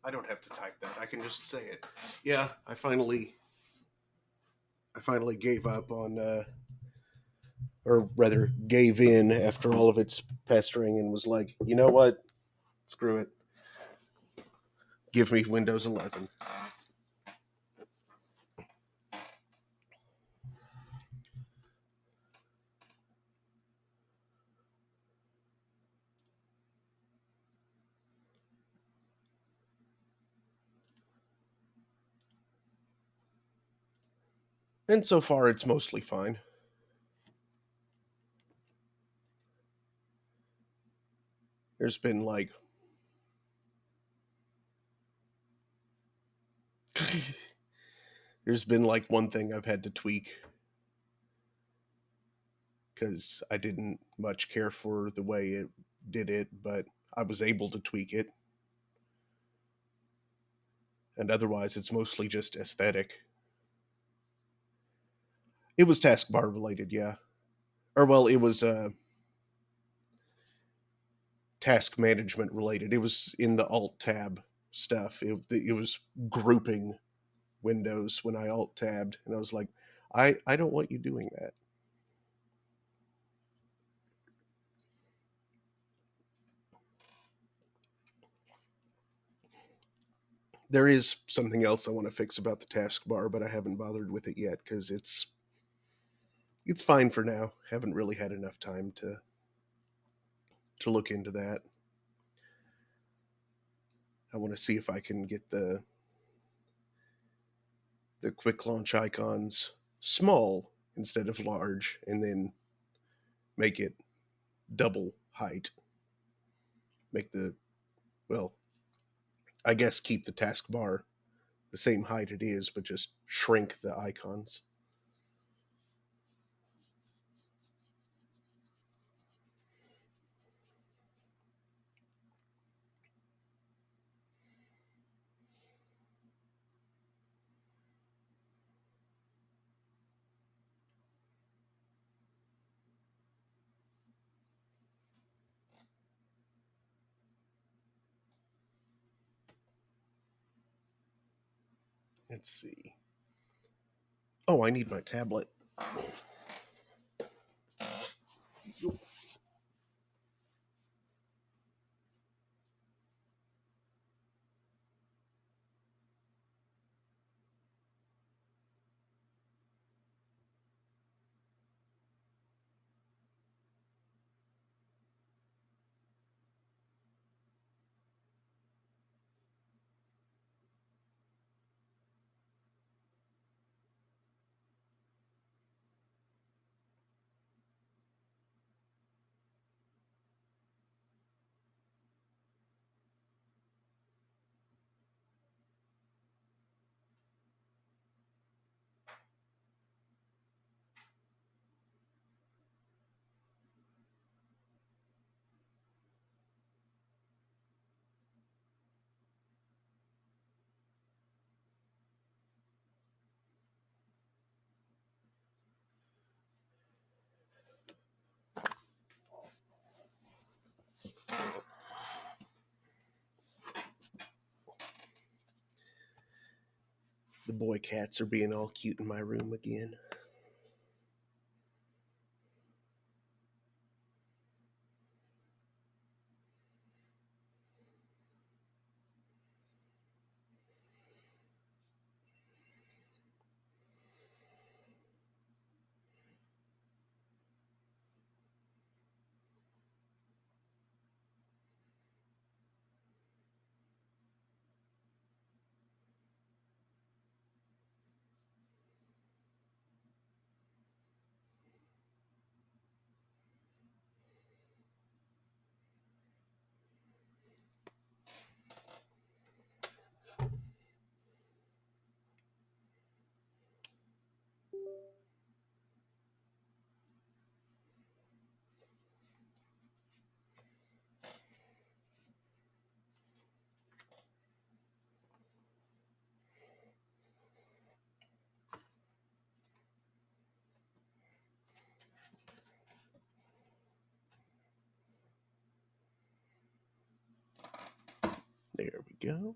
I don't have to type that. I can just say it. Yeah, I finally gave up on, or rather, gave in after all of its pestering, and was like, you know what? Screw it. Give me Windows 11. And so far, it's mostly fine. There's been like there's been like one thing I've had to tweak because I didn't much care for the way it did it, but I was able to tweak it. And otherwise, it's mostly just aesthetic. It was taskbar related, yeah. Or well, it was task management related. It was in the alt tab stuff. It was grouping windows when I alt tabbed, and I was like, I don't want you doing that. There is something else I want to fix about the taskbar, but I haven't bothered with it yet because it's fine for now. Haven't really had enough time to look into that. I want to see if I can get the quick launch icons small instead of large, and then make it double height. Make the well, I guess keep the taskbar the same height it is, but just shrink the icons. Let's see. Oh, I need my tablet. The boy cats are being all cute in my room again. There we go.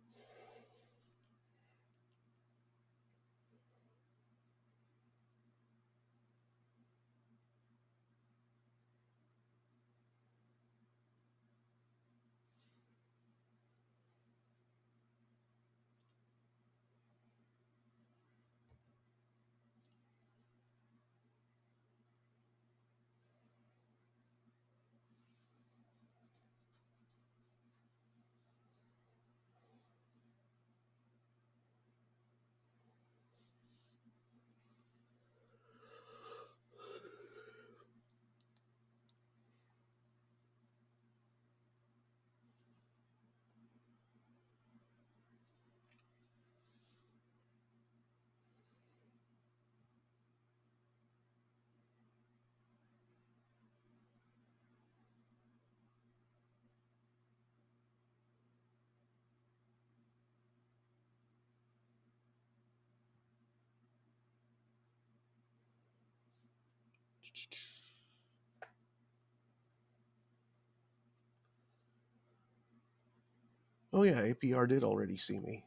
Oh yeah, APR did already see me.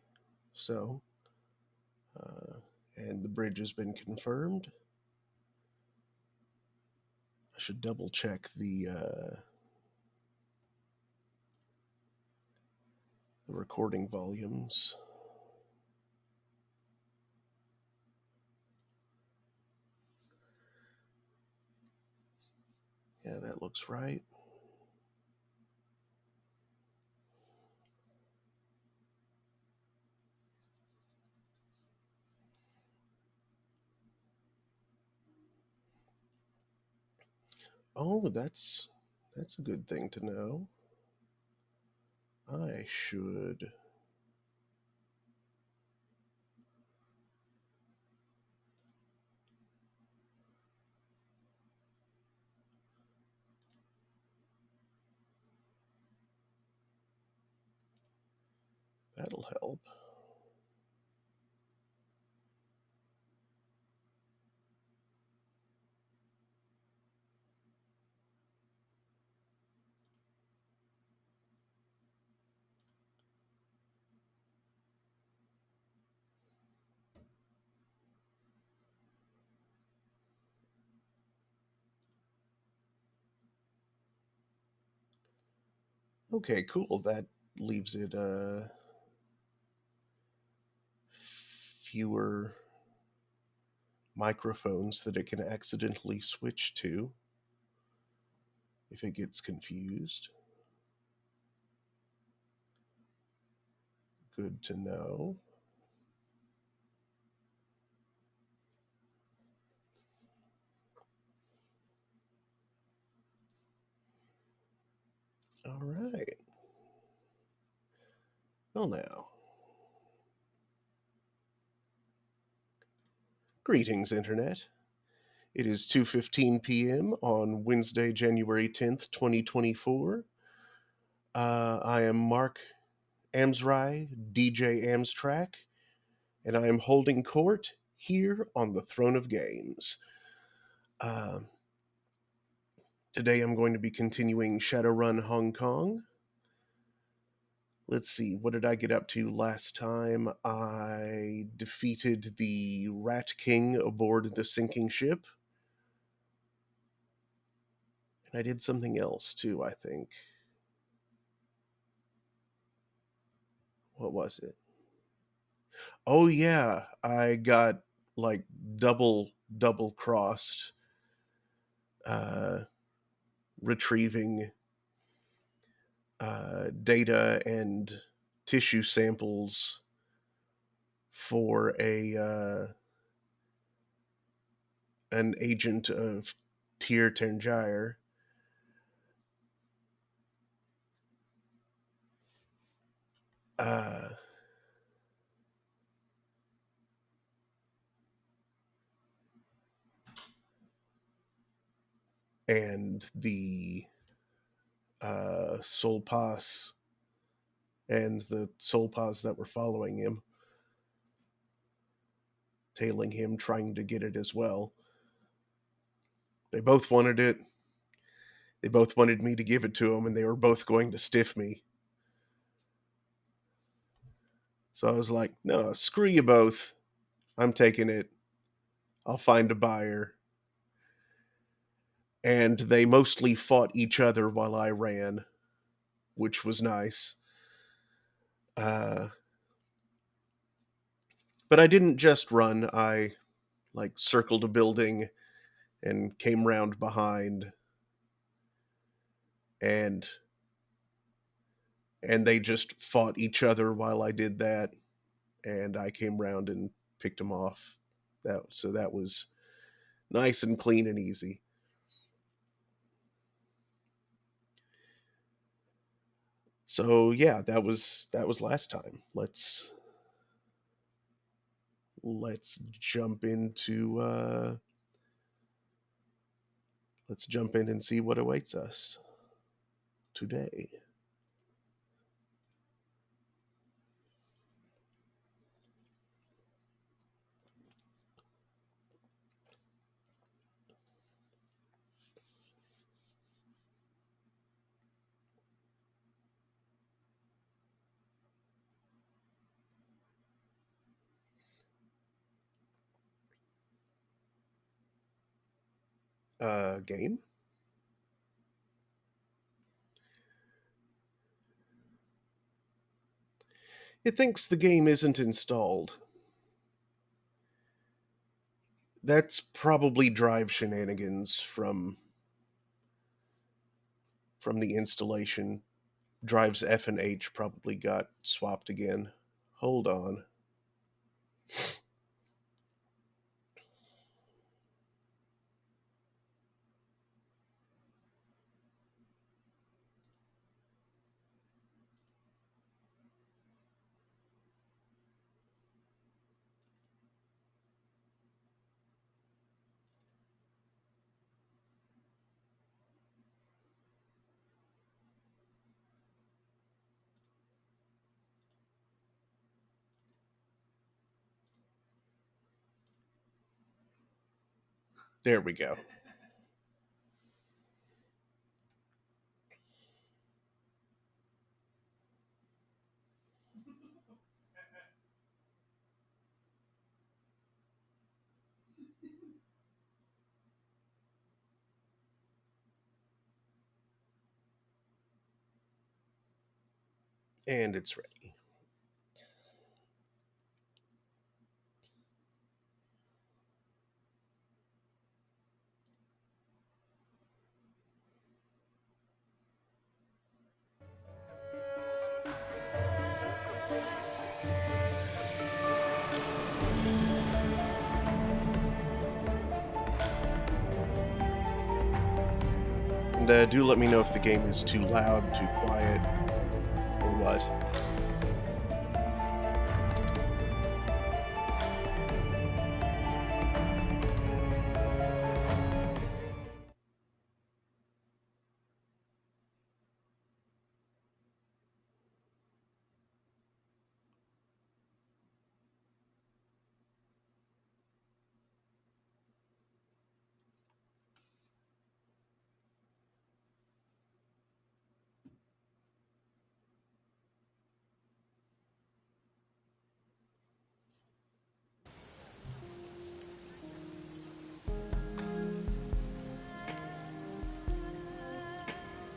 So, uh, and the bridge has been confirmed. I should double check the recording volumes. Yeah, that looks right. Oh, that's a good thing to know. I should. That'll help. Okay, cool. That leaves it fewer microphones that it can accidentally switch to if it gets confused. Good to know. All right. Well, now. Greetings, Internet. It is 2:15 p.m. on Wednesday, January 10th, 2024. I am Mark Amsry, DJ Amstrack, and I am holding court here on the Throne of Games. Uh, Today I'm going to be continuing Shadowrun Hong Kong. Let's see, what did I get up to last time? I defeated the Rat King aboard the sinking ship. And I did something else too, I think. What was it? Oh yeah, I got like double crossed uh retrieving data and tissue samples for a an agent of Tyr Ternjire. Uh, and the Solpas and the Solpas that were following him, tailing him, trying to get it as well. They both wanted it. They both wanted me to give it to them, and they were both going to stiff me. So I was like, no, screw you both. I'm taking it. I'll find a buyer. And they mostly fought each other while I ran, which was nice. Uh, but I didn't just run. I like circled a building and came round behind, and they just fought each other while I did that, and I came round and picked them off. That was nice and clean and easy. So yeah, that was last time. Let's jump into let's jump in and see what awaits us today. Game? It thinks the game isn't installed. That's probably drive shenanigans from the installation. Drives F and H probably got swapped again. Hold on. There we go. And it's ready. And do let me know if the game is too loud, too quiet, or what.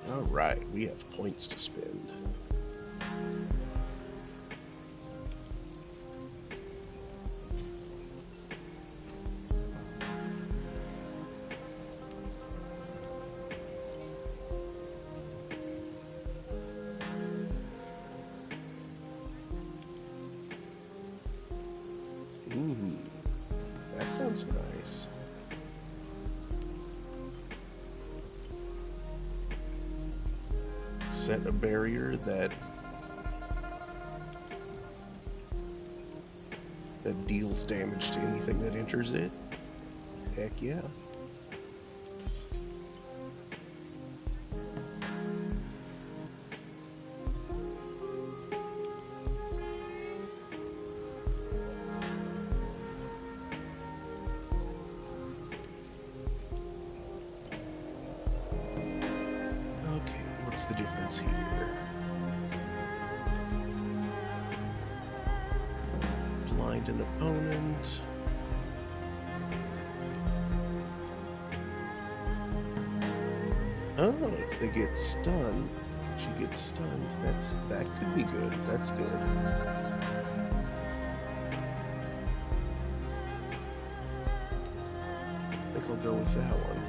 Alright, we have points to spend. Ooh, that sounds nice. Set a barrier that deals damage to anything that enters it. Heck yeah. What's the difference here? Blind an opponent. Oh, if they get stunned, she gets stunned. That could be good. That's good. I think I'll go with that one.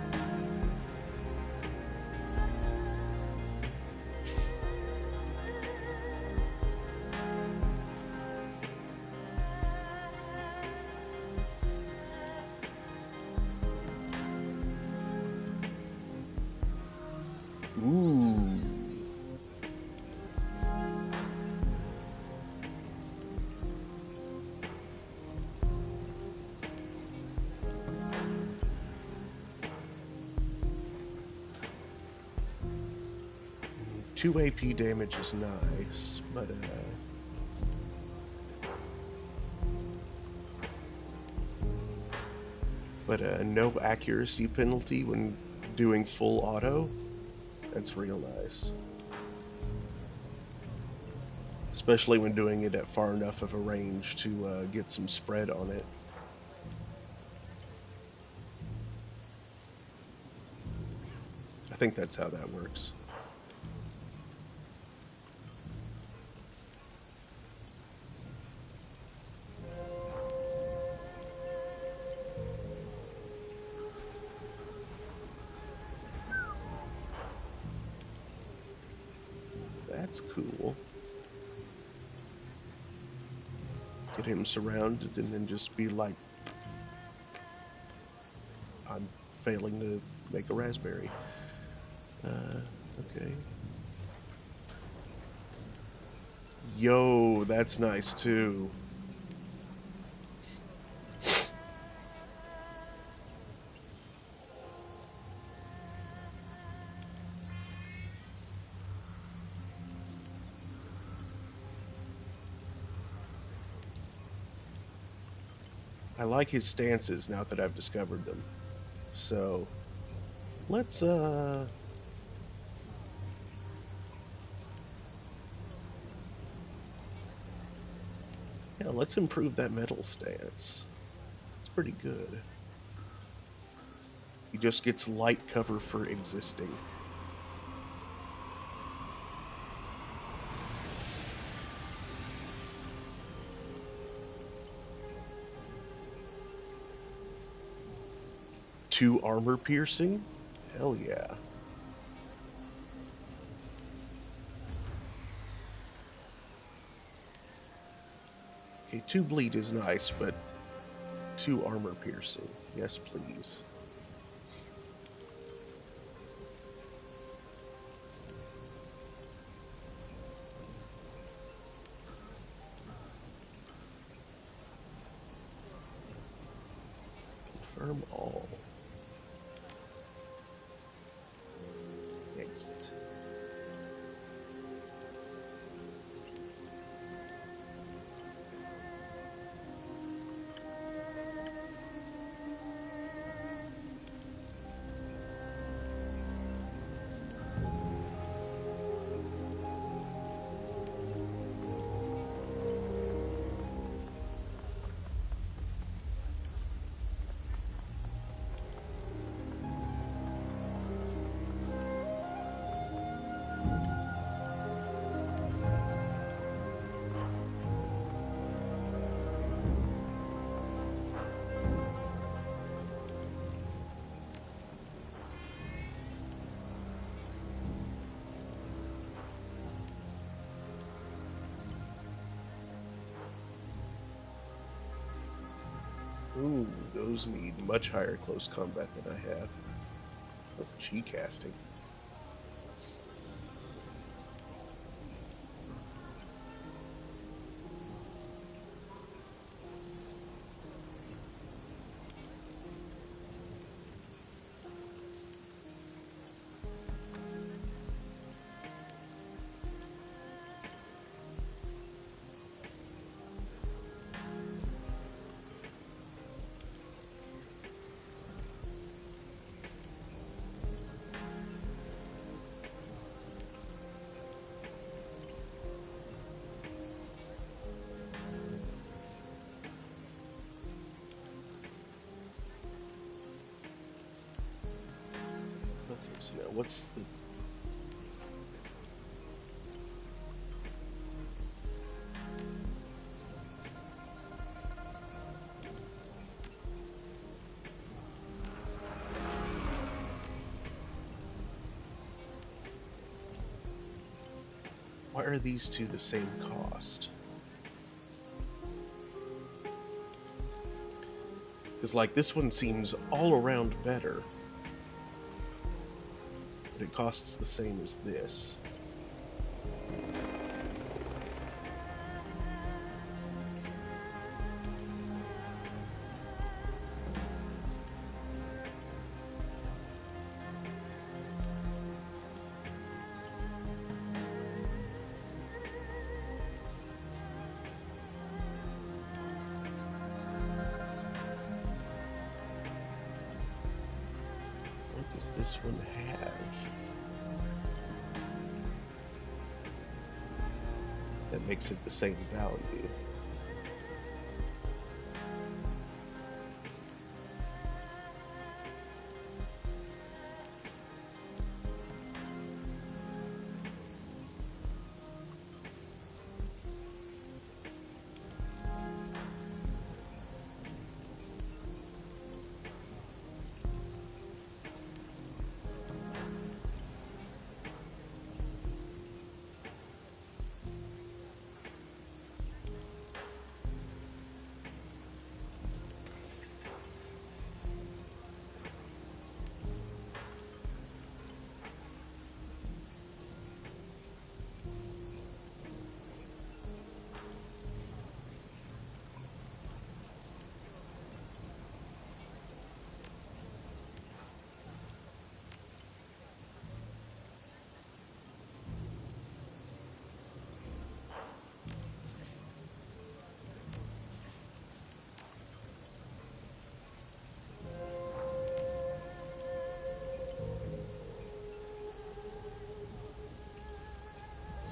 Ooh. Two AP damage is nice, but no accuracy penalty when doing full auto. That's real nice. Especially when doing it at far enough of a range to get some spread on it. I think that's how that works. That's cool. Get him surrounded and then just be like, I'm failing to make a raspberry. Okay. Yo, that's nice too. I like his stances now that I've discovered them. So, let's yeah, let's improve that metal stance. It's pretty good. He just gets light cover for existing. Two armor piercing? Hell yeah. Okay, 2 bleed is nice, but 2 armor piercing. Yes, please. Confirm all. Exit. Ooh, those need much higher close combat than I have. Oh, chi casting. Okay, so now what's the... Why are these two the same cost? Because, like, this one seems all around better. But it costs the same as this. What does this one have? That makes it the same value.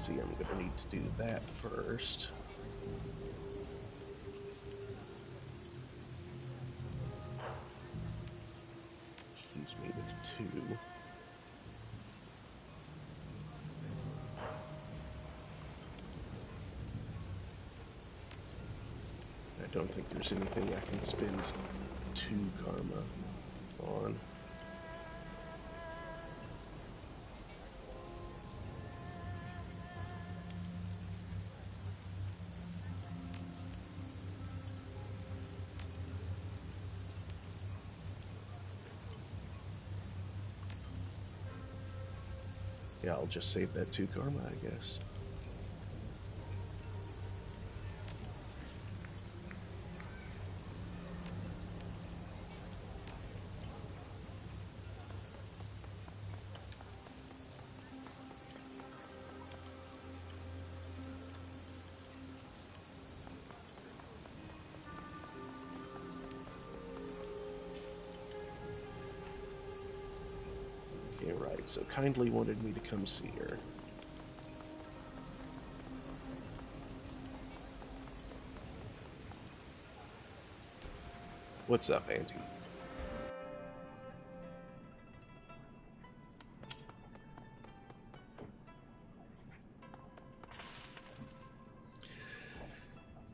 see, I'm going to need to do that first. Leaves me with 2. I don't think there's anything I can spend 2 karma on. Yeah, I'll just save that 2 karma, I guess. Okay, right, so kindly wanted me to come see her. What's up, Auntie?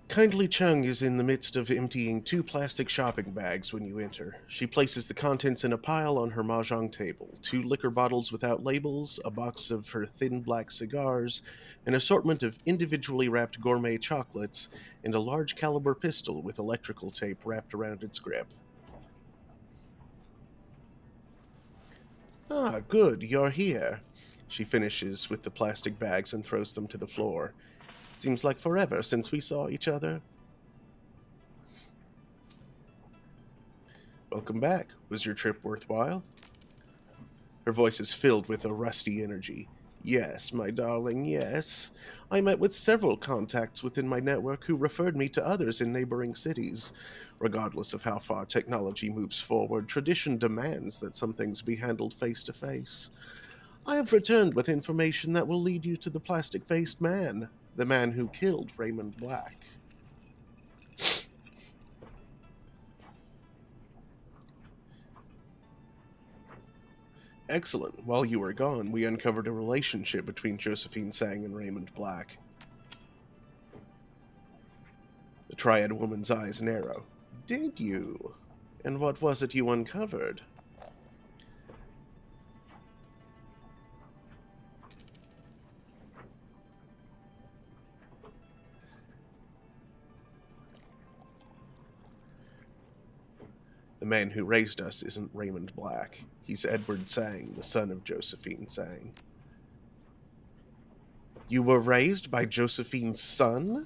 Kindly Chung is in the midst of emptying 2 plastic shopping bags when you enter. She places the contents in a pile on her mahjong table. 2 liquor bottles without labels, a box of her thin black cigars, an assortment of individually wrapped gourmet chocolates, and a large caliber pistol with electrical tape wrapped around its grip. Ah, good, you're here. She finishes with the plastic bags and throws them to the floor. Seems like forever since we saw each other. Welcome back. Was your trip worthwhile? Her voice is filled with a rusty energy. Yes, my darling, yes. I met with several contacts within my network who referred me to others in neighboring cities. Regardless of how far technology moves forward, tradition demands that some things be handled face to face. I have returned with information that will lead you to the plastic-faced man, the man who killed Raymond Black. Excellent. While you were gone, we uncovered a relationship between Josephine Sang and Raymond Black. The Triad woman's eyes narrow. Did you? And what was it you uncovered? The man who raised us isn't Raymond Black. He's Edward Sang, the son of Josephine Sang. You were raised by Josephine's son?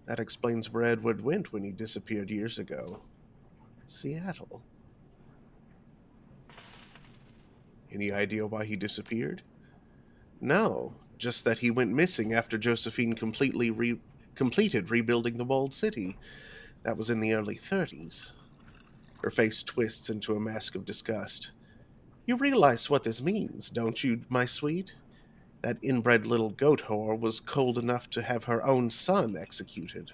That explains where Edward went when he disappeared years ago. Seattle. Any idea why he disappeared? No, just that he went missing after Josephine completed rebuilding the walled city. That was in the early 30s. Her face twists into a mask of disgust. You realize what this means, don't you, my sweet? That inbred little goat whore was cold enough to have her own son executed.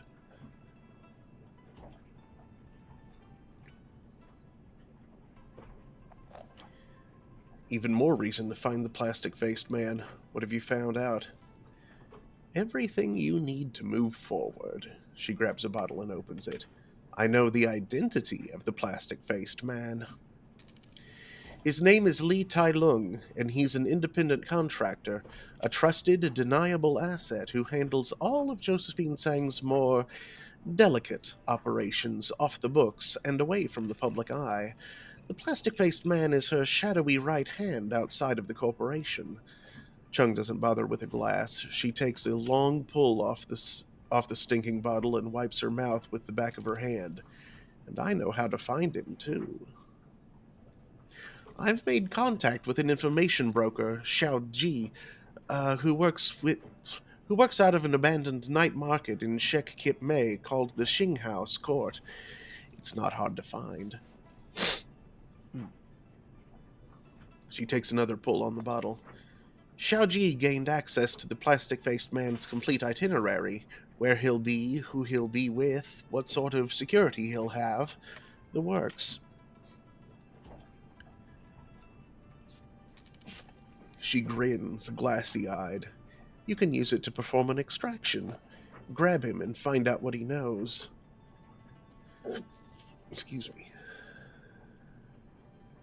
Even more reason to find the plastic-faced man. What have you found out? Everything you need to move forward. She grabs a bottle and opens it. I know the identity of the plastic-faced man. His name is Lee Tai Lung, and he's an independent contractor, a trusted, deniable asset who handles all of Josephine Sang's more delicate operations off the books and away from the public eye. The plastic-faced man is her shadowy right hand outside of the corporation. Chung doesn't bother with a glass. She takes a long pull off the stinking bottle and wipes her mouth with the back of her hand. And I know how to find him, too. I've made contact with an information broker, Xiao Ji, who works out of an abandoned night market in Shek Kip Mei called the Xing House Court. It's not hard to find. She takes another pull on the bottle. Xiaoji gained access to the plastic-faced man's complete itinerary, where he'll be, who he'll be with, what sort of security he'll have, the works. She grins, glassy-eyed. You can use it to perform an extraction. Grab him and find out what he knows. Excuse me.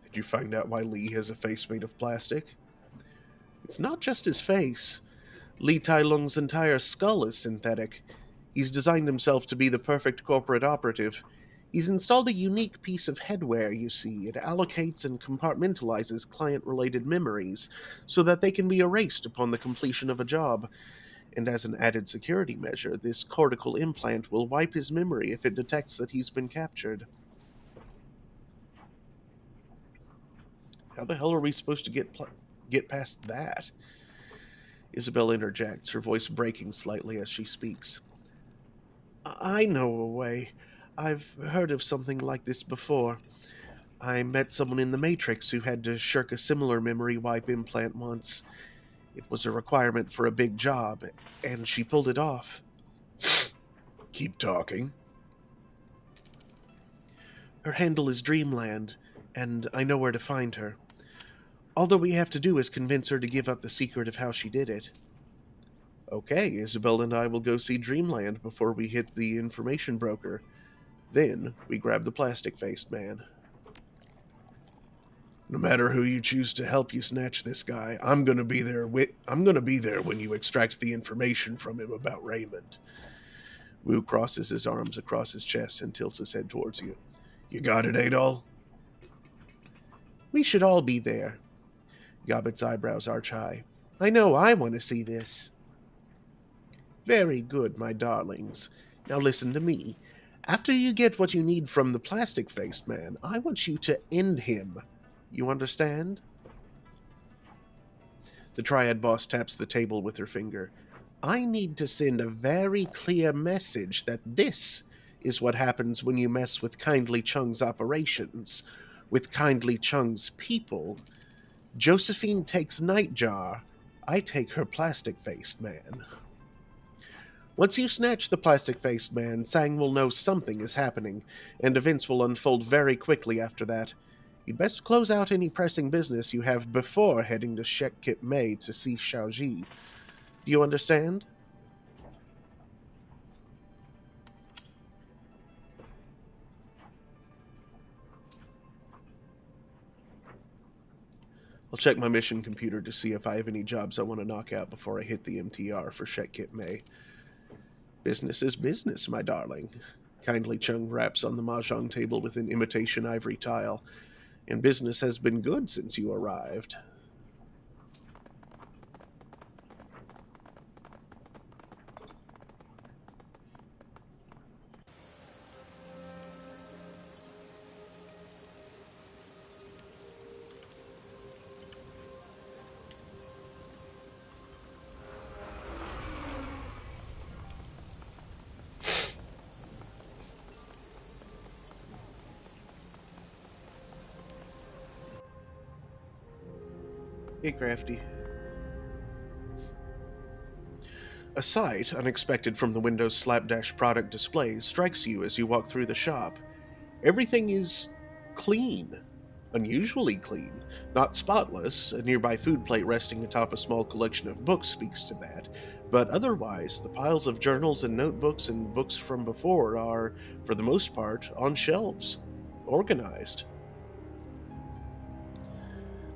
Did you find out why Lee has a face made of plastic? It's not just his face. Li Tailung's entire skull is synthetic. He's designed himself to be the perfect corporate operative. He's installed a unique piece of headwear, you see. It allocates and compartmentalizes client-related memories so that they can be erased upon the completion of a job. And as an added security measure, this cortical implant will wipe his memory if it detects that he's been captured. How the hell are we supposed to get past that? Isabel interjects, her voice breaking slightly as she speaks. I know a way. I've heard of something like this before. I met someone in the Matrix who had to shirk a similar memory wipe implant once. It was a requirement for a big job, and she pulled it off. Keep talking. Her handle is Dreamland, and I know where to find her. All that we have to do is convince her to give up the secret of how she did it. Okay, Isabel and I will go see Dreamland before we hit the information broker. Then we grab the plastic-faced man. No matter who you choose to help you snatch this guy, I'm gonna be there when you extract the information from him about Raymond. Wu crosses his arms across his chest and tilts his head towards you. You got it, Adol? We should all be there. Gobbet's eyebrows arch high. I know I want to see this. Very good, my darlings. Now listen to me. After you get what you need from the plastic-faced man, I want you to end him. You understand? The Triad boss taps the table with her finger. I need to send a very clear message that this is what happens when you mess with Kindly Chung's operations, with Kindly Chung's people. Josephine takes Nightjar. I take her plastic-faced man. Once you snatch the plastic-faced man, Sang will know something is happening, and events will unfold very quickly after that. You'd best close out any pressing business you have before heading to Shek-Kip Mei to see Xiaoji. Do you understand? I'll check my mission computer to see if I have any jobs I want to knock out before I hit the MTR for Shek-Kip Mei. Business is business, my darling. Kindly Chung raps on the mahjong table with an imitation ivory tile. And business has been good since you arrived. Hey, Crafty. A sight, unexpected from the Windows Slapdash product displays, strikes you as you walk through the shop. Everything is clean. Unusually clean. Not spotless, a nearby food plate resting atop a small collection of books speaks to that, but otherwise, the piles of journals and notebooks and books from before are, for the most part, on shelves. Organized.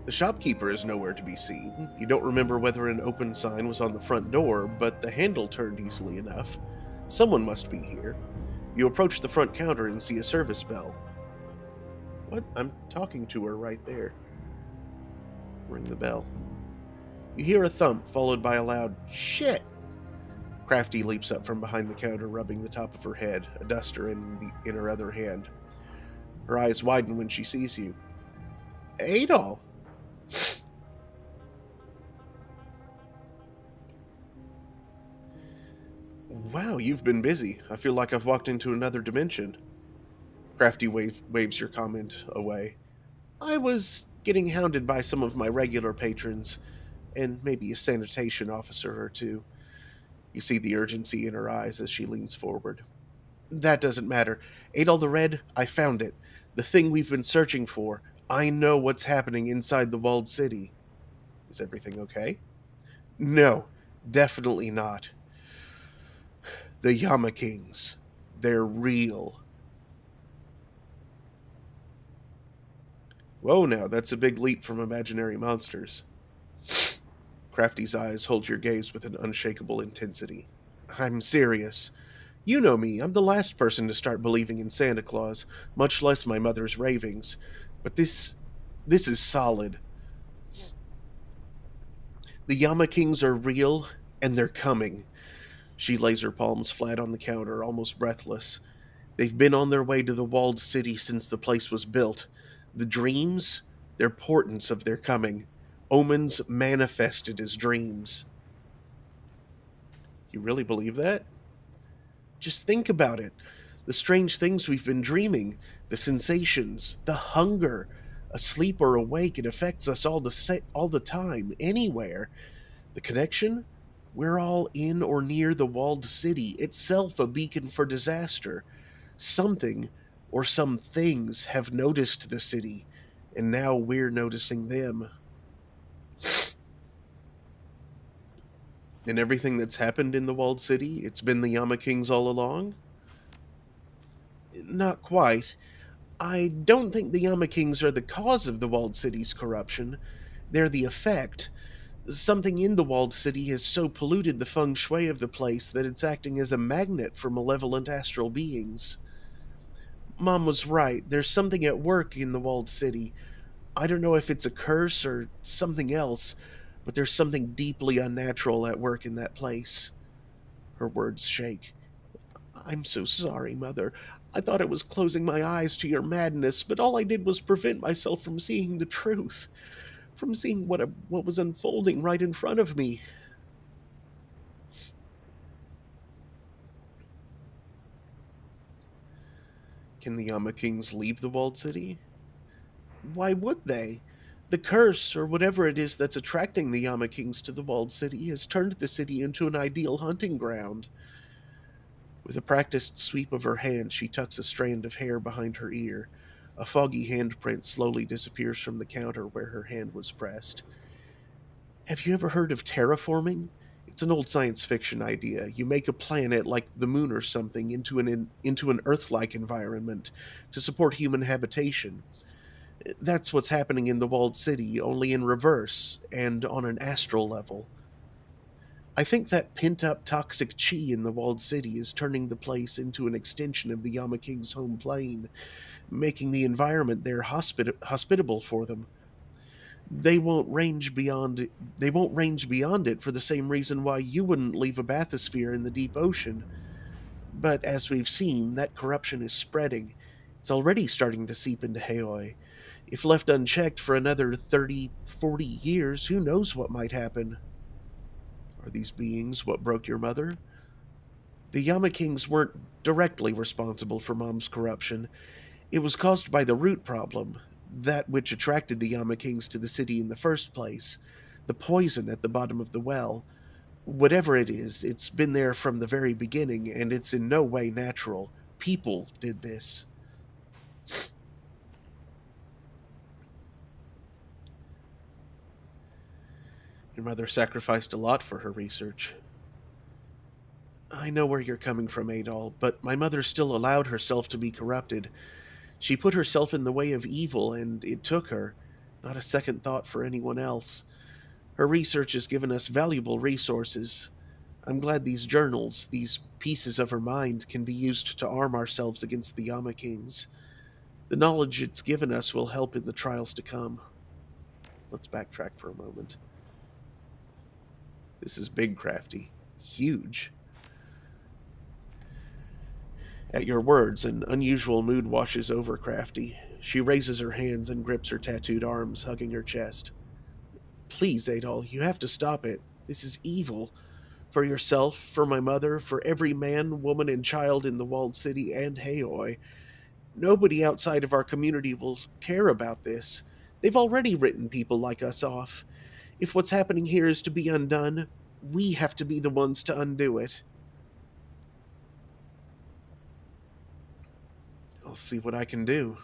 The shopkeeper is nowhere to be seen. You don't remember whether an open sign was on the front door, but the handle turned easily enough. Someone must be here. You approach the front counter and see a service bell. What? I'm talking to her right there. Ring the bell. You hear a thump, followed by a loud, "Shit!" Crafty leaps up from behind the counter, rubbing the top of her head, a duster in her other hand. Her eyes widen when she sees you. Adol! Wow, you've been busy. I feel like I've walked into another dimension. Crafty waves your comment away. I was getting hounded by some of my regular patrons. and maybe a sanitation officer or two. You see the urgency in her eyes as she leans forward. That doesn't matter. Adol the Red, I found it. The thing we've been searching for. I know what's happening inside the walled city. Is everything okay? No, definitely not. The Yama Kings. They're real. Whoa, now, that's a big leap from imaginary monsters. Crafty's eyes hold your gaze with an unshakable intensity. I'm serious. You know me, I'm the last person to start believing in Santa Claus, much less my mother's ravings. But this is solid. The Yama Kings are real, and they're coming. She lays her palms flat on the counter, almost breathless. They've been on their way to the walled city since the place was built. The dreams, they're portents of their coming. Omens manifested as dreams. You really believe that? Just think about it. The strange things we've been dreaming, the sensations, the hunger. Asleep or awake, it affects us all the time, anywhere. The connection? We're all in or near the walled city, itself a beacon for disaster. Something or some things have noticed the city, and now we're noticing them. And everything that's happened in the walled city, it's been the Yama Kings all along? Not quite. I don't think the Yama Kings are the cause of the walled city's corruption. They're the effect. Something in the walled city has so polluted the feng shui of the place that it's acting as a magnet for malevolent astral beings. Mom was right. There's something at work in the walled city. I don't know if it's a curse or something else, but there's something deeply unnatural at work in that place. Her words shake. I'm so sorry, Mother. I thought I was closing my eyes to your madness, but all I did was prevent myself from seeing the truth, from seeing what was unfolding right in front of me. Can the Yama Kings leave the walled city? Why would they? The curse, or whatever it is that's attracting the Yama Kings to the walled city, has turned the city into an ideal hunting ground. With a practiced sweep of her hand, she tucks a strand of hair behind her ear. A foggy handprint slowly disappears from the counter where her hand was pressed. Have you ever heard of terraforming? It's an old science fiction idea. You make a planet like the moon or something into an Earth-like environment to support human habitation. That's what's happening in the walled city, only in reverse and on an astral level. I think that pent up toxic chi in the walled city is turning the place into an extension of the Yama King's home plane, making the environment there hospitable for them. They won't range beyond it for the same reason why you wouldn't leave a bathysphere in the deep ocean. But as we've seen, that corruption is spreading. It's already starting to seep into Haoi. If left unchecked for another 30, 40 years, who knows what might happen? Are these beings what broke your mother? The Yama Kings weren't directly responsible for Mom's corruption. It was caused by the root problem, that which attracted the Yama Kings to the city in the first place, the poison at the bottom of the well. Whatever it is, it's been there from the very beginning, and it's in no way natural. People did this. Your mother sacrificed a lot for her research. I know where you're coming from, Adol, but my mother still allowed herself to be corrupted. She put herself in the way of evil, and it took her. Not a second thought for anyone else. Her research has given us valuable resources. I'm glad these journals, these pieces of her mind, can be used to arm ourselves against the Yama Kings. The knowledge it's given us will help in the trials to come. Let's backtrack for a moment. This is big, Crafty. Huge. At your words, an unusual mood washes over Crafty. She raises her hands and grips her tattooed arms, hugging her chest. Please, Adol, you have to stop it. This is evil. For yourself, for my mother, for every man, woman, and child in the walled city and Haoi. Nobody outside of our community will care about this. They've already written people like us off. If what's happening here is to be undone, we have to be the ones to undo it. I'll see what I can do.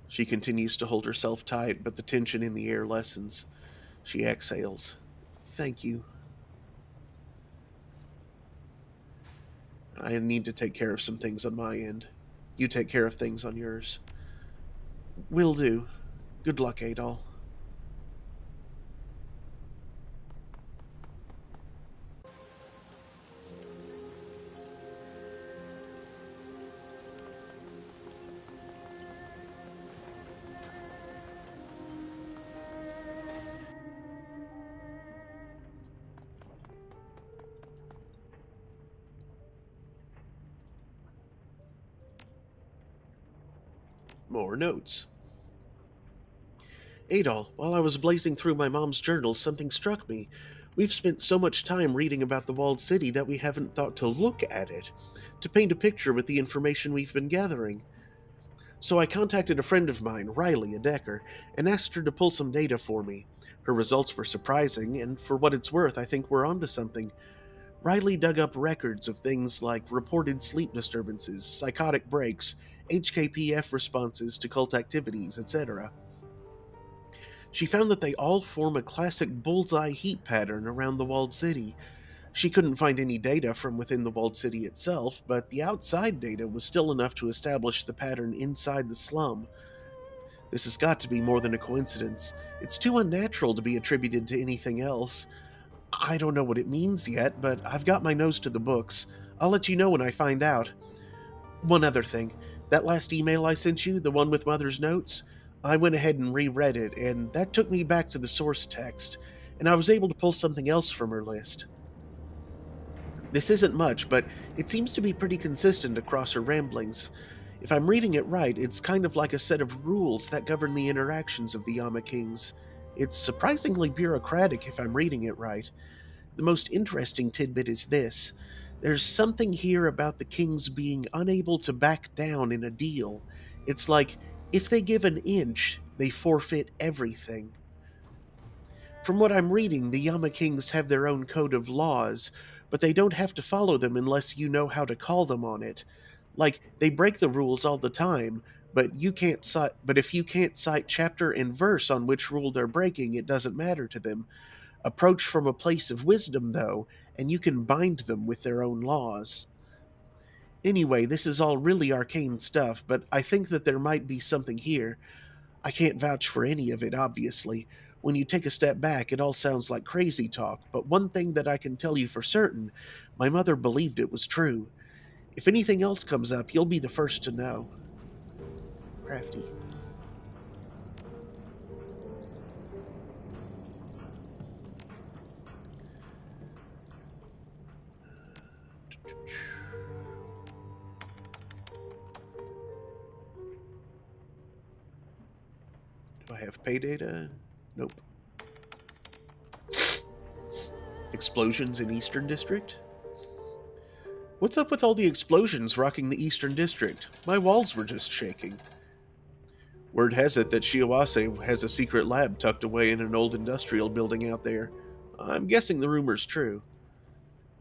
She continues to hold herself tight, but the tension in the air lessens. She exhales. Thank you. I need to take care of some things on my end. You take care of things on yours. Will do. Good luck, Adol. More notes. Adol, while I was blazing through my mom's journals, something struck me. We've spent so much time reading about the walled city that we haven't thought to look at it, to paint a picture with the information we've been gathering. So I contacted a friend of mine, Riley, a Decker, and asked her to pull some data for me. Her results were surprising, and for what it's worth, I think we're onto something. Riley dug up records of things like reported sleep disturbances, psychotic breaks, HKPF responses to cult activities, etc. She found that they all form a classic bullseye heat pattern around the walled city. She couldn't find any data from within the walled city itself, but the outside data was still enough to establish the pattern inside the slum. This has got to be more than a coincidence. It's too unnatural to be attributed to anything else. I don't know what it means yet, but I've got my nose to the books. I'll let you know when I find out. One other thing. That last email I sent you, the one with Mother's notes, I went ahead and reread it, and that took me back to the source text, and I was able to pull something else from her list. This isn't much, but it seems to be pretty consistent across her ramblings. If I'm reading it right, it's kind of like a set of rules that govern the interactions of the Yama Kings. It's surprisingly bureaucratic if I'm reading it right. The most interesting tidbit is this. There's something here about the Kings being unable to back down in a deal. It's like, if they give an inch, they forfeit everything. From what I'm reading, the Yama Kings have their own code of laws, but they don't have to follow them unless you know how to call them on it. Like, they break the rules all the time, but if you can't cite chapter and verse on which rule they're breaking, it doesn't matter to them. Approach from a place of wisdom, though, and you can bind them with their own laws. Anyway, this is all really arcane stuff, but I think that there might be something here. I can't vouch for any of it, obviously. When you take a step back, it all sounds like crazy talk, but one thing that I can tell you for certain, my mother believed it was true. If anything else comes up, you'll be the first to know. Crafty. Do I have pay data? Nope. Explosions in Eastern District? What's up with all the explosions rocking the Eastern District? My walls were just shaking. Word has it that Shiawase has a secret lab tucked away in an old industrial building out there. I'm guessing the rumor's true.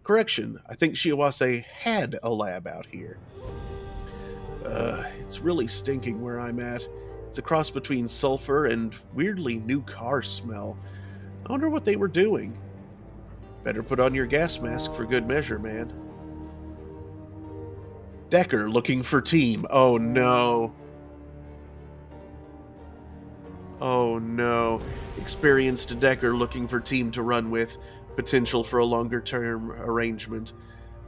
Correction, I think Shiawase had a lab out here. It's really stinking where I'm at. It's a cross between sulfur and weirdly new car smell. I wonder what they were doing. Better put on your gas mask for good measure, man. Decker looking for team. Oh no. Oh no. Experienced Decker looking for team to run with. Potential for a longer term arrangement.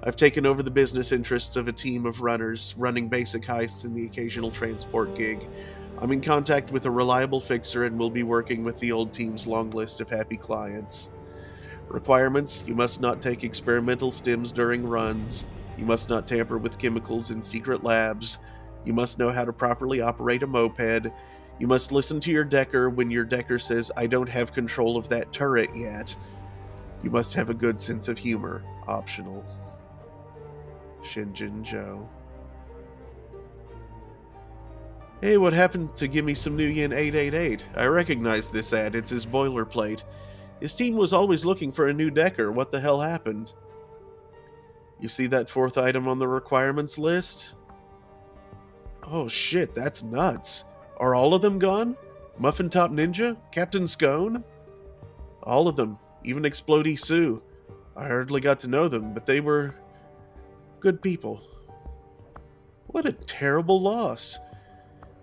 I've taken over the business interests of a team of runners, running basic heists and the occasional transport gig. I'm in contact with a reliable fixer and will be working with the old team's long list of happy clients. Requirements: you must not take experimental stims during runs. You must not tamper with chemicals in secret labs. You must know how to properly operate a moped. You must listen to your Decker when your Decker says, "I don't have control of that turret yet." You must have a good sense of humor. Optional. Shinjin Joe. Hey, what happened to Gimme Some New Yin 888? I recognize this ad, it's his boilerplate. His team was always looking for a new decker, what the hell happened? You see that fourth item on the requirements list? Oh shit, that's nuts. Are all of them gone? Muffin Top Ninja? Captain Scone? All of them, even Explodey Sue. I hardly got to know them, but they were good people. What a terrible loss.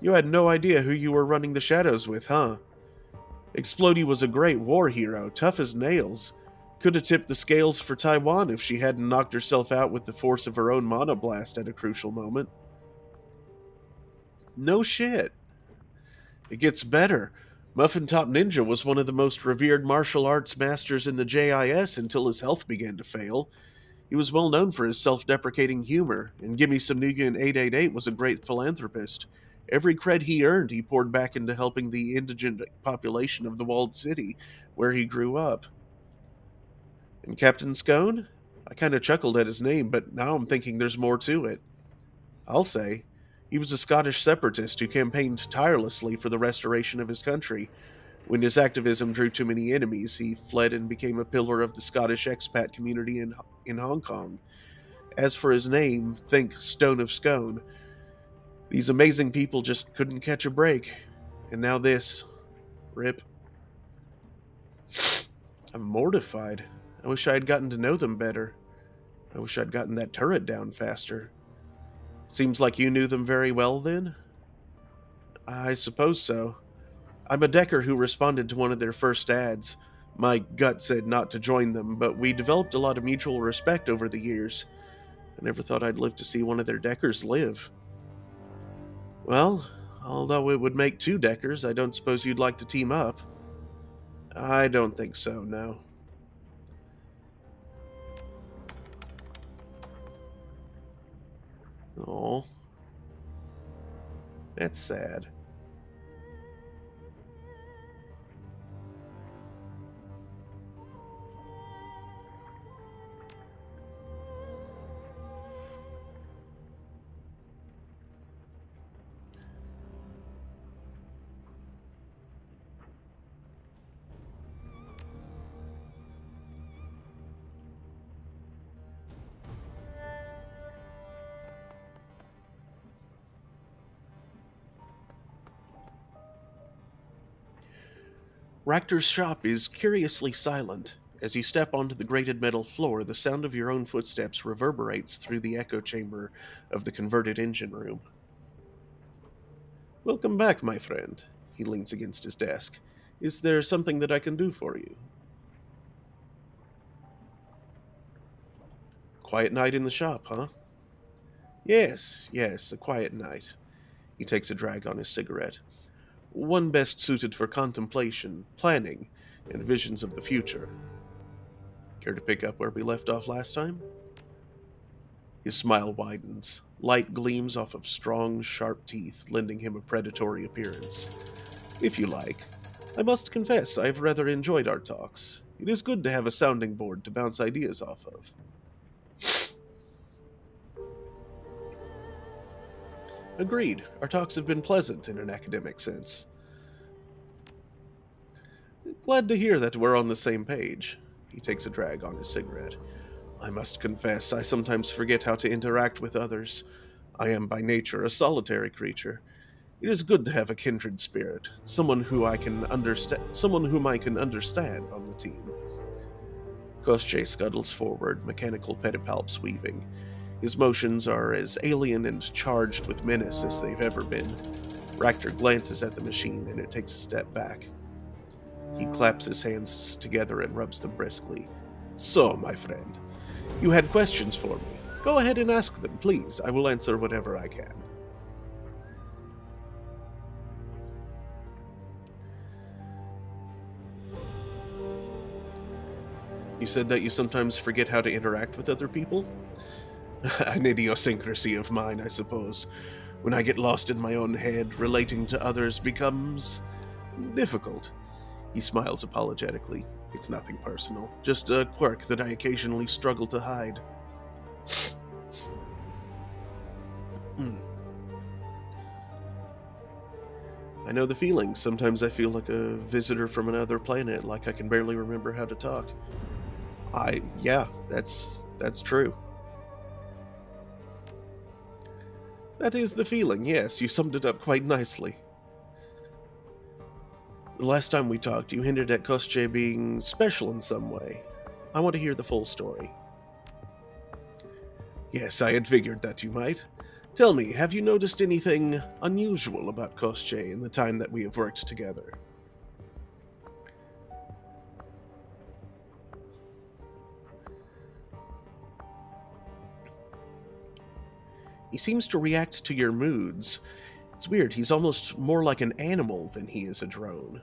You had no idea who you were running the shadows with, huh? Explodey was a great war hero, tough as nails. Could have tipped the scales for Taiwan if she hadn't knocked herself out with the force of her own monoblast at a crucial moment. No shit. It gets better. Muffin Top Ninja was one of the most revered martial arts masters in the JIS until his health began to fail. He was well known for his self-deprecating humor, and Gimme Some Nugan 888 was a great philanthropist. Every cred he earned, he poured back into helping the indigent population of the walled city, where he grew up. And Captain Scone? I kind of chuckled at his name, but now I'm thinking there's more to it. I'll say, he was a Scottish separatist who campaigned tirelessly for the restoration of his country. When his activism drew too many enemies, he fled and became a pillar of the Scottish expat community in Hong Kong. As for his name, think Stone of Scone. These amazing people just couldn't catch a break. And now this. Rip. I'm mortified. I wish I had gotten to know them better. I wish I'd gotten that turret down faster. Seems like you knew them very well, then? I suppose so. I'm a decker who responded to one of their first ads. My gut said not to join them, but we developed a lot of mutual respect over the years. I never thought I'd live to see one of their deckers live. Well, although it would make two deckers, I don't suppose you'd like to team up. I don't think so, no. Oh, that's sad. Rachter's shop is curiously silent. As you step onto the grated metal floor, the sound of your own footsteps reverberates through the echo chamber of the converted engine room. Welcome back, my friend. He leans against his desk. Is there something that I can do for you? Quiet night in the shop, huh? Yes, a quiet night. He takes a drag on his cigarette. One best suited for contemplation, planning, and visions of the future. Care to pick up where we left off last time? His smile widens. Light gleams off of strong, sharp teeth, lending him a predatory appearance. If you like. I must confess, I've rather enjoyed our talks. It is good to have a sounding board to bounce ideas off of. Agreed. Our talks have been pleasant in an academic sense. Glad to hear that we're on the same page. He takes a drag on his cigarette. I must confess, I sometimes forget how to interact with others. I am by nature a solitary creature. It is good to have a kindred spirit, someone whom I can understand on the team. Koschei scuttles forward, mechanical pedipalps weaving. His motions are as alien and charged with menace as they've ever been. Rachter glances at the machine, and it takes a step back. He claps his hands together and rubs them briskly. So, my friend, you had questions for me. Go ahead and ask them, please. I will answer whatever I can. You said that you sometimes forget how to interact with other people? An idiosyncrasy of mine, I suppose. When I get lost in my own head, relating to others becomes difficult. He smiles apologetically. It's nothing personal, just a quirk that I occasionally struggle to hide. I know the feeling. Sometimes I feel like a visitor from another planet, like I can barely remember how to talk. Yeah, that's true. That is the feeling, yes, you summed it up quite nicely. The last time we talked, you hinted at Kostje being special in some way. I want to hear the full story. Yes, I had figured that you might. Tell me, have you noticed anything unusual about Kostje in the time that we have worked together? He seems to react to your moods. It's weird, he's almost more like an animal than he is a drone.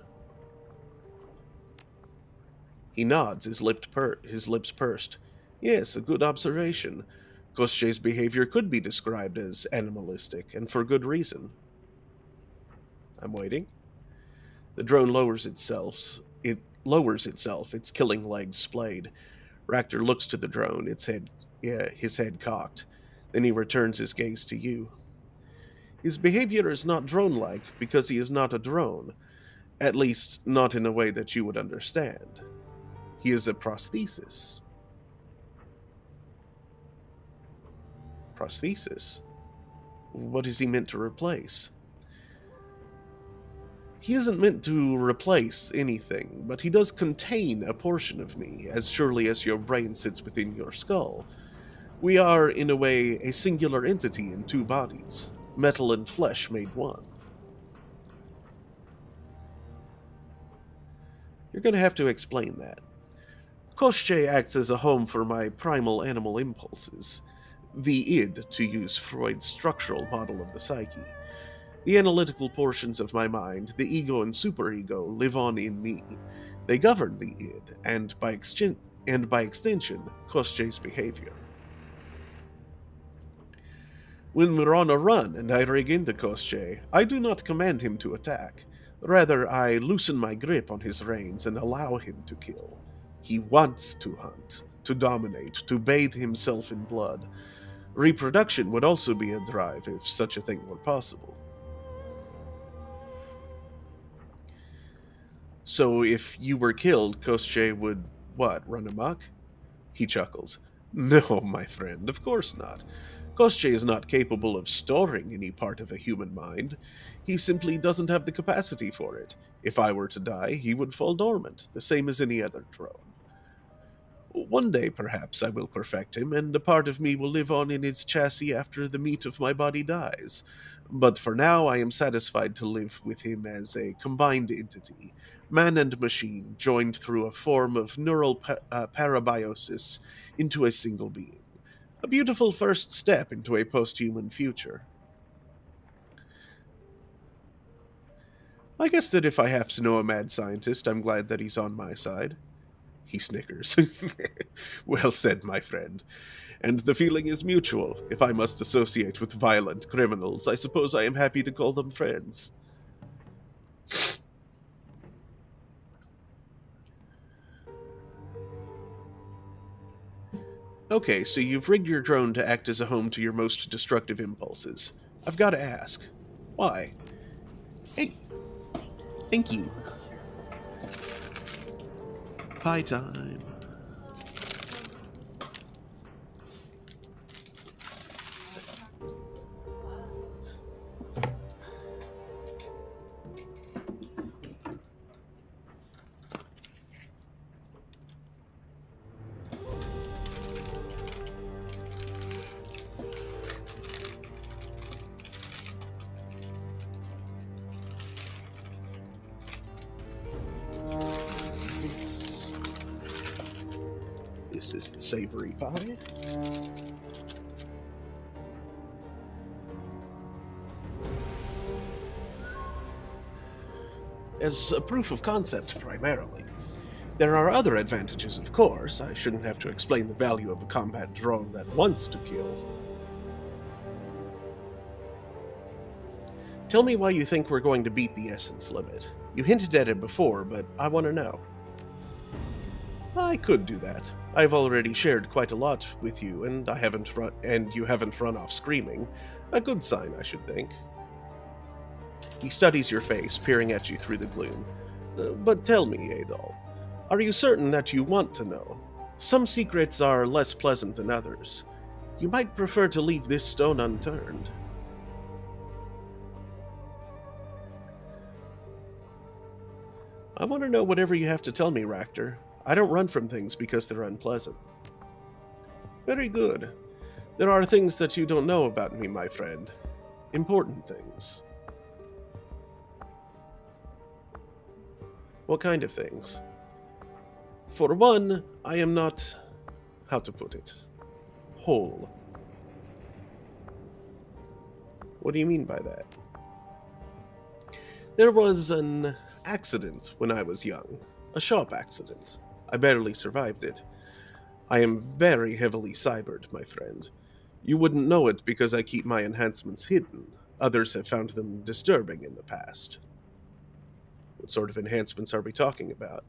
He nods, his lips pursed. Yes, a good observation. Kostje's behavior could be described as animalistic, and for good reason. I'm waiting. The drone lowers itself. It lowers itself, its killing legs splayed. Ractor looks to the drone, his head cocked. Then he returns his gaze to you. His behavior is not drone-like because he is not a drone, at least not in a way that you would understand. He is a prosthesis. Prosthesis? What is he meant to replace? He isn't meant to replace anything, but he does contain a portion of me, as surely as your brain sits within your skull. We are, in a way, a singular entity in two bodies, metal and flesh made one. You're going to have to explain that. Kostje acts as a home for my primal animal impulses. The id, to use Freud's structural model of the psyche. The analytical portions of my mind, the ego and superego, live on in me. They govern the id, and by extension, Kostje's behavior. When we're on a run and I rig into Kostje, I do not command him to attack. Rather, I loosen my grip on his reins and allow him to kill. He wants to hunt, to dominate, to bathe himself in blood. Reproduction would also be a drive if such a thing were possible. So if you were killed, Kostje would, what, run amok? He chuckles. No, my friend, of course not. Kostje is not capable of storing any part of a human mind. He simply doesn't have the capacity for it. If I were to die, he would fall dormant, the same as any other drone. One day, perhaps, I will perfect him, and a part of me will live on in his chassis after the meat of my body dies. But for now, I am satisfied to live with him as a combined entity, man and machine, joined through a form of neural parabiosis into a single being. A beautiful first step into a post-human future. I guess that if I have to know a mad scientist, I'm glad that he's on my side. He snickers. Well said, my friend. And the feeling is mutual. If I must associate with violent criminals, I suppose I am happy to call them friends. Okay, so you've rigged your drone to act as a home to your most destructive impulses. I've got to ask, why? Hey, thank you. Pie time. This is the savory pie. As a proof of concept, primarily. There are other advantages, of course. I shouldn't have to explain the value of a combat drone that wants to kill. Tell me why you think we're going to beat the essence limit. You hinted at it before, but I want to know. I could do that. I've already shared quite a lot with you, and you haven't run off screaming. A good sign, I should think. He studies your face, peering at you through the gloom. But tell me, Adol, are you certain that you want to know? Some secrets are less pleasant than others. You might prefer to leave this stone unturned. I want to know whatever you have to tell me, Ractor. I don't run from things because they're unpleasant. Very good. There are things that you don't know about me, my friend. Important things. What kind of things? For one, I am not, how to put it, whole. What do you mean by that? There was an accident when I was young. A shop accident. I barely survived it. I am very heavily cybered, my friend. You wouldn't know it because I keep my enhancements hidden. Others have found them disturbing in the past. What sort of enhancements are we talking about?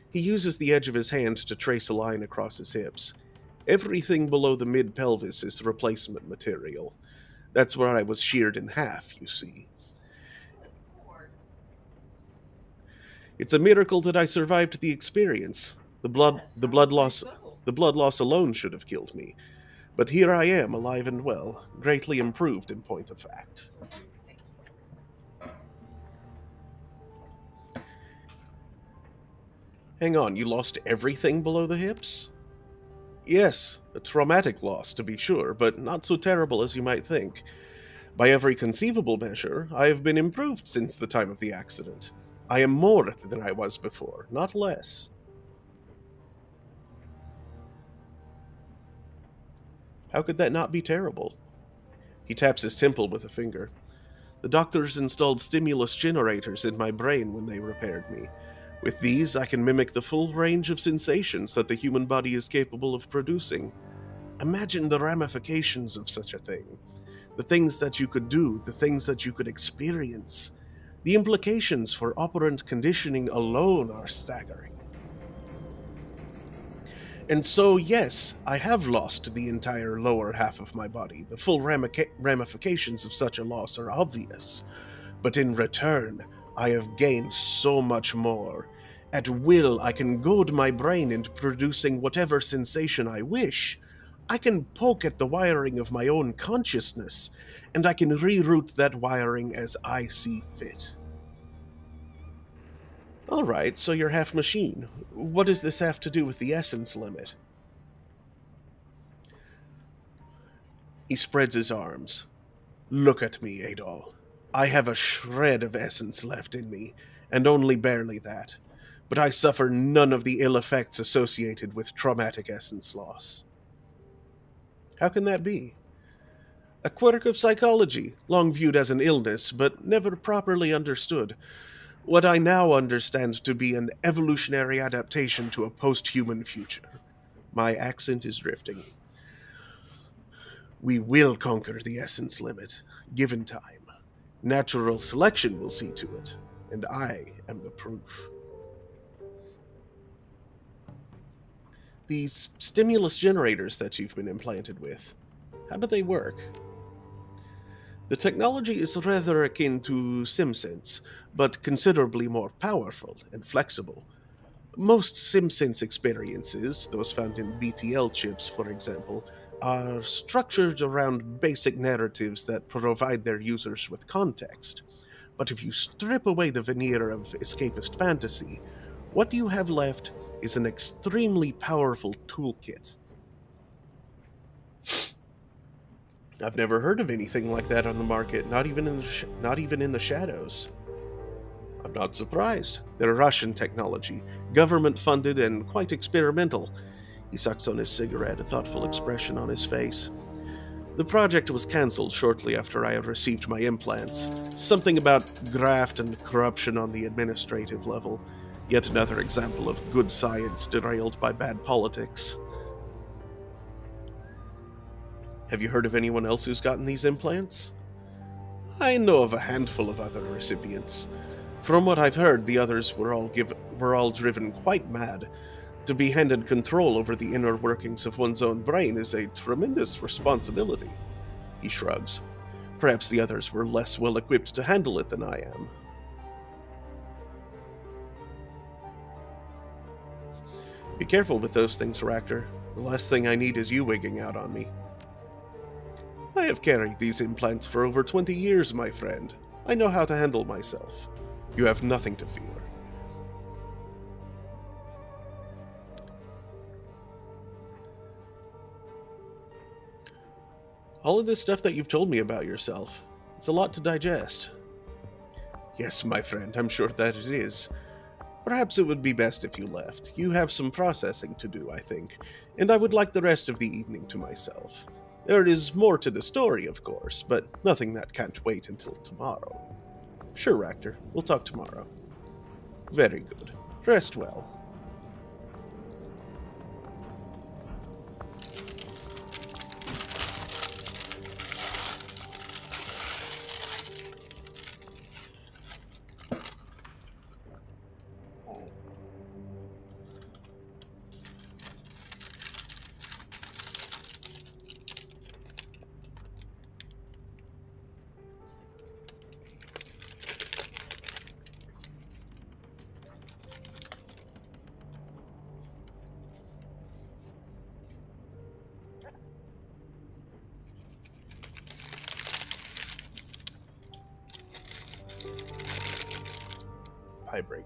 He uses the edge of his hand to trace a line across his hips. Everything below the mid-pelvis is replacement material. That's where I was sheared in half, you see. It's a miracle that I survived the experience. The blood loss alone should have killed me. But here I am, alive and well, greatly improved in point of fact. Hang on, you lost everything below the hips? Yes, a traumatic loss, to be sure, but not so terrible as you might think. By every conceivable measure, I have been improved since the time of the accident. I am more than I was before, not less. How could that not be terrible? He taps his temple with a finger. The doctors installed stimulus generators in my brain when they repaired me. With these, I can mimic the full range of sensations that the human body is capable of producing. Imagine the ramifications of such a thing. The things that you could do, the things that you could experience. The implications for operant conditioning alone are staggering. And so, yes, I have lost the entire lower half of my body. The full ramifications of such a loss are obvious. But in return, I have gained so much more. At will, I can goad my brain into producing whatever sensation I wish. I can poke at the wiring of my own consciousness, and I can reroute that wiring as I see fit. All right, so you're half machine. What does this have to do with the essence limit? He spreads his arms. Look at me, Adol. I have a shred of essence left in me, and only barely that. But I suffer none of the ill effects associated with traumatic essence loss. How can that be? A quirk of psychology, long viewed as an illness, but never properly understood. What I now understand to be an evolutionary adaptation to a post-human future. My accent is drifting. We will conquer the essence limit, given time. Natural selection will see to it, and I am the proof. These stimulus generators that you've been implanted with, how do they work? The technology is rather akin to SimSense, but considerably more powerful and flexible. Most SimSense experiences, those found in BTL chips for example, are structured around basic narratives that provide their users with context. But if you strip away the veneer of escapist fantasy, what you have left is an extremely powerful toolkit. I've never heard of anything like that on the market, not even in the shadows. I'm not surprised. They're Russian technology, government-funded and quite experimental. He sucks on his cigarette, a thoughtful expression on his face. The project was cancelled shortly after I had received my implants. Something about graft and corruption on the administrative level. Yet another example of good science derailed by bad politics. Have you heard of anyone else who's gotten these implants? I know of a handful of other recipients. From what I've heard, the others were all driven quite mad. To be handed control over the inner workings of one's own brain is a tremendous responsibility. He shrugs. Perhaps the others were less well equipped to handle it than I am. Be careful with those things, Ractor. The last thing I need is you wigging out on me. I have carried these implants for over 20 years, my friend. I know how to handle myself. You have nothing to fear. All of this stuff that you've told me about yourself, it's a lot to digest. Yes, my friend, I'm sure that it is. Perhaps it would be best if you left. You have some processing to do, I think, and I would like the rest of the evening to myself. There is more to the story, of course, but nothing that can't wait until tomorrow. Sure, Ractor. We'll talk tomorrow. Very good. Rest well. Pie break.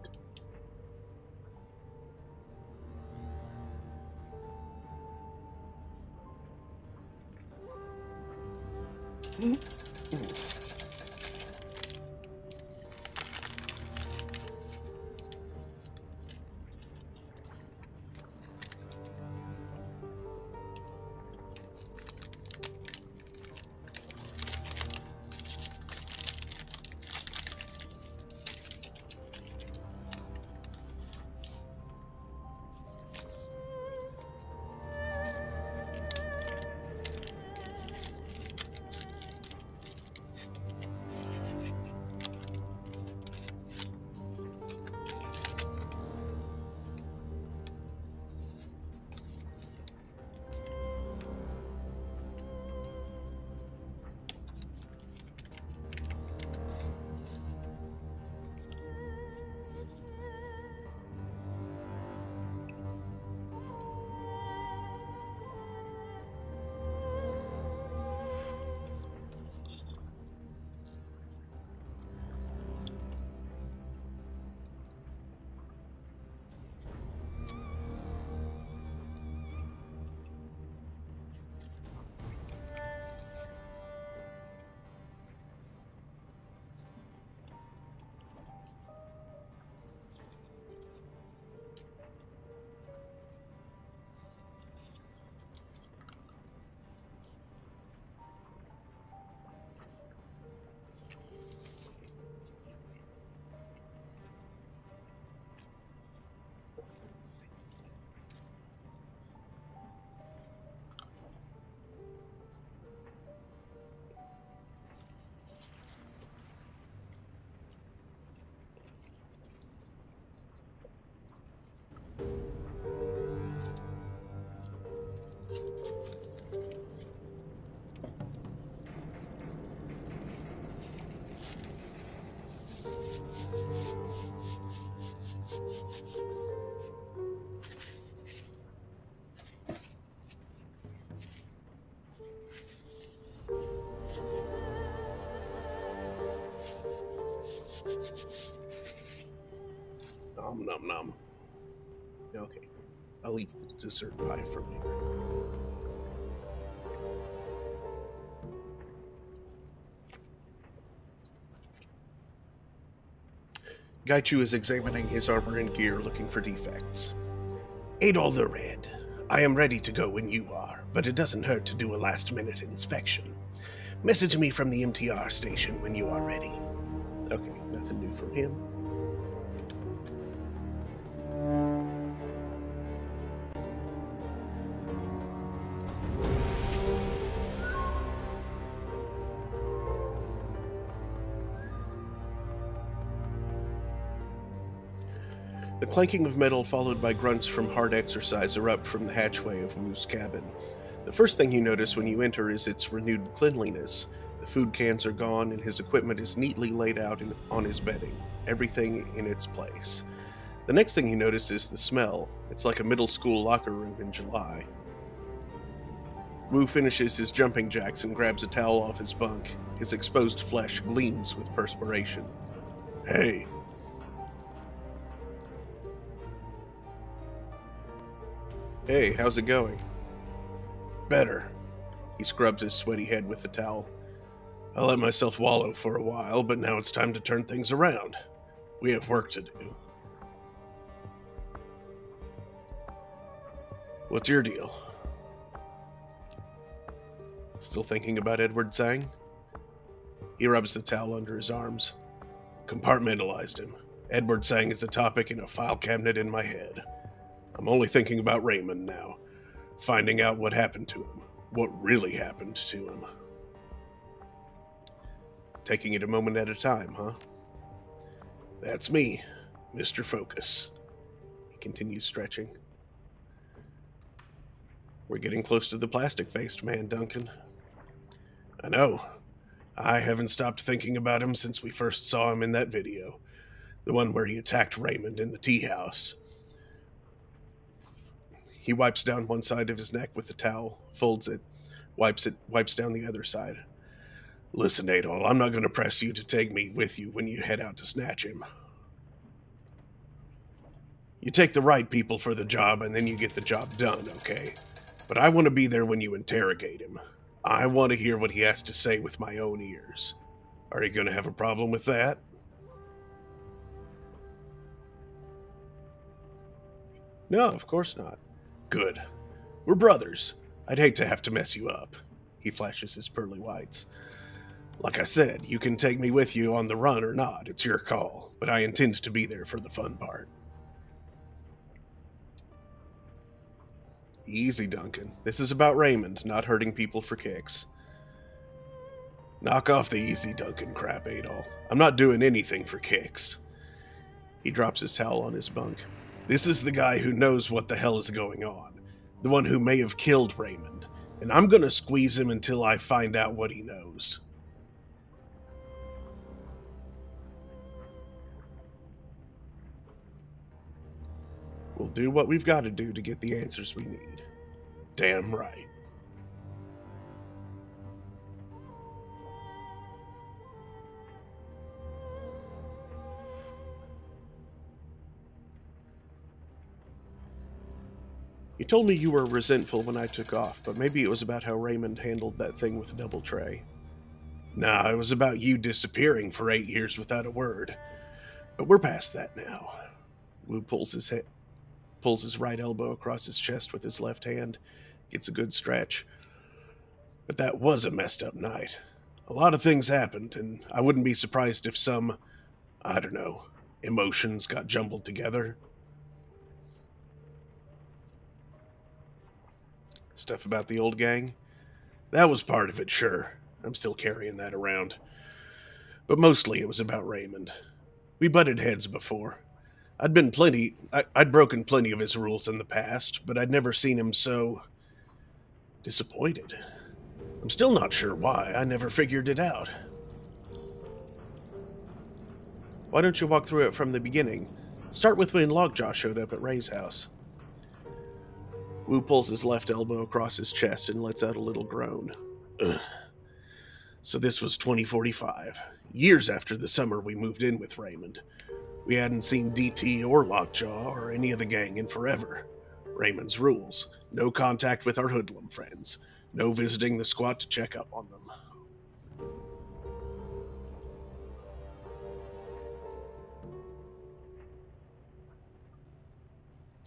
Nom nom nom. Okay, I'll leave the dessert pie for later. Gaichu is examining his armor and gear, looking for defects. Adol the Red, I am ready to go when you are, but it doesn't hurt to do a last-minute inspection. Message me from the MTR station when you are ready. Okay, nothing new from him. The clanking of metal, followed by grunts from hard exercise, erupt from the hatchway of Wu's cabin. The first thing you notice when you enter is its renewed cleanliness. The food cans are gone, and his equipment is neatly laid out on his bedding, everything in its place. The next thing he notices is the smell. It's like a middle school locker room in July. Wu finishes his jumping jacks and grabs a towel off his bunk. His exposed flesh gleams with perspiration. Hey. Hey, how's it going? Better. He scrubs his sweaty head with the towel. I let myself wallow for a while, but now it's time to turn things around. We have work to do. What's your deal? Still thinking about Edward Zhang? He rubs the towel under his arms. Compartmentalized him. Edward Zhang is a topic in a file cabinet in my head. I'm only thinking about Raymond now. Finding out what happened to him. What really happened to him. Taking it a moment at a time, huh? That's me, Mr. Focus. He continues stretching. We're getting close to the plastic-faced man, Duncan. I know. I haven't stopped thinking about him since we first saw him in that video. The one where he attacked Raymond in the tea house. He wipes down one side of his neck with the towel, folds it, wipes down the other side. Listen, Adol, I'm not going to press you to take me with you when you head out to snatch him. You take the right people for the job, and then you get the job done, okay? But I want to be there when you interrogate him. I want to hear what he has to say with my own ears. Are you going to have a problem with that? No, of course not. Good. We're brothers. I'd hate to have to mess you up. He flashes his pearly whites. Like I said, you can take me with you on the run or not. It's your call. But I intend to be there for the fun part. Easy, Duncan. This is about Raymond, not hurting people for kicks. Knock off the easy Duncan crap, Adol. I'm not doing anything for kicks. He drops his towel on his bunk. This is the guy who knows what the hell is going on. The one who may have killed Raymond. And I'm gonna squeeze him until I find out what he knows. We'll do what we've got to do to get the answers we need. Damn right. You told me you were resentful when I took off, but maybe it was about how Raymond handled that thing with Doubletray. Nah, it was about you disappearing for 8 years without a word. But we're past that now. Wu pulls his right elbow across his chest with his left hand, gets a good stretch. But that was a messed up night. A lot of things happened, and I wouldn't be surprised if some, I don't know, emotions got jumbled together. Stuff about the old gang? That was part of it, sure. I'm still carrying that around. But mostly it was about Raymond. We butted heads before. I'd broken plenty of his rules in the past, but I'd never seen him so disappointed. I'm still not sure why. I never figured it out. Why don't you walk through it from the beginning? Start with when Lockjaw showed up at Ray's house. Wu pulls his left elbow across his chest and lets out a little groan. Ugh. So this was 2045, years after the summer we moved in with Raymond. We hadn't seen DT or Lockjaw or any of the gang in forever. Raymond's rules. No contact with our hoodlum friends. No visiting the squat to check up on them.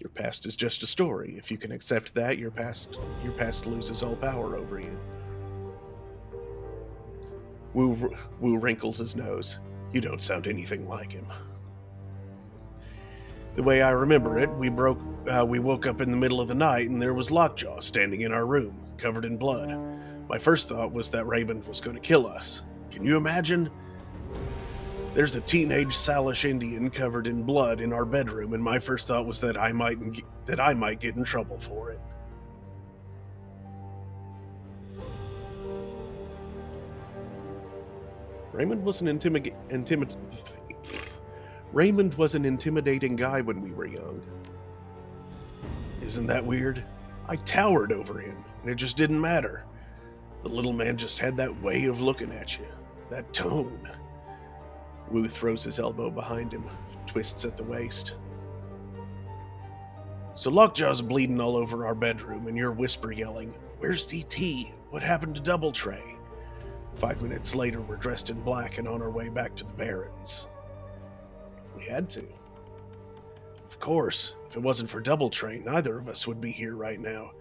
Your past is just a story. If you can accept that, your past loses all power over you. Wu wrinkles his nose. You don't sound anything like him. The way I remember it, we woke up in the middle of the night and there was Lockjaw standing in our room, covered in blood. My first thought was that Raymond was going to kill us. Can you imagine? There's a teenage Salish Indian covered in blood in our bedroom, and my first thought was that I might get in trouble for it. Raymond was an Raymond was an intimidating guy when we were young. Isn't that weird? I towered over him, and it just didn't matter. The little man just had that way of looking at you. That tone. Wu throws his elbow behind him, twists at the waist. So Lockjaw's bleeding all over our bedroom, and you're whisper yelling, "Where's DT? What happened to Doubletray?" 5 minutes later, we're dressed in black and on our way back to the Barrens. We had to. Of course, if it wasn't for Doubletray, neither of us would be here right now.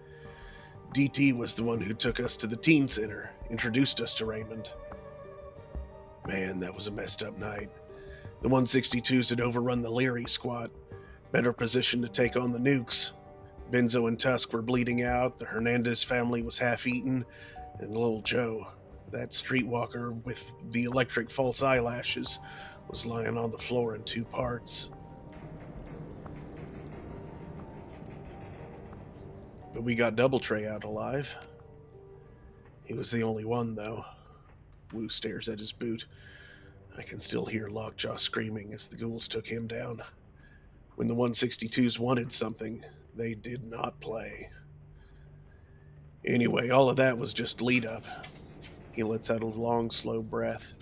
DT was the one who took us to the teen center, introduced us to Raymond. Man, that was a messed up night. The 162s had overrun the Leary squad, better positioned to take on the nukes. Benzo and Tusk were bleeding out, the Hernandez family was half-eaten, and little Joe, that streetwalker with the electric false eyelashes, was lying on the floor in 2 parts. But we got Doubletray out alive. He was the only one, though. Wu stares at his boot. I can still hear Lockjaw screaming as the ghouls took him down. When the 162s wanted something, they did not play. Anyway, all of that was just lead up. He lets out a long, slow breath.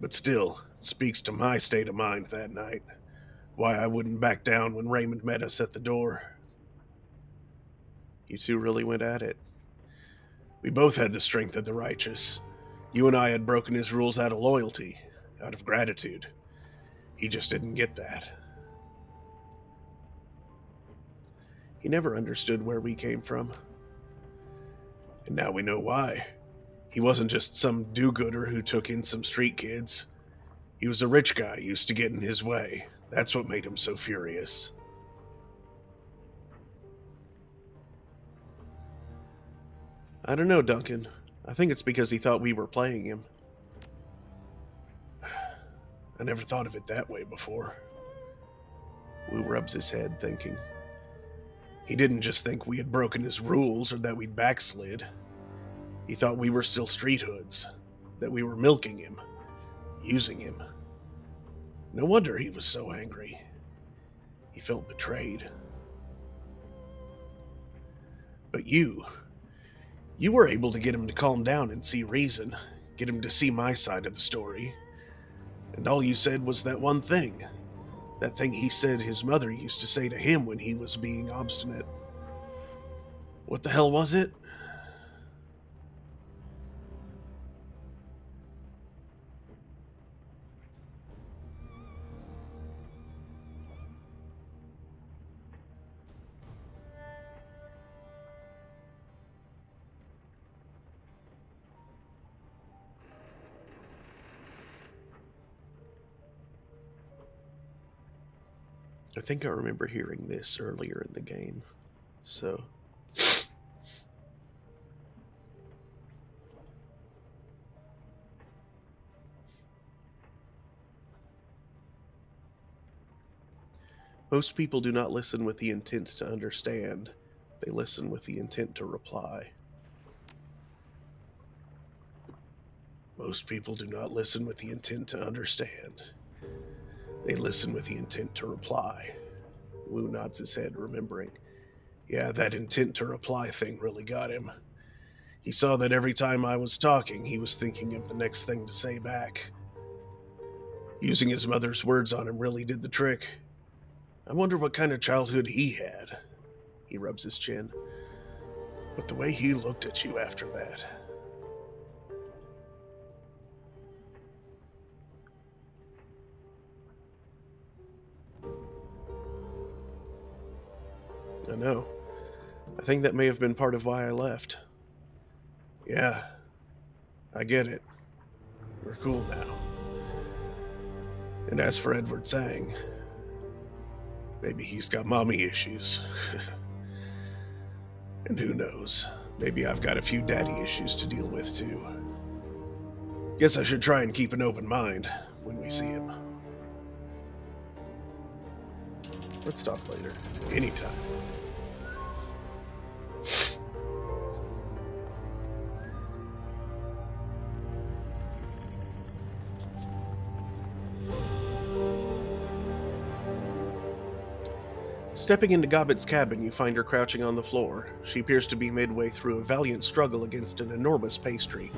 But still, it speaks to my state of mind that night. Why I wouldn't back down when Raymond met us at the door. You two really went at it. We both had the strength of the righteous. You and I had broken his rules out of loyalty, out of gratitude. He just didn't get that. He never understood where we came from. And now we know why. He wasn't just some do-gooder who took in some street kids. He was a rich guy used to get in his way. That's what made him so furious. I don't know, Duncan. I think it's because he thought we were playing him. I never thought of it that way before. Wu rubs his head, thinking. He didn't just think we had broken his rules or that we'd backslid. He thought we were still street hoods, that we were milking him, using him. No wonder he was so angry. He felt betrayed. But you were able to get him to calm down and see reason, get him to see my side of the story. And all you said was that one thing. That thing he said his mother used to say to him when he was being obstinate. What the hell was it? I think I remember hearing this earlier in the game, so... Most people do not listen with the intent to understand. They listen with the intent to reply. Most people do not listen with the intent to understand. They listen with the intent to reply. Wu nods his head, remembering. Yeah, that intent to reply thing really got him. He saw that every time I was talking, he was thinking of the next thing to say back. Using his mother's words on him really did the trick. I wonder what kind of childhood he had. He rubs his chin. But the way he looked at you after that... I know. I think that may have been part of why I left. Yeah, I get it. We're cool now. And as for Edward Sang, maybe he's got mommy issues. And who knows, maybe I've got a few daddy issues to deal with too. Guess I should try and keep an open mind when we see him. Let's talk later. Anytime. Stepping into Gobbet's cabin, you find her crouching on the floor. She appears to be midway through a valiant struggle against an enormous pastry.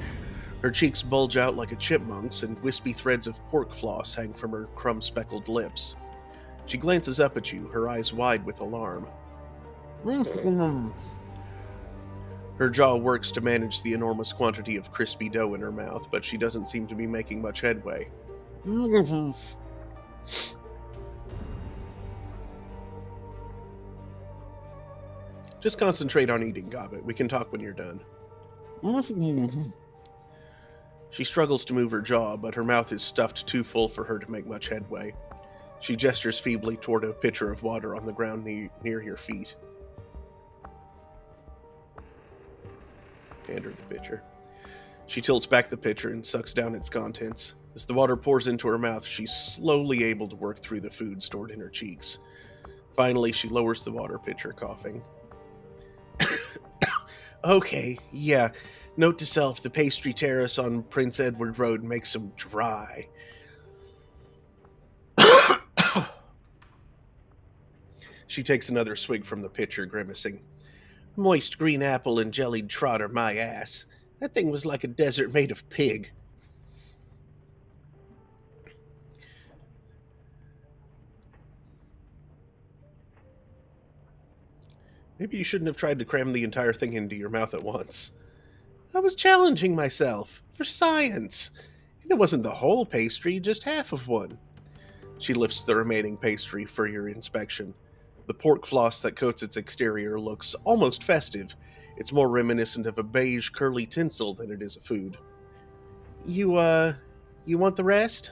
Her cheeks bulge out like a chipmunk's, and wispy threads of pork floss hang from her crumb-speckled lips. She glances up at you, her eyes wide with alarm. Her jaw works to manage the enormous quantity of crispy dough in her mouth, but she doesn't seem to be making much headway. Just concentrate on eating, Gobbet. We can talk when you're done. She struggles to move her jaw, but her mouth is stuffed too full for her to make much headway. She gestures feebly toward a pitcher of water on the ground near your feet. Hand her the pitcher. She tilts back the pitcher and sucks down its contents. As the water pours into her mouth, she's slowly able to work through the food stored in her cheeks. Finally, she lowers the water pitcher, coughing. Okay, yeah. Note to self, the pastry terrace on Prince Edward Road makes them dry. She takes another swig from the pitcher, grimacing. Moist green apple and jellied trotter my ass. That thing was like a desert made of pig. Maybe you shouldn't have tried to cram the entire thing into your mouth at once. I was challenging myself, for science. And it wasn't the whole pastry, just half of one. She lifts the remaining pastry for your inspection. The pork floss that coats its exterior looks almost festive. It's more reminiscent of a beige curly tinsel than it is a food. You want the rest?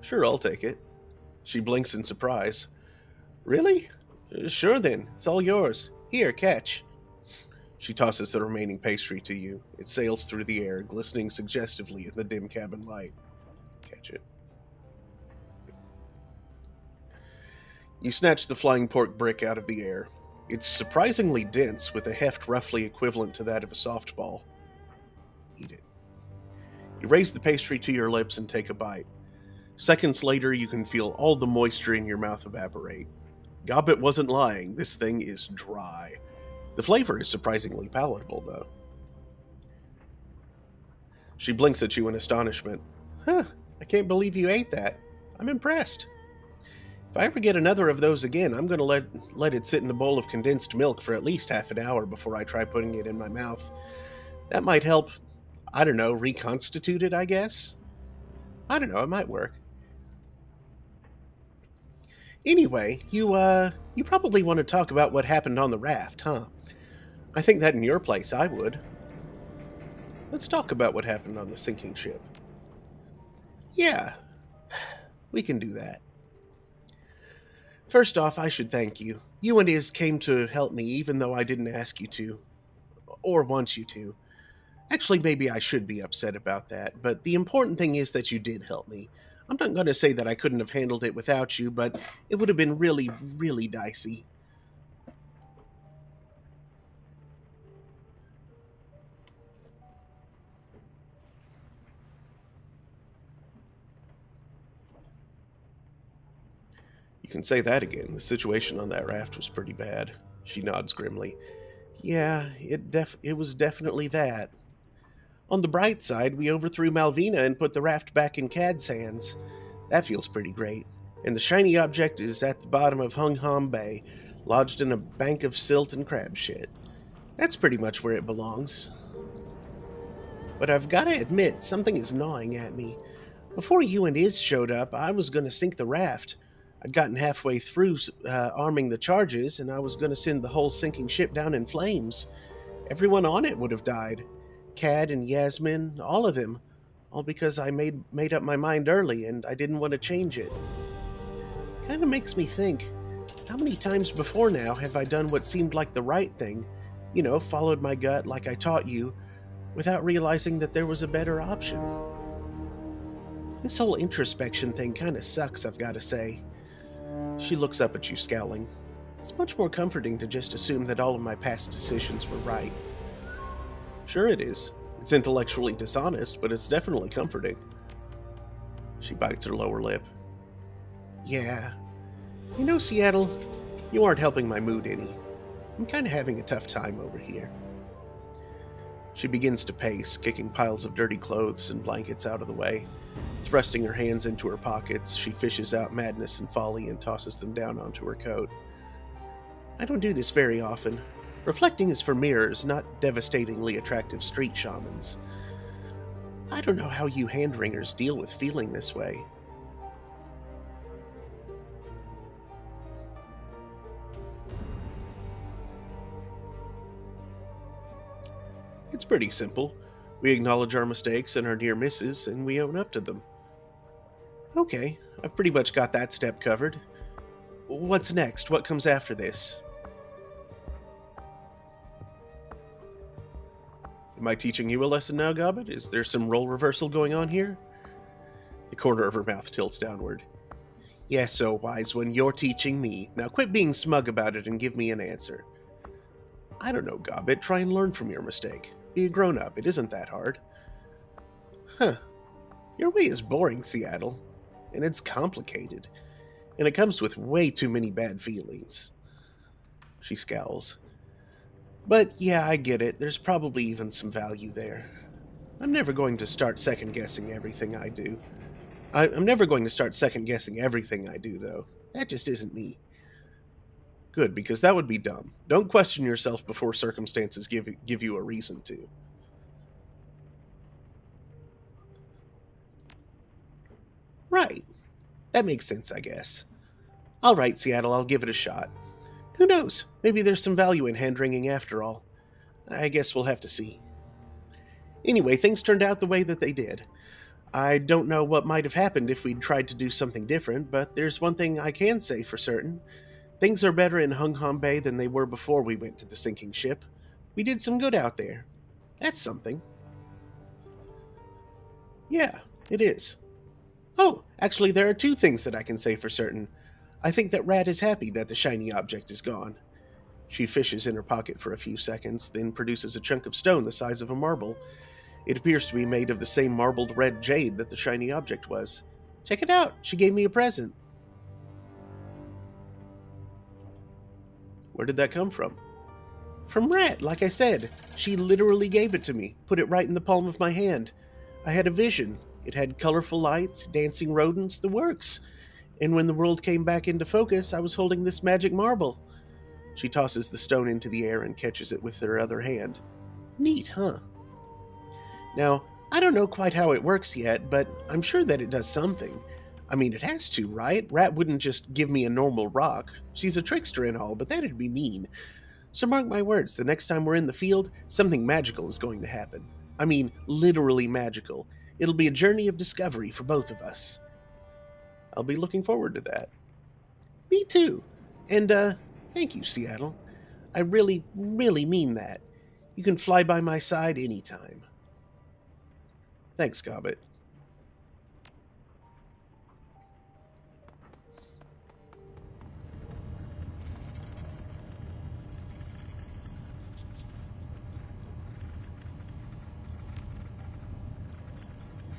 Sure, I'll take it. She blinks in surprise. Really? Sure then, it's all yours. Here, catch. She tosses the remaining pastry to you. It sails through the air, glistening suggestively in the dim cabin light. Catch it. You snatch the flying pork brick out of the air. It's surprisingly dense, with a heft roughly equivalent to that of a softball. Eat it. You raise the pastry to your lips and take a bite. Seconds later, you can feel all the moisture in your mouth evaporate. Gobbet wasn't lying. This thing is dry. The flavor is surprisingly palatable, though. She blinks at you in astonishment. Huh, I can't believe you ate that. I'm impressed. If I ever get another of those again, I'm going to let it sit in a bowl of condensed milk for at least half an hour before I try putting it in my mouth. That might help, I don't know, reconstitute it, I guess? I don't know, it might work. Anyway, you probably want to talk about what happened on the raft, huh? I think that in your place I would. Let's talk about what happened on the sinking ship. Yeah, we can do that. First off, I should thank you. You and Iz came to help me even though I didn't ask you to. Or want you to. Actually, maybe I should be upset about that, but the important thing is that you did help me. I'm not going to say that I couldn't have handled it without you, but it would have been really, really dicey. You can say that again. The situation on that raft was pretty bad. She nods grimly. Yeah, it was definitely that. On the bright side, we overthrew Malvina and put the raft back in Cad's hands. That feels pretty great. And the shiny object is at the bottom of Hung Hom Bay, lodged in a bank of silt and crab shit. That's pretty much where it belongs. But I've got to admit, something is gnawing at me. Before you and Iz showed up, I was going to sink the raft. I'd gotten halfway through arming the charges, and I was going to send the whole sinking ship down in flames. Everyone on it would have died. Cad and Yasmin, all of them. All because I made up my mind early, and I didn't want to change it. Kind of makes me think, how many times before now have I done what seemed like the right thing? You know, followed my gut like I taught you, without realizing that there was a better option. This whole introspection thing kind of sucks, I've got to say. She looks up at you, scowling. It's much more comforting to just assume that all of my past decisions were right. Sure it is. It's intellectually dishonest, but it's definitely comforting. She bites her lower lip. Yeah. You know, Seattle, you aren't helping my mood any. I'm kind of having a tough time over here. She begins to pace, kicking piles of dirty clothes and blankets out of the way. Thrusting her hands into her pockets, she fishes out madness and folly and tosses them down onto her coat. I don't do this very often. Reflecting is for mirrors, not devastatingly attractive street shamans. I don't know how you hand-wringers deal with feeling this way. It's pretty simple. We acknowledge our mistakes and our near misses, and we own up to them. Okay, I've pretty much got that step covered. What's next? What comes after this? Am I teaching you a lesson now, Gobbet? Is there some role reversal going on here? The corner of her mouth tilts downward. Yes, oh wise one, you're teaching me. Now quit being smug about it and give me an answer. I don't know, Gobbet. Try and learn from your mistake. Be a grown-up. It isn't that hard. Huh. Your way is boring, Seattle. And it's complicated. And it comes with way too many bad feelings. She scowls. But yeah, I get it. There's probably even some value there. I'm never going to start second-guessing everything I do. I'm never going to start second-guessing everything I do, though. That just isn't me. Good, because that would be dumb. Don't question yourself before circumstances give you a reason to. Right. That makes sense, I guess. All right, Seattle, I'll give it a shot. Who knows? Maybe there's some value in hand-wringing after all. I guess we'll have to see. Anyway, things turned out the way that they did. I don't know what might have happened if we'd tried to do something different, but there's one thing I can say for certain. Things are better in Hung Hom Bay than they were before we went to the sinking ship. We did some good out there. That's something. Yeah, it is. Oh, actually, there are two things that I can say for certain. I think that Rat is happy that the shiny object is gone. She fishes in her pocket for a few seconds, then produces a chunk of stone the size of a marble. It appears to be made of the same marbled red jade that the shiny object was. Check it out, she gave me a present. Where did that come from? From Rat, like I said. She literally gave it to me, put it right in the palm of my hand. I had a vision. It had colorful lights, dancing rodents, the works. And when the world came back into focus, I was holding this magic marble. She tosses the stone into the air and catches it with her other hand. Neat, huh? Now, I don't know quite how it works yet, but I'm sure that it does something. I mean, it has to, right? Rat wouldn't just give me a normal rock. She's a trickster and all, but that'd be mean. So mark my words, the next time we're in the field, something magical is going to happen. I mean, literally magical. It'll be a journey of discovery for both of us. I'll be looking forward to that. Me too. And, thank you, Seattle. I really, really mean that. You can fly by my side anytime. Thanks, Gobbet.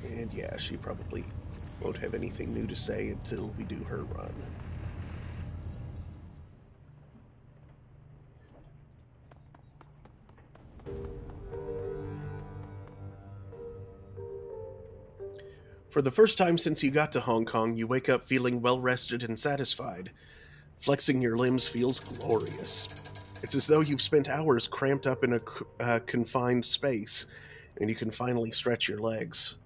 And yeah, she probably won't have anything new to say until we do her run. For the first time since you got to Hong Kong, you wake up feeling well-rested and satisfied. Flexing your limbs feels glorious. It's as though you've spent hours cramped up in a confined space, and you can finally stretch your legs.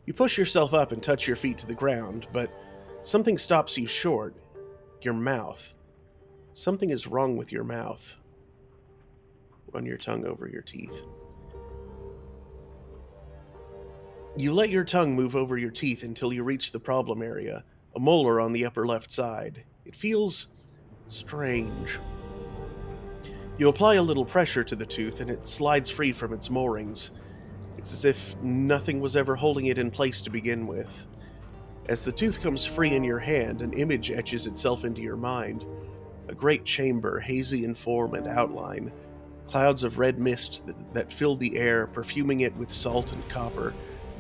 You push yourself up and touch your feet to the ground, but something stops you short. Your mouth. Something is wrong with your mouth. Run your tongue over your teeth. You let your tongue move over your teeth until you reach the problem area, a molar on the upper left side. It feels strange. You apply a little pressure to the tooth and it slides free from its moorings. It's as if nothing was ever holding it in place to begin with. As the tooth comes free in your hand, an image etches itself into your mind. A great chamber, hazy in form and outline. Clouds of red mist that fill the air, perfuming it with salt and copper.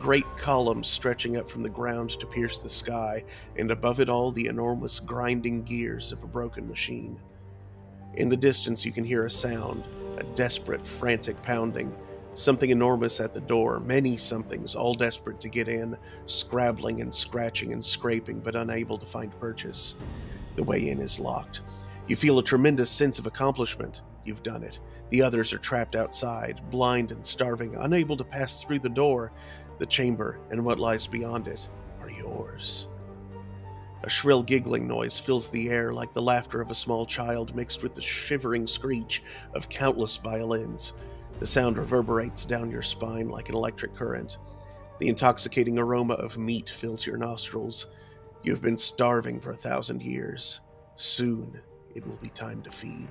great columns stretching up from the ground to pierce the sky, and above it all the enormous grinding gears of a broken machine. In the distance you can hear a sound, a desperate, frantic pounding. Something enormous at the door, many somethings, all desperate to get in, scrabbling and scratching and scraping, but unable to find purchase. The way in is locked. You feel a tremendous sense of accomplishment. You've done it. The others are trapped outside, blind and starving, unable to pass through the door. The chamber and what lies beyond it are yours. A shrill giggling noise fills the air like the laughter of a small child mixed with the shivering screech of countless violins. The sound reverberates down your spine like an electric current. The intoxicating aroma of meat fills your nostrils. You have been starving for 1,000 years. Soon, it will be time to feed.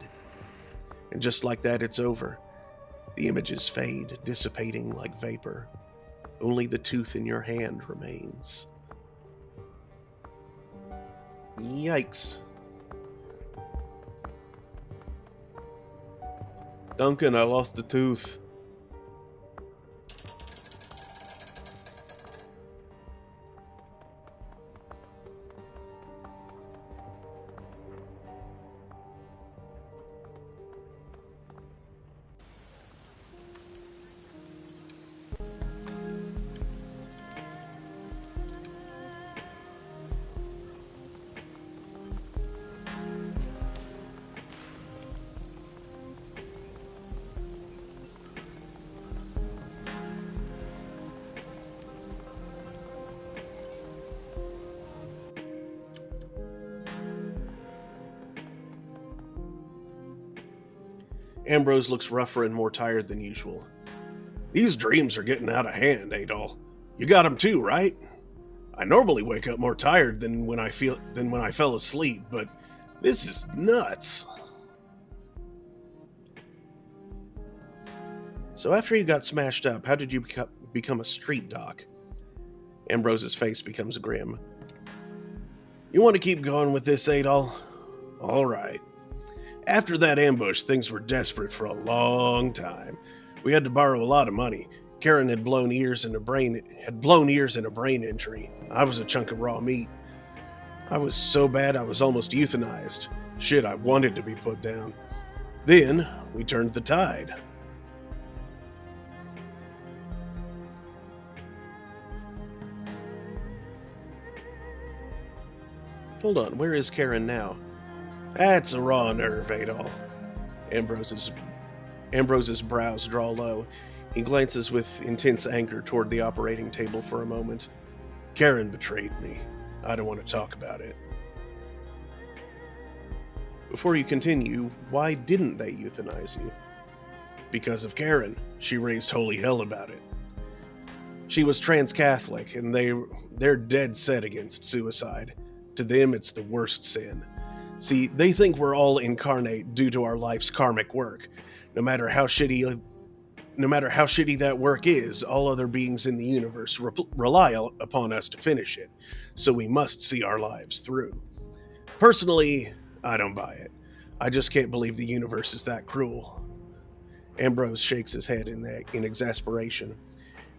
And just like that, it's over. The images fade, dissipating like vapor. Only the tooth in your hand remains. Yikes. Duncan, I lost a tooth. Ambrose looks rougher and more tired than usual. These dreams are getting out of hand, Adol. You got them too, right? I normally wake up more tired than when I fell asleep, but this is nuts. So after you got smashed up, how did you become a street doc? Ambrose's face becomes grim. You want to keep going with this, Adol? All right. After that ambush, things were desperate for a long time. We had to borrow a lot of money. Karen had blown ears in a brain injury. I was a chunk of raw meat. I was so bad I was almost euthanized. Shit, I wanted to be put down. Then we turned the tide. Hold on, where is Karen now? That's a raw nerve, Adol. Ambrose's brows draw low. He glances with intense anger toward the operating table for a moment. Karen betrayed me. I don't want to talk about it. Before you continue, why didn't they euthanize you? Because of Karen. She raised holy hell about it. She was trans-Catholic, and they're dead set against suicide. To them, it's the worst sin. See, they think we're all incarnate due to our life's karmic work. No matter how shitty that work is, all other beings in the universe rely upon us to finish it, so we must see our lives through. Personally, I don't buy it. I just can't believe the universe is that cruel. Ambrose shakes his head in exasperation.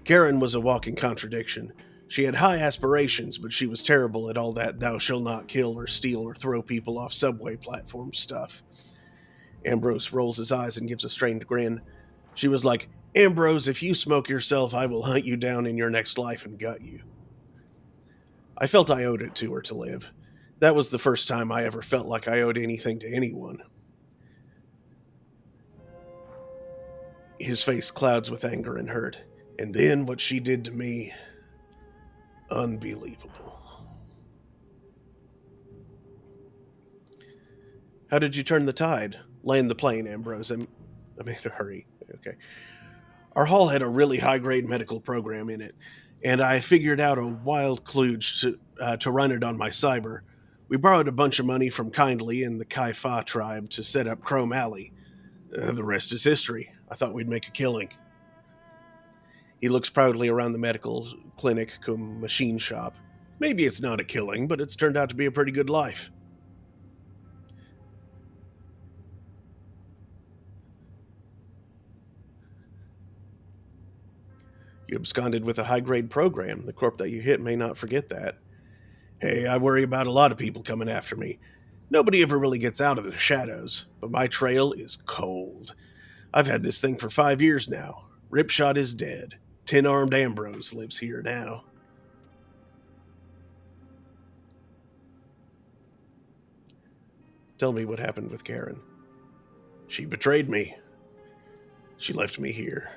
Karen was a walking contradiction. She had high aspirations, but she was terrible at all that thou shalt not kill or steal or throw people off subway platform stuff. Ambrose rolls his eyes and gives a strained grin. She was like, Ambrose, if you smoke yourself, I will hunt you down in your next life and gut you. I felt I owed it to her to live. That was the first time I ever felt like I owed anything to anyone. His face clouds with anger and hurt. And then what she did to me... unbelievable. How did you turn the tide? Land the plane, Ambrose. I'm in a hurry. Okay. Our hall had a really high-grade medical program in it, and I figured out a wild kludge to run it on my cyber. We borrowed a bunch of money from Kindly and the Kai-Fa tribe to set up Chrome Alley. The rest is history. I thought we'd make a killing. He looks proudly around the medical clinic cum machine shop. Maybe it's not a killing, but it's turned out to be a pretty good life. You absconded with a high-grade program. The corp that you hit may not forget that. Hey, I worry about a lot of people coming after me. Nobody ever really gets out of the shadows, but my trail is cold. I've had this thing for 5 years now. Ripshot is dead. 10-armed Ambrose lives here now. Tell me what happened with Karen. She betrayed me. She left me here.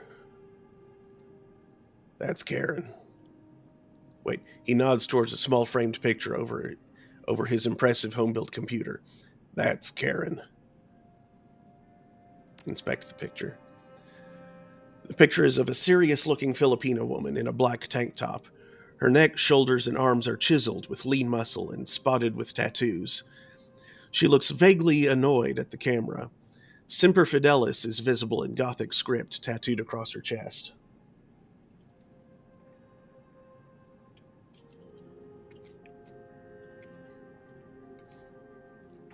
That's Karen. Wait, he nods towards a small framed picture over his impressive home-built computer. That's Karen. Inspect the picture. The picture is of a serious-looking Filipino woman in a black tank top. Her neck, shoulders, and arms are chiseled with lean muscle and spotted with tattoos. She looks vaguely annoyed at the camera. Semper Fidelis is visible in Gothic script tattooed across her chest.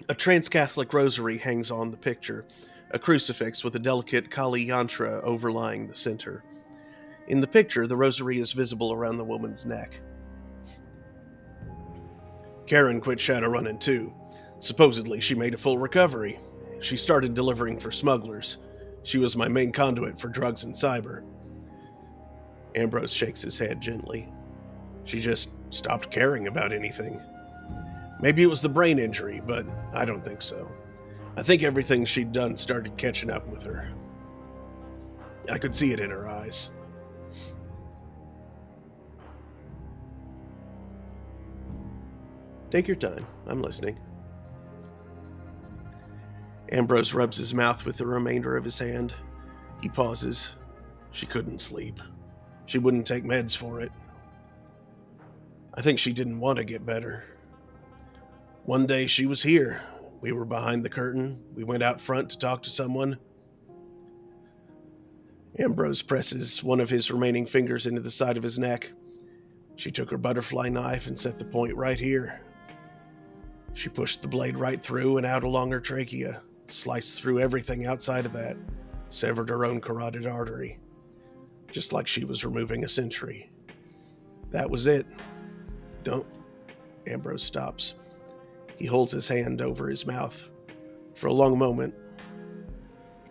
A trans-Catholic rosary hangs on the picture, a crucifix with a delicate Kali yantra overlying the center. In the picture, the rosary is visible around the woman's neck. Karen quit Shadowrunning too. Supposedly, she made a full recovery. She started delivering for smugglers. She was my main conduit for drugs and cyber. Ambrose shakes his head gently. She just stopped caring about anything. Maybe it was the brain injury, but I don't think so. I think everything she'd done started catching up with her. I could see it in her eyes. Take your time. I'm listening. Ambrose rubs his mouth with the remainder of his hand. He pauses. She couldn't sleep. She wouldn't take meds for it. I think she didn't want to get better. One day she was here. We were behind the curtain. We went out front to talk to someone. Ambrose presses one of his remaining fingers into the side of his neck. She took her butterfly knife and set the point right here. She pushed the blade right through and out along her trachea, sliced through everything outside of that, severed her own carotid artery, just like she was removing a sentry. That was it. Don't... Ambrose stops. He holds his hand over his mouth for a long moment.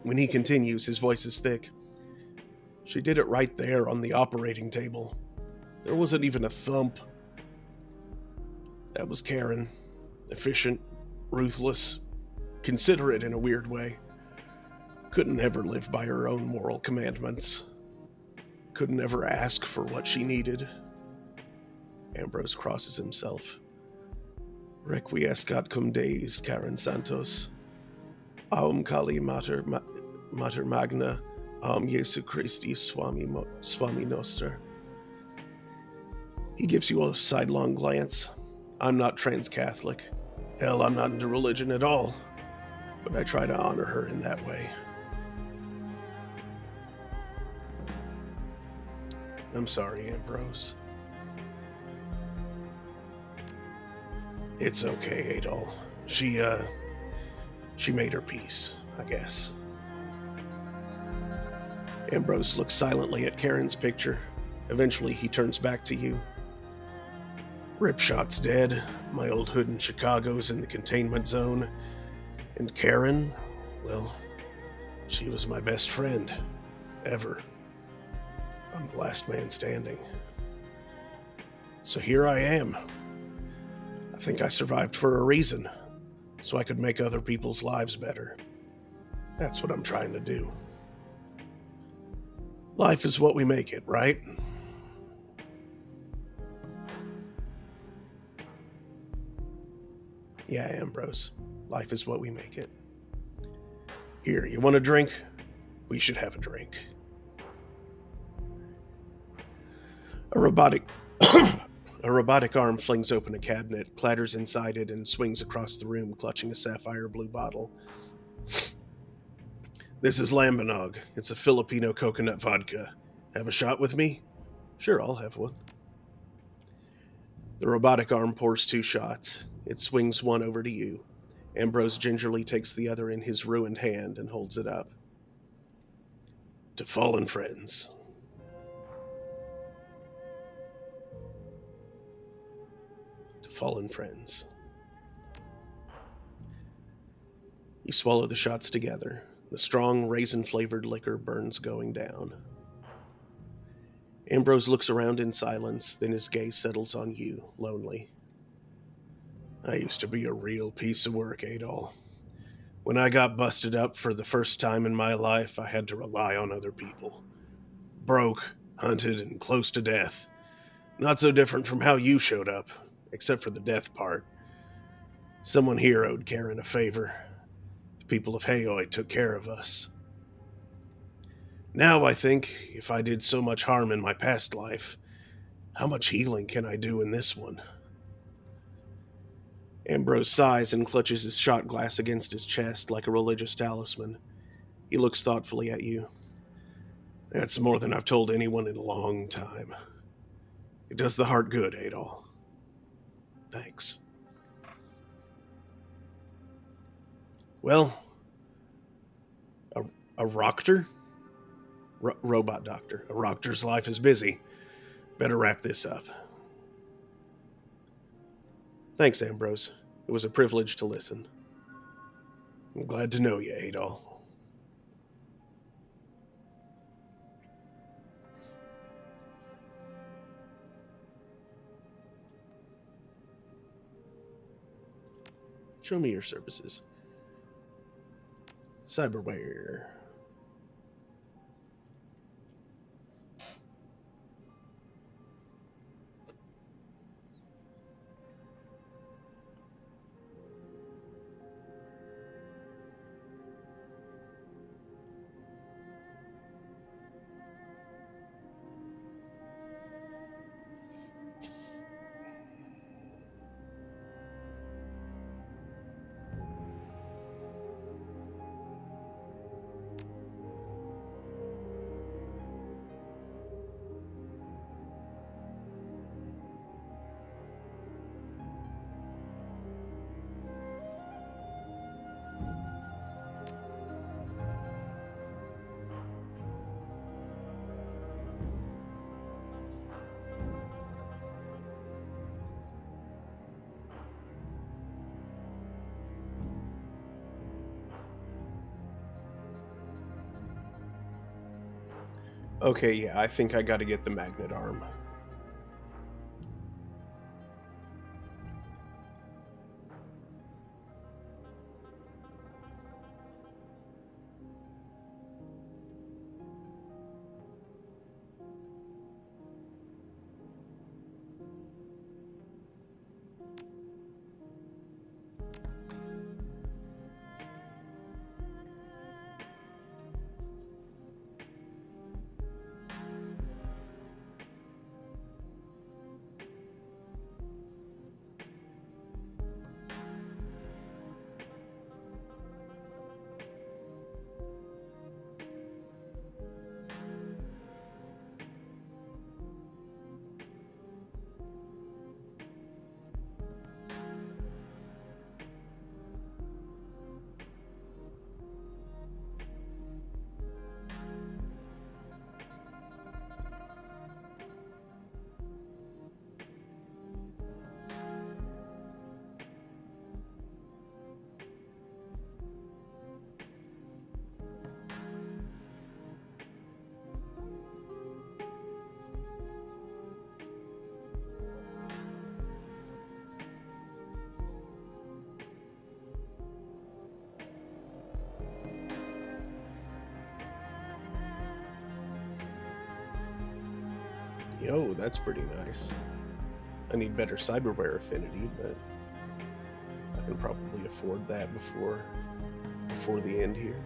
When he continues, his voice is thick. She did it right there on the operating table. There wasn't even a thump. That was Karen. Efficient, ruthless, considerate in a weird way. Couldn't ever live by her own moral commandments. Couldn't ever ask for what she needed. Ambrose crosses himself. Requiescat cum Deis, Karen Santos. Aum Kali Mater Magna, Aum Jesu Christi Swami Noster. He gives you a sidelong glance. I'm not trans-Catholic. Hell, I'm not into religion at all. But I try to honor her in that way. I'm sorry, Ambrose. It's okay, Adol. She made her peace, I guess. Ambrose looks silently at Karen's picture. Eventually, he turns back to you. Ripshot's dead. My old hood in Chicago's in the containment zone. And Karen, well, she was my best friend. Ever. I'm the last man standing. So here I am. I think I survived for a reason, so I could make other people's lives better. That's what I'm trying to do. Life is what we make it, right? Yeah, Ambrose. Life is what we make it. Here, you want a drink? We should have a drink. A robotic arm flings open a cabinet, clatters inside it, and swings across the room, clutching a sapphire blue bottle. This is Lambanog. It's a Filipino coconut vodka. Have a shot with me? Sure, I'll have one. The robotic arm pours 2 shots. It swings one over to you. Ambrose gingerly takes the other in his ruined hand and holds it up. To fallen friends. fallen friends. You swallow the shots together. The strong raisin-flavored liquor burns going down. Ambrose looks around in silence, then his gaze settles on you, lonely. I used to be a real piece of work, Adol. When I got busted up for the first time in my life, I had to rely on other people. Broke, hunted, and close to death. Not so different from how you showed up, except for the death part. Someone here owed Karen a favor. The people of Hayoy took care of us. Now I think, if I did so much harm in my past life, how much healing can I do in this one? Ambrose sighs and clutches his shot glass against his chest like a religious talisman. He looks thoughtfully at you. That's more than I've told anyone in a long time. It does the heart good, Adol. Thanks. Well, a Roctor? Robot doctor. A Roctor's life is busy. Better wrap this up. Thanks, Ambrose. It was a privilege to listen. I'm glad to know you, Adol. Show me your services. Cyberware. Okay, yeah, I think I gotta get the magnet arm. Yo, that's pretty nice. I need better cyberware affinity, but I can probably afford that before the end here.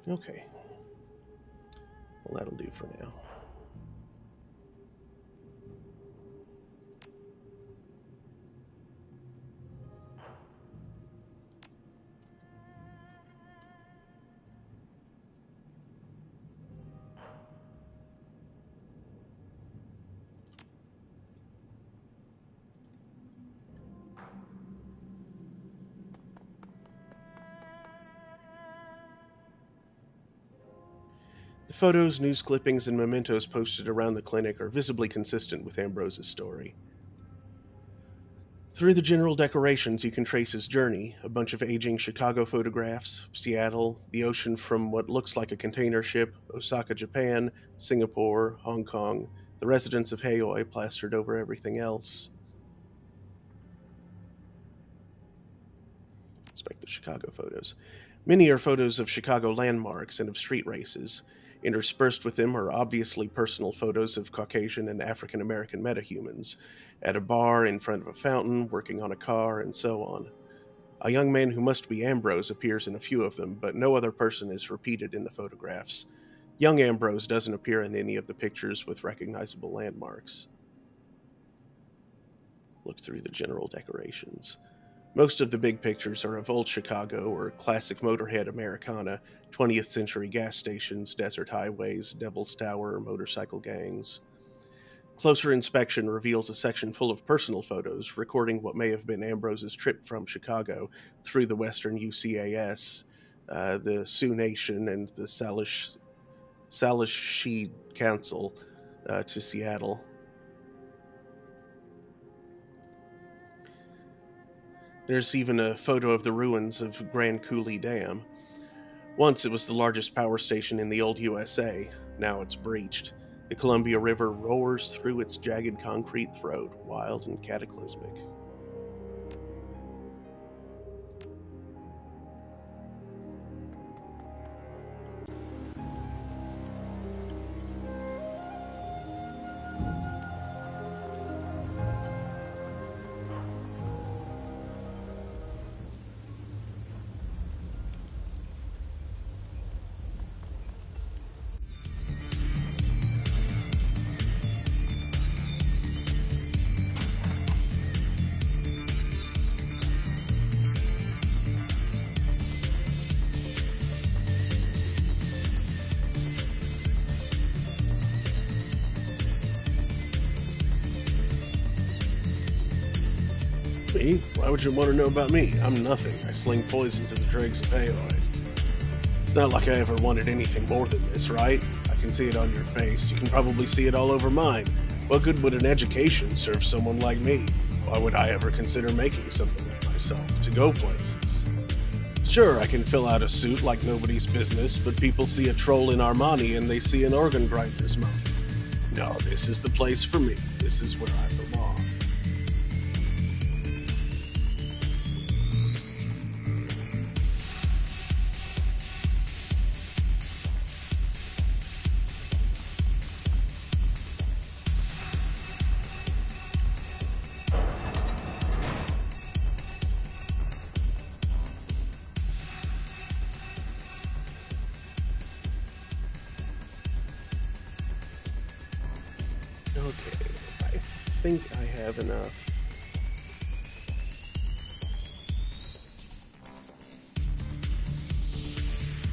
Okay. Well, that'll do for now. The photos, news clippings, and mementos posted around the clinic are visibly consistent with Ambrose's story. Through the general decorations, you can trace his journey: a bunch of aging Chicago photographs, Seattle, the ocean from what looks like a container ship, Osaka, Japan, Singapore, Hong Kong, the residents of Haoi plastered over everything else. Inspect the Chicago photos. Many are photos of Chicago landmarks and of street races. Interspersed with them are obviously personal photos of Caucasian and African American metahumans, at a bar, in front of a fountain, working on a car, and so on. A young man who must be Ambrose appears in a few of them, but no other person is repeated in the photographs. Young Ambrose doesn't appear in any of the pictures with recognizable landmarks. Look through the general decorations. Most of the big pictures are of old Chicago or classic motorhead Americana, 20th century gas stations, desert highways, Devil's Tower, motorcycle gangs. Closer inspection reveals a section full of personal photos, recording what may have been Ambrose's trip from Chicago through the Western UCAS, the Sioux Nation, and the Salish Council to Seattle. There's even a photo of the ruins of Grand Coulee Dam. Once it was the largest power station in the old USA. Now it's breached. The Columbia River roars through its jagged concrete throat, wild and cataclysmic. Me? Why would you want to know about me? I'm nothing. I sling poison to the dregs of Haoi. It's not like I ever wanted anything more than this, right? I can see it on your face. You can probably see it all over mine. What good would an education serve someone like me? Why would I ever consider making something of myself to go places? Sure, I can fill out a suit like nobody's business, but people see a troll in Armani and they see an organ grinder's mouth. No, this is the place for me. This is where I belong. Okay, I think I have enough.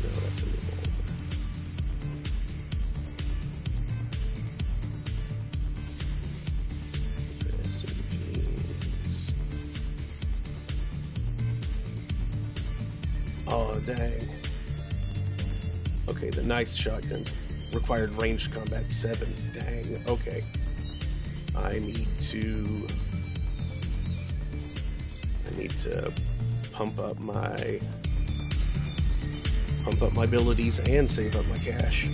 No, that's a little older. Oh, dang. Okay, the nice shotguns. Required ranged combat 7. Dang, okay. I need to pump up my abilities and save up my cash.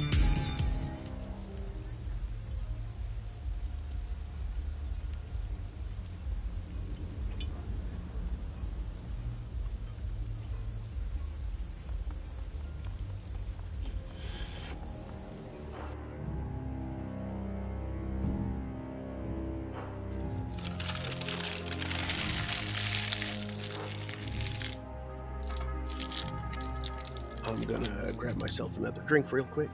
I'm gonna grab myself another drink real quick.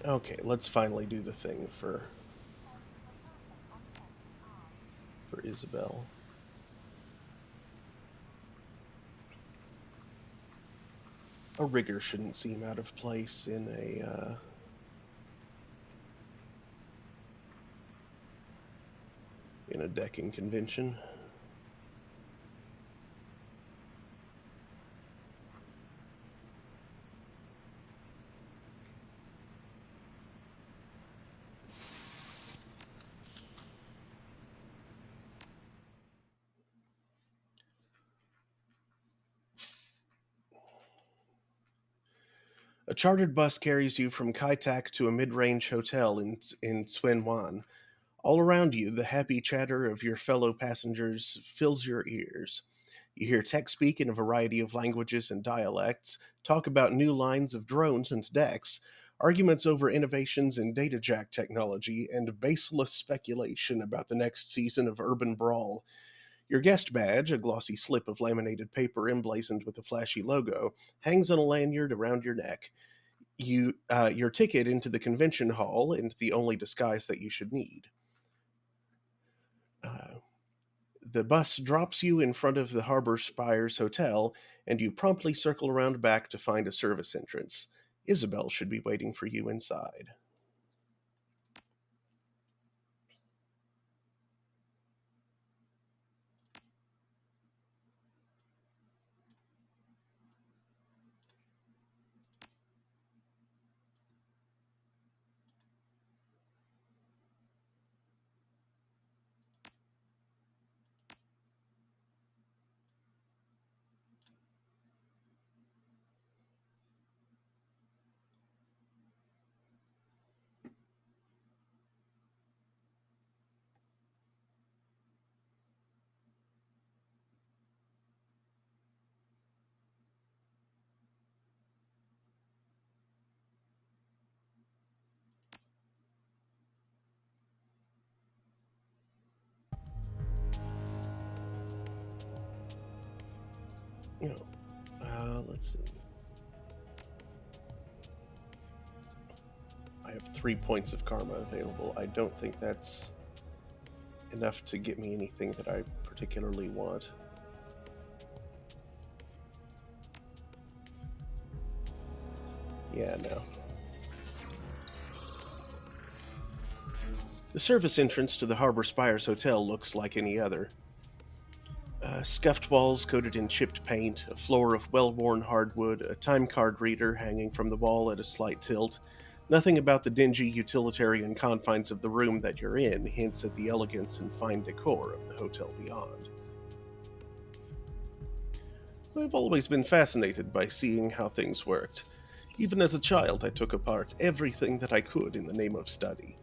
Okay, let's finally do the thing for Isabel. A rigger shouldn't seem out of place in a decking convention. A chartered bus carries you from Kai Tak to a mid-range hotel in Xuanwan. All around you, the happy chatter of your fellow passengers fills your ears. You hear tech speak in a variety of languages and dialects, talk about new lines of drones and decks, arguments over innovations in data jack technology, and baseless speculation about the next season of Urban Brawl. Your guest badge, a glossy slip of laminated paper emblazoned with a flashy logo, hangs on a lanyard around your neck. Your ticket into the convention hall and the only disguise that you should need. Uh, the bus drops you in front of the Harbor Spires Hotel, and you promptly circle around back to find a service entrance. Isabel should be waiting for you inside. You know, let's see. I have 3 points of karma available. I don't think that's enough to get me anything that I particularly want. Yeah, no. The service entrance to the Harbor Spires Hotel looks like any other. Scuffed walls coated in chipped paint, a floor of well-worn hardwood, a time card reader hanging from the wall at a slight tilt. Nothing about the dingy utilitarian confines of the room that you're in hints at the elegance and fine decor of the hotel beyond. I've always been fascinated by seeing how things worked. Even as a child, I took apart everything that I could in the name of study.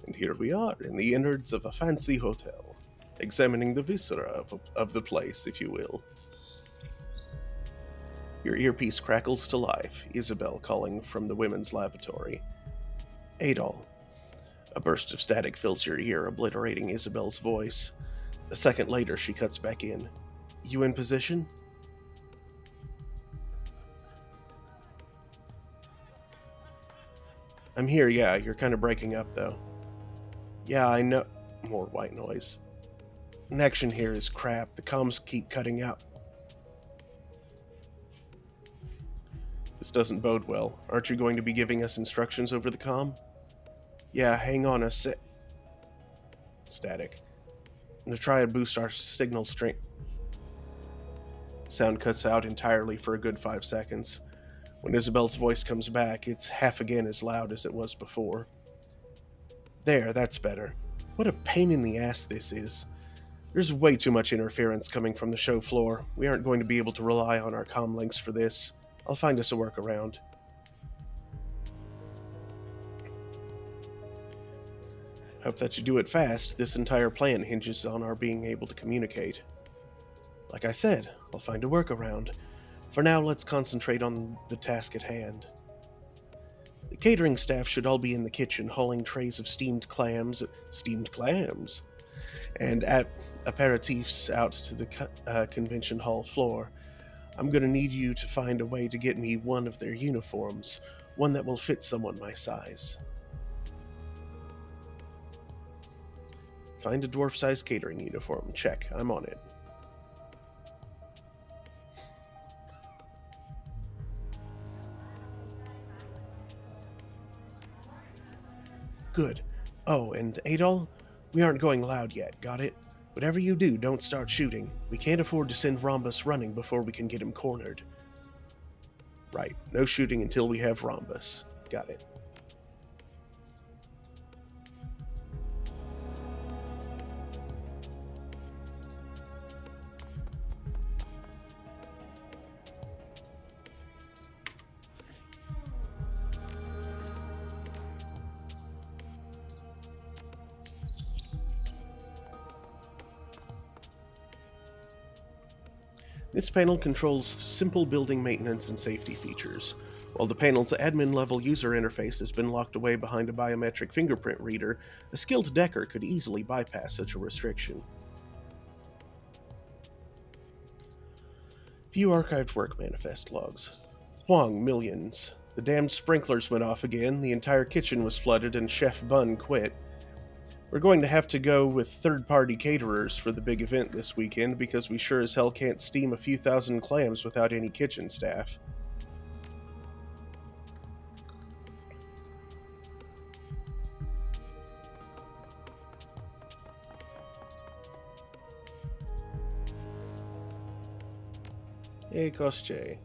And here we are, in the innards of a fancy hotel, examining the viscera of the place, if you will. Your earpiece crackles to life, Isabel calling from the women's lavatory. Adol. A burst of static fills your ear, obliterating Isabel's voice. A second later, she cuts back in. You in position? I'm here, yeah. You're kind of breaking up, though. Yeah, I know. More white noise. Connection here is crap. The comms keep cutting out. This doesn't bode well. Aren't you going to be giving us instructions over the comm? Yeah, hang on a sec. Static. To try and boost our signal strength. Sound cuts out entirely for a good 5 seconds. When Isabel's voice comes back, it's half again as loud as it was before. There, that's better. What a pain in the ass this is. There's way too much interference coming from the show floor. We aren't going to be able to rely on our comm links for this. I'll find us a workaround. Hope that you do it fast. This entire plan hinges on our being able to communicate. Like I said, I'll find a workaround. For now, let's concentrate on the task at hand. The catering staff should all be in the kitchen hauling trays of steamed clams, and aperitifs out to the convention hall floor. I'm going to need you to find a way to get me one of their uniforms, one that will fit someone my size. Find a dwarf-sized catering uniform. Check, I'm on it. Good. Oh, and Adol, we aren't going loud yet, got it? Whatever you do, don't start shooting. We can't afford to send Rhombus running before we can get him cornered. Right, no shooting until we have Rhombus. Got it. This panel controls simple building maintenance and safety features, while the panel's admin-level user interface has been locked away behind a biometric fingerprint reader. A skilled decker could easily bypass such a restriction. View archived work manifest logs. Huang, millions. The damned sprinklers went off again, the entire kitchen was flooded, and Chef Bun quit. We're going to have to go with third-party caterers for the big event this weekend because we sure as hell can't steam a few thousand clams without any kitchen staff. Hey, Kostje.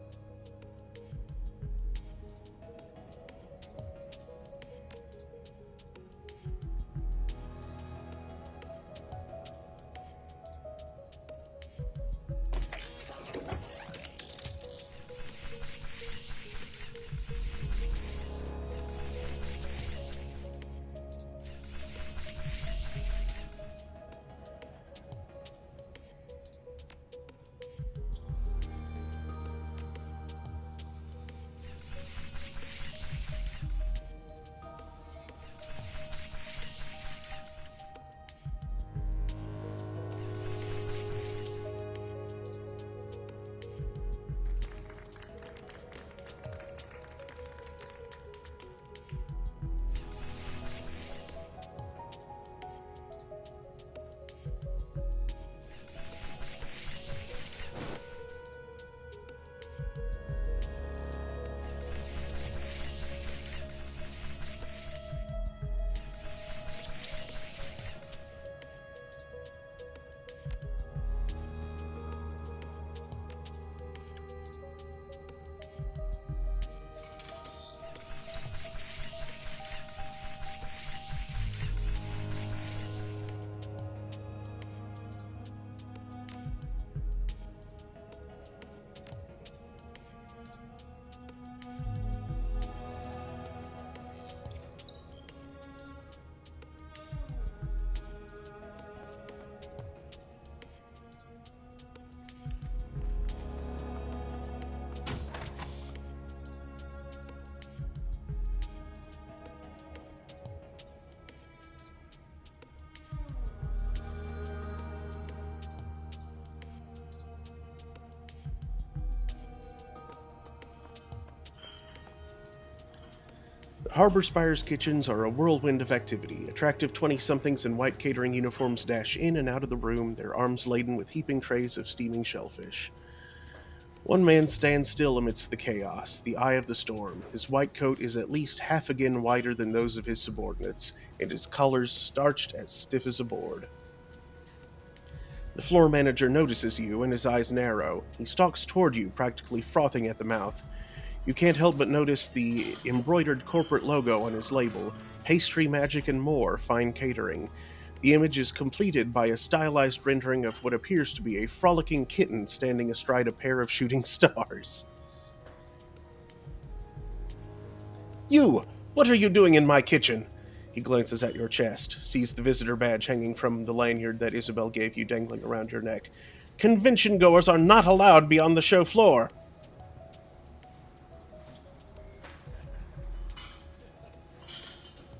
Harbor Spire's kitchens are a whirlwind of activity. Attractive 20-somethings in white catering uniforms dash in and out of the room, their arms laden with heaping trays of steaming shellfish. One man stands still amidst the chaos, the eye of the storm. His white coat is at least half again wider than those of his subordinates, and his collars starched as stiff as a board. The floor manager notices you, and his eyes narrow. He stalks toward you, practically frothing at the mouth. You can't help but notice the embroidered corporate logo on his label, Pastry Magic and More, Fine Catering. The image is completed by a stylized rendering of what appears to be a frolicking kitten standing astride a pair of shooting stars. You! What are you doing in my kitchen? He glances at your chest, sees the visitor badge hanging from the lanyard that Isabel gave you dangling around your neck. Convention goers are not allowed beyond the show floor.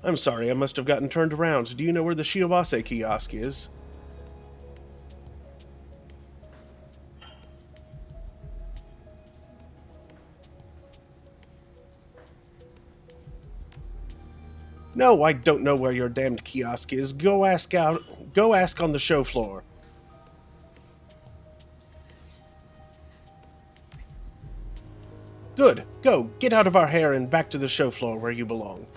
I'm sorry, I must have gotten turned around. Do you know where the Shiawase kiosk is? No, I don't know where your damned kiosk is. Go ask on the show floor. Good. Go. Get out of our hair and back to the show floor where you belong.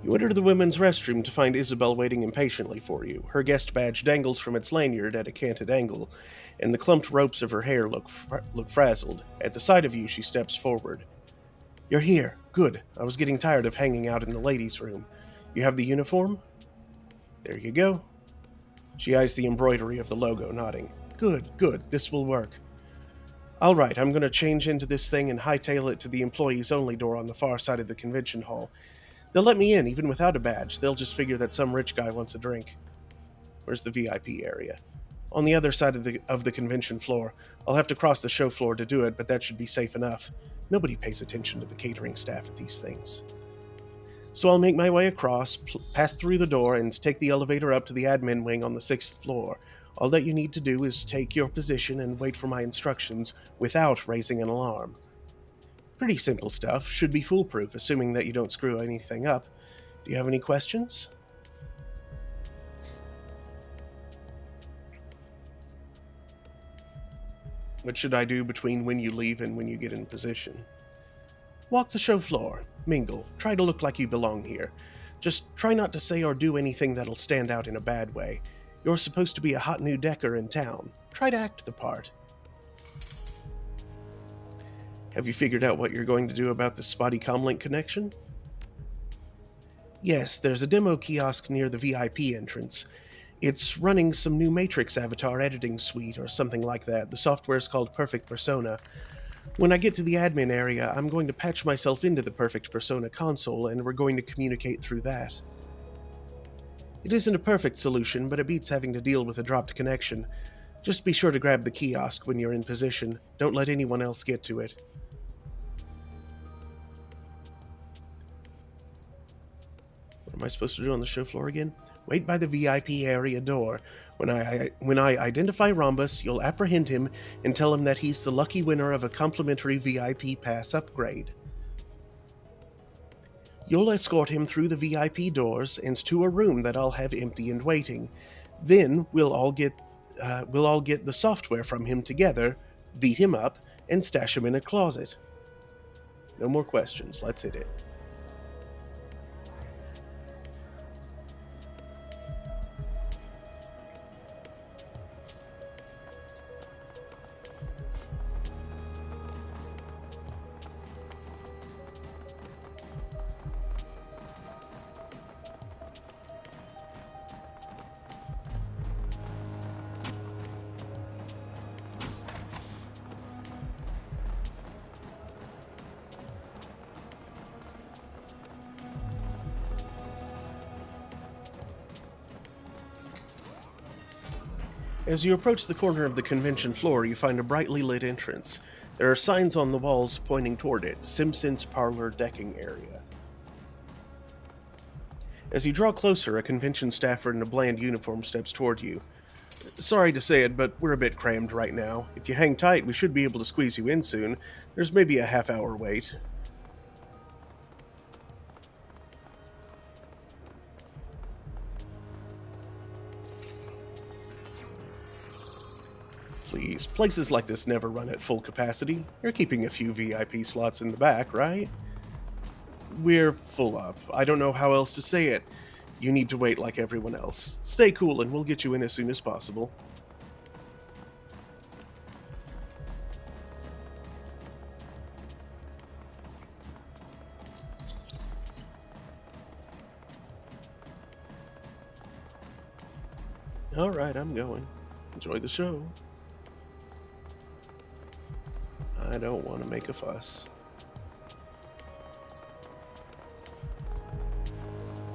You enter the women's restroom to find Isabel waiting impatiently for you. Her guest badge dangles from its lanyard at a canted angle, and the clumped ropes of her hair look frazzled. At the sight of you, she steps forward. You're here. Good. I was getting tired of hanging out in the ladies' room. You have the uniform? There you go. She eyes the embroidery of the logo, nodding. Good, good. This will work. All right, I'm going to change into this thing and hightail it to the employees-only door on the far side of the convention hall. They'll let me in, even without a badge. They'll just figure that some rich guy wants a drink. Where's the VIP area? On the other side of the convention floor. I'll have to cross the show floor to do it, but that should be safe enough. Nobody pays attention to the catering staff at these things. So I'll make my way across, pass through the door, and take the elevator up to the admin wing on the 6th floor. All that you need to do is take your position and wait for my instructions without raising an alarm. Pretty simple stuff, should be foolproof, assuming that you don't screw anything up. Do you have any questions? What should I do between when you leave and when you get in position? Walk the show floor, mingle, try to look like you belong here. Just try not to say or do anything that'll stand out in a bad way. You're supposed to be a hot new decker in town. Try to act the part. Have you figured out what you're going to do about the spotty comlink connection? Yes, there's a demo kiosk near the VIP entrance. It's running some new Matrix avatar editing suite or something like that. The software's called Perfect Persona. When I get to the admin area, I'm going to patch myself into the Perfect Persona console, and we're going to communicate through that. It isn't a perfect solution, but it beats having to deal with a dropped connection. Just be sure to grab the kiosk when you're in position. Don't let anyone else get to it. What am I supposed to do on the show floor again? Wait by the VIP area door. When I identify Rhombus, you'll apprehend him and tell him that he's the lucky winner of a complimentary VIP pass upgrade. You'll escort him through the VIP doors and to a room that I'll have empty and waiting. Then we'll all get the software from him together, beat him up, and stash him in a closet. No more questions. Let's hit it. As you approach the corner of the convention floor, you find a brightly lit entrance. There are signs on the walls pointing toward it, Simpson's Parlor decking area. As you draw closer, a convention staffer in a bland uniform steps toward you. Sorry to say it, but we're a bit crammed right now. If you hang tight, we should be able to squeeze you in soon. There's maybe a half-hour wait. Please, places like this never run at full capacity. You're keeping a few VIP slots in the back, right? We're full up. I don't know how else to say it. You need to wait like everyone else. Stay cool and we'll get you in as soon as possible. Alright, I'm going. Enjoy the show. I don't want to make a fuss.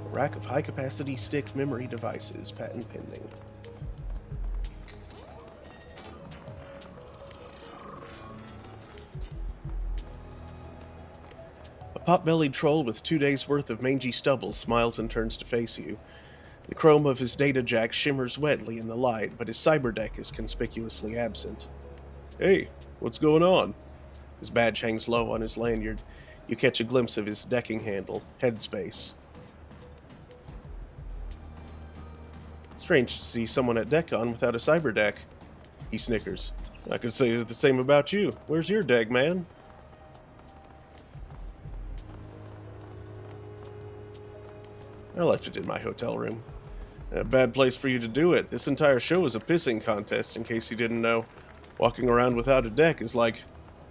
A rack of high-capacity stick memory devices, patent pending. A pot-bellied troll with 2 days' worth of mangy stubble smiles and turns to face you. The chrome of his data jack shimmers wetly in the light, but his cyberdeck is conspicuously absent. Hey, what's going on? His badge hangs low on his lanyard. You catch a glimpse of his decking handle, headspace. Strange to see someone at DECCON without a cyberdeck. He snickers. I could say the same about you. Where's your deck, man? I left it in my hotel room. A bad place for you to do it. This entire show is a pissing contest, in case you didn't know. Walking around without a deck is like,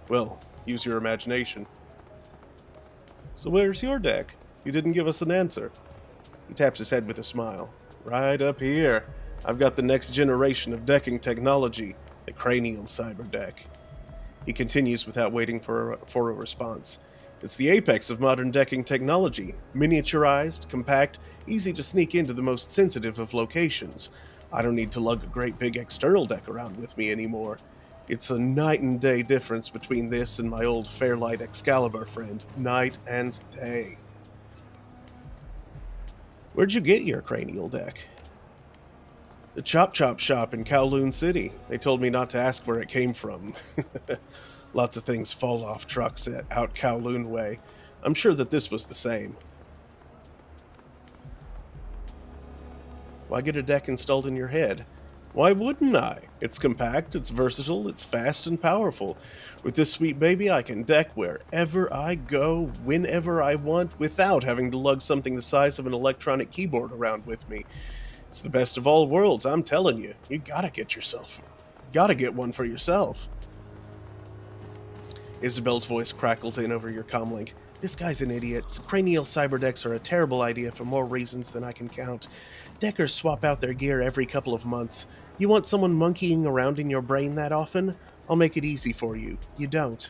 well, use your imagination. So where's your deck? You didn't give us an answer. He taps his head with a smile. Right up here. I've got the next generation of decking technology, the cranial cyberdeck. He continues without waiting for a response. It's the apex of modern decking technology. Miniaturized, compact, easy to sneak into the most sensitive of locations. I don't need to lug a great big external deck around with me anymore. It's a night and day difference between this and my old Fairlight Excalibur friend. Night and day. Where'd you get your cranial deck? The Chop Chop shop in Kowloon City. They told me not to ask where it came from. Lots of things fall off trucks out Kowloon way. I'm sure that this was the same. Why get a deck installed in your head? Why wouldn't I? It's compact, it's versatile, it's fast and powerful. With this sweet baby, I can deck wherever I go, whenever I want, without having to lug something the size of an electronic keyboard around with me. It's the best of all worlds, I'm telling you. You gotta get one for yourself. Isabel's voice crackles in over your comlink. This guy's an idiot. Cranial cyberdecks are a terrible idea for more reasons than I can count. Deckers swap out their gear every couple of months. You want someone monkeying around in your brain that often? I'll make it easy for you. You don't.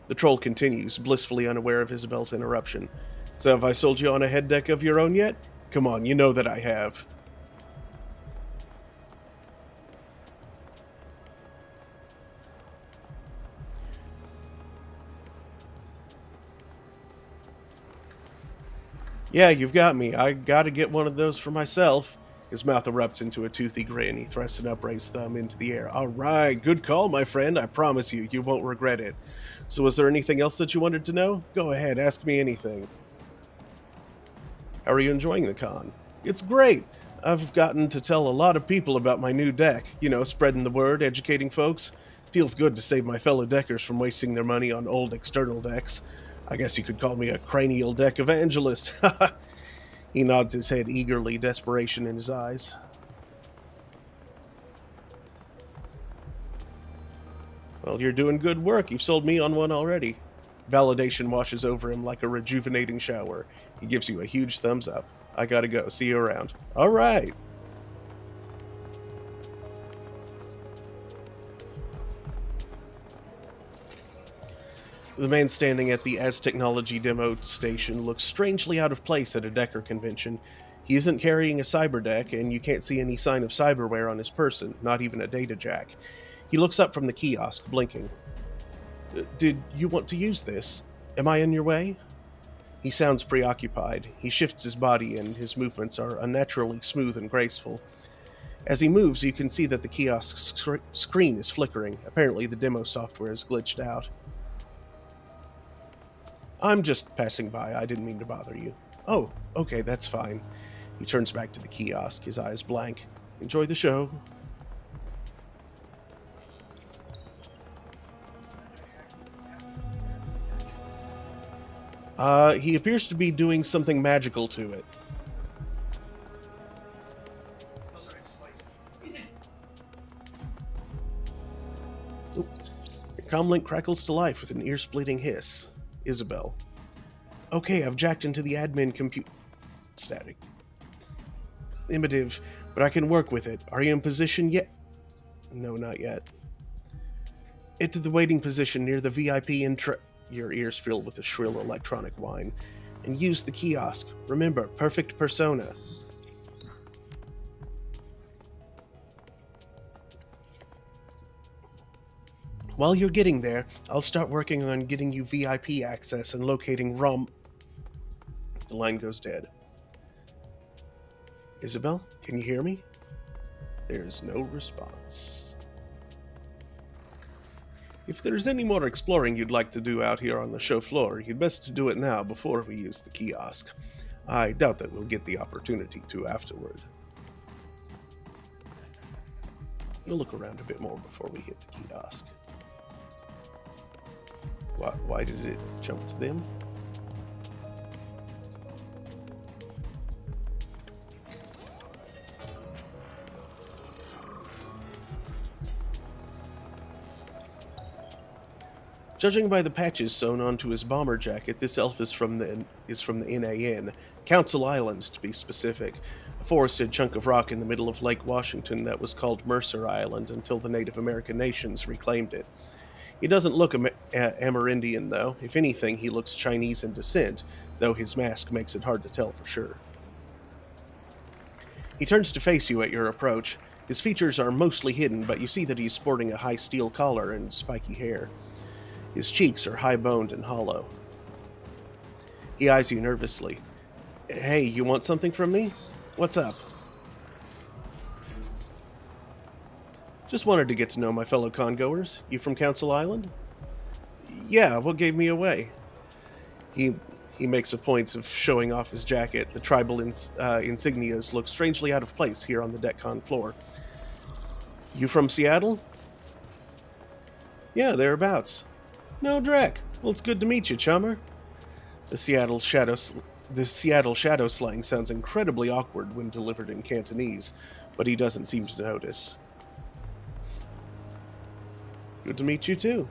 The troll continues, blissfully unaware of Isabel's interruption. So have I sold you on a head deck of your own yet? Come on, you know that I have. Yeah, you've got me. I gotta get one of those for myself. His mouth erupts into a toothy grin. He thrusts an upraised thumb into the air. All right, good call, my friend. I promise you, you won't regret it. So was there anything else that you wanted to know? Go ahead, ask me anything. How are you enjoying the con? It's great. I've gotten to tell a lot of people about my new deck. You know, spreading the word, educating folks. Feels good to save my fellow deckers from wasting their money on old external decks. I guess you could call me a cranial deck evangelist. He nods his head eagerly, desperation in his eyes. Well, you're doing good work. You've sold me on one already. Validation washes over him like a rejuvenating shower. He gives you a huge thumbs up. I gotta go. See you around. All right. The man standing at the As Technology demo station looks strangely out of place at a Decker convention. He isn't carrying a cyber deck, and you can't see any sign of cyberware on his person, not even a data jack. He looks up from the kiosk, blinking. Did you want to use this? Am I in your way? He sounds preoccupied. He shifts his body, and his movements are unnaturally smooth and graceful. As he moves, you can see that the kiosk screen is flickering. Apparently, the demo software is glitched out. I'm just passing by. I didn't mean to bother you. Oh, okay, that's fine. He turns back to the kiosk, his eyes blank. Enjoy the show. He appears to be doing something magical to it. Your comlink crackles to life with an ear-splitting hiss. Isabel. Okay, I've jacked into the admin compute... Static. Imitative, but I can work with it. Are you in position yet? No, not yet. Get to the waiting position near the VIP your ears filled with a shrill electronic whine, and use the kiosk. Remember, perfect persona. While you're getting there, I'll start working on getting you VIP access and locating ROM... The line goes dead. Isabel, can you hear me? There's no response. If there's any more exploring you'd like to do out here on the show floor, you'd best do it now before we use the kiosk. I doubt that we'll get the opportunity to afterward. We'll look around a bit more before we hit the kiosk. Why did it jump to them? Judging by the patches sewn onto his bomber jacket, this elf is from the NAN, Council Island to be specific, a forested chunk of rock in the middle of Lake Washington that was called Mercer Island until the Native American nations reclaimed it. He doesn't look Amerindian, though. If anything, he looks Chinese in descent, though his mask makes it hard to tell for sure. He turns to face you at your approach. His features are mostly hidden, but you see that he's sporting a high steel collar and spiky hair. His cheeks are high-boned and hollow. He eyes you nervously. Hey, you want something from me? What's up? Just wanted to get to know my fellow congoers. You from Council Island? Yeah, what gave me away? He makes a point of showing off his jacket. The tribal insignias look strangely out of place here on the DECCON floor. You from Seattle? Yeah, thereabouts. No, Drek. Well, it's good to meet you, chummer. The Seattle shadow slang sounds incredibly awkward when delivered in Cantonese, but he doesn't seem to notice. Good to meet you, too.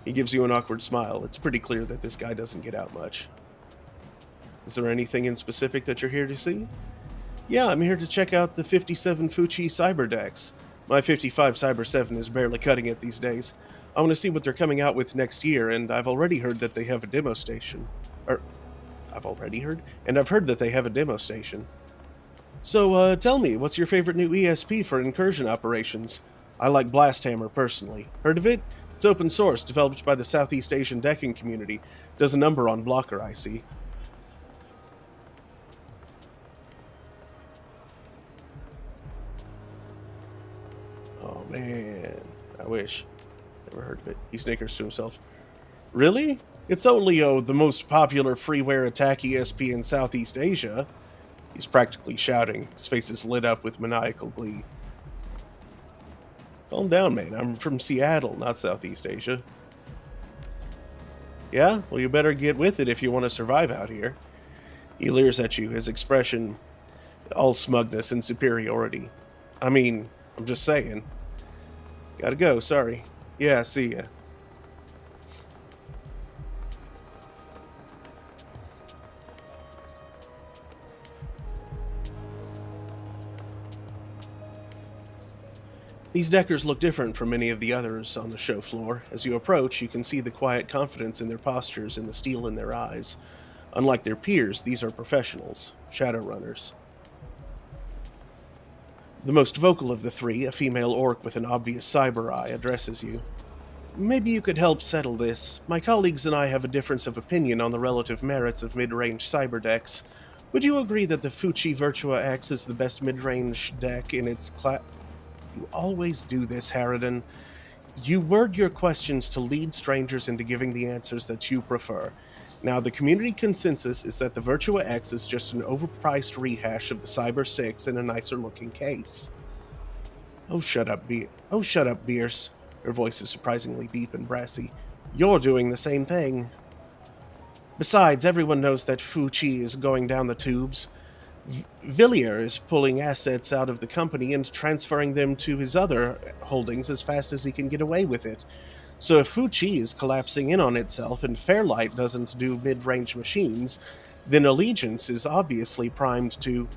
He gives you an awkward smile. It's pretty clear that this guy doesn't get out much. Is there anything in specific that you're here to see? Yeah, I'm here to check out the 57 Fuchi Cyber decks. My 55 Cyber 7 is barely cutting it these days. I want to see what they're coming out with next year, and I've already heard that they have a demo station. I've heard that they have a demo station. So, tell me, what's your favorite new ESP for incursion operations? I like Blasthammer, personally. Heard of it? It's open source, developed by the Southeast Asian decking community. Does a number on Blocker, I see. Oh, man. I wish. Never heard of it. He snickers to himself. Really? It's only, the most popular freeware attack ESP in Southeast Asia. He's practically shouting. His face is lit up with maniacal glee. Calm down, man. I'm from Seattle, not Southeast Asia. Yeah? Well, you better get with it if you want to survive out here. He leers at you, his expression all smugness and superiority. I mean, I'm just saying. Gotta go, sorry. Yeah, see ya. These deckers look different from many of the others on the show floor. As you approach, you can see the quiet confidence in their postures and the steel in their eyes. Unlike their peers, these are professionals, Shadowrunners. The most vocal of the three, a female orc with an obvious cyber eye, addresses you. Maybe you could help settle this. My colleagues and I have a difference of opinion on the relative merits of mid-range cyber decks. Would you agree that the Fuchi Virtua X is the best mid-range deck in its class? You always do this, Harridan. You word your questions to lead strangers into giving the answers that you prefer. Now, the community consensus is that the Virtua X is just an overpriced rehash of the Cyber 6 in a nicer-looking case. Oh, shut up, Bierce. Her voice is surprisingly deep and brassy. You're doing the same thing. Besides, everyone knows that Fuchi is going down the tubes. Villiers is pulling assets out of the company and transferring them to his other holdings as fast as he can get away with it. So if Fuchi is collapsing in on itself and Fairlight doesn't do mid-range machines, then Allegiance is obviously primed to...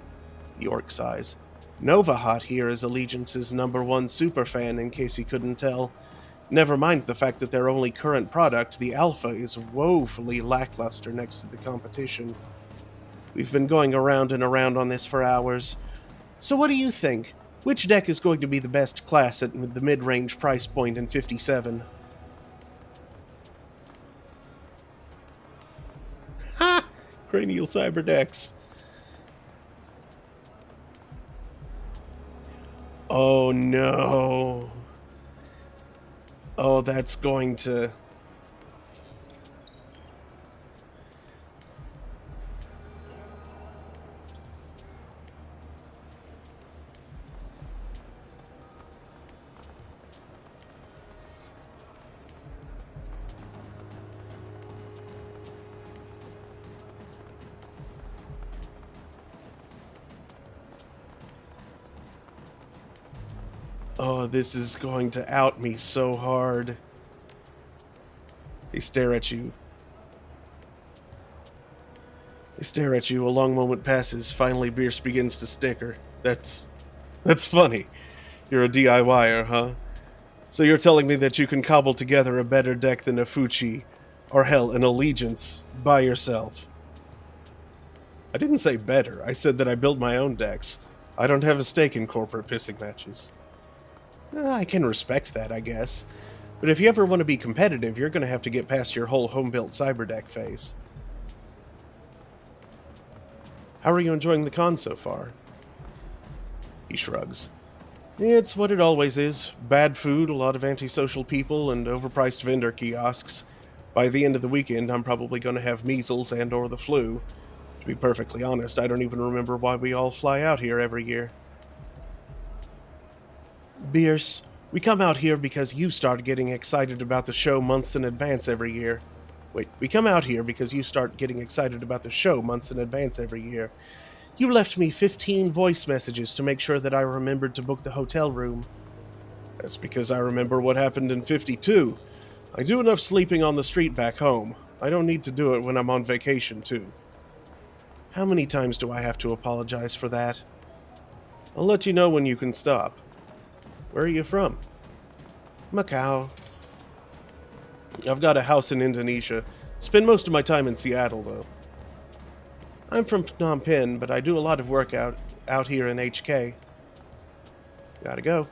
York sighs. Novahot here is Allegiance's #1 superfan, in case you couldn't tell. Never mind the fact that their only current product, the Alpha, is woefully lackluster next to the competition. We've been going around and around on this for hours. So what do you think? Which deck is going to be the best class at the mid-range price point in 57? Ha! Cranial Cyber decks. Oh no. Oh, that's going to... Oh, this is going to out me so hard. They stare at you. A long moment passes. Finally, Bierce begins to snicker. That's funny. You're a DIYer, huh? So you're telling me that you can cobble together a better deck than a Fuchi, or hell, an Allegiance, by yourself? I didn't say better. I said that I built my own decks. I don't have a stake in corporate pissing matches. I can respect that, I guess. But if you ever want to be competitive, you're going to have to get past your whole home-built cyber deck phase. How are you enjoying the con so far? He shrugs. It's what it always is. Bad food, a lot of antisocial people, and overpriced vendor kiosks. By the end of the weekend, I'm probably going to have measles and or the flu. To be perfectly honest, I don't even remember why we all fly out here every year. Bierce, we come out here because you start getting excited about the show months in advance every year. We come out here because you start getting excited about the show months in advance every year. You left me 15 voice messages to make sure that I remembered to book the hotel room. That's because I remember what happened in 52. I do enough sleeping on the street back home. I don't need to do it when I'm on vacation, too. How many times do I have to apologize for that? I'll let you know when you can stop. Where are you from? Macau. I've got a house in Indonesia. Spend most of my time in Seattle, though. I'm from Phnom Penh, but I do a lot of work out here in HK. Gotta go.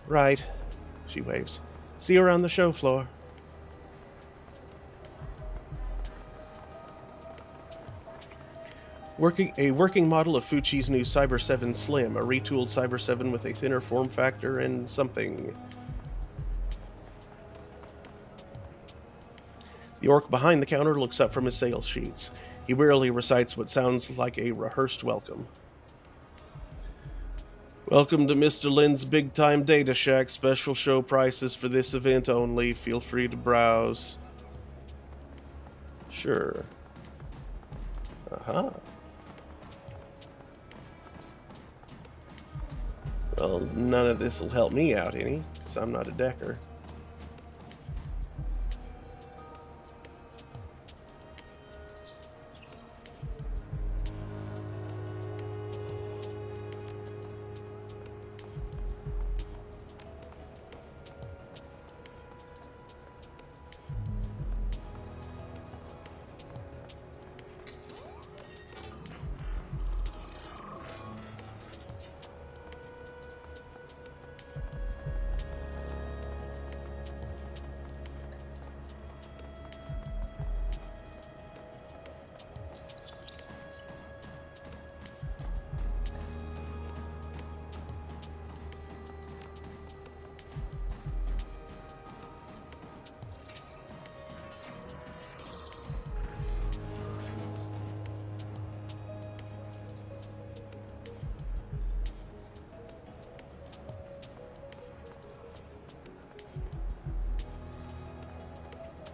Right. She waves. See you around the show floor. A working model of Fuchi's new Cyber 7 Slim, a retooled Cyber 7 with a thinner form factor and something. The orc behind the counter looks up from his sales sheets. He wearily recites what sounds like a rehearsed welcome. Welcome to Mr. Lin's Big Time Data Shack. Special show prices for this event only. Feel free to browse. Sure. Aha. Well, none of this will help me out any, because I'm not a decker.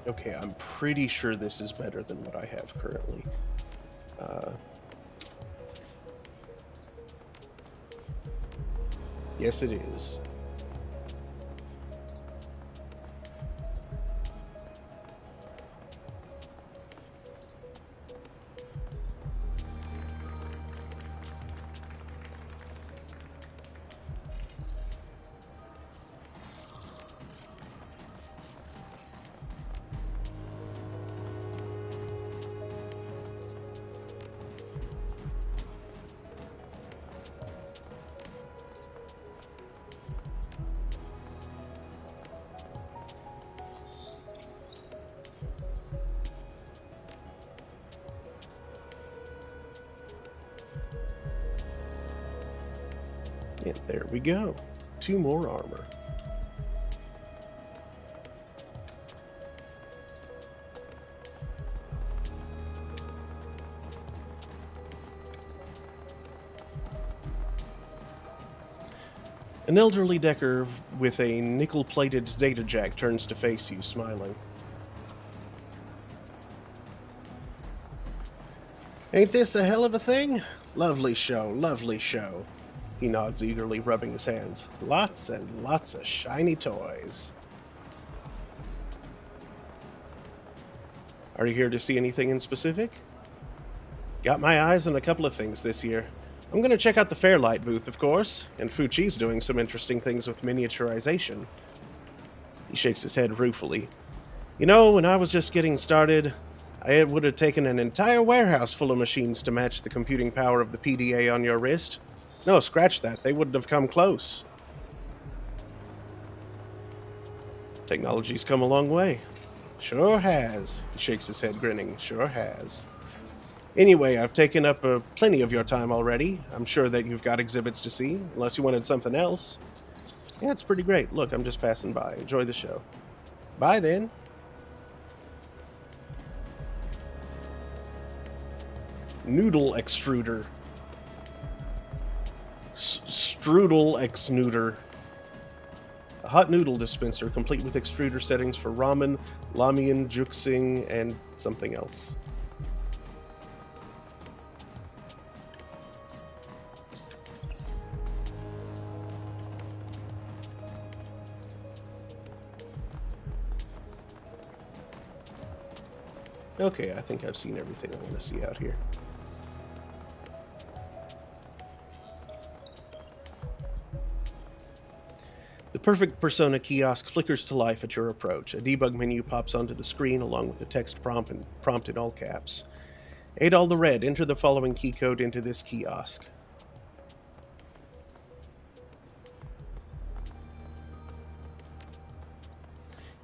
Okay, I'm pretty sure this is better than what I have currently. Yes, it is. And there we go. 2 more armor. An elderly Decker with a nickel-plated data jack turns to face you, smiling. Ain't this a hell of a thing? Lovely show, lovely show. He nods eagerly, rubbing his hands. Lots and lots of shiny toys. Are you here to see anything in specific? Got my eyes on a couple of things this year. I'm going to check out the Fairlight booth, of course, and Fuchi's doing some interesting things with miniaturization. He shakes his head ruefully. You know, when I was just getting started, I would have taken an entire warehouse full of machines to match the computing power of the PDA on your wrist. No, scratch that. They wouldn't have come close. Technology's come a long way. Sure has. He shakes his head, grinning. Sure has. Anyway, I've taken up plenty of your time already. I'm sure that you've got exhibits to see, unless you wanted something else. Yeah, it's pretty great. Look, I'm just passing by. Enjoy the show. Bye, then. Noodle extruder. Strudel extruder. A hot noodle dispenser complete with extruder settings for ramen, ramen, juxing, and something else. Okay, I think I've seen everything I want to see out here. The perfect persona kiosk flickers to life at your approach. A debug menu pops onto the screen along with the text prompt in all caps. Adol the Red, enter the following key code into this kiosk.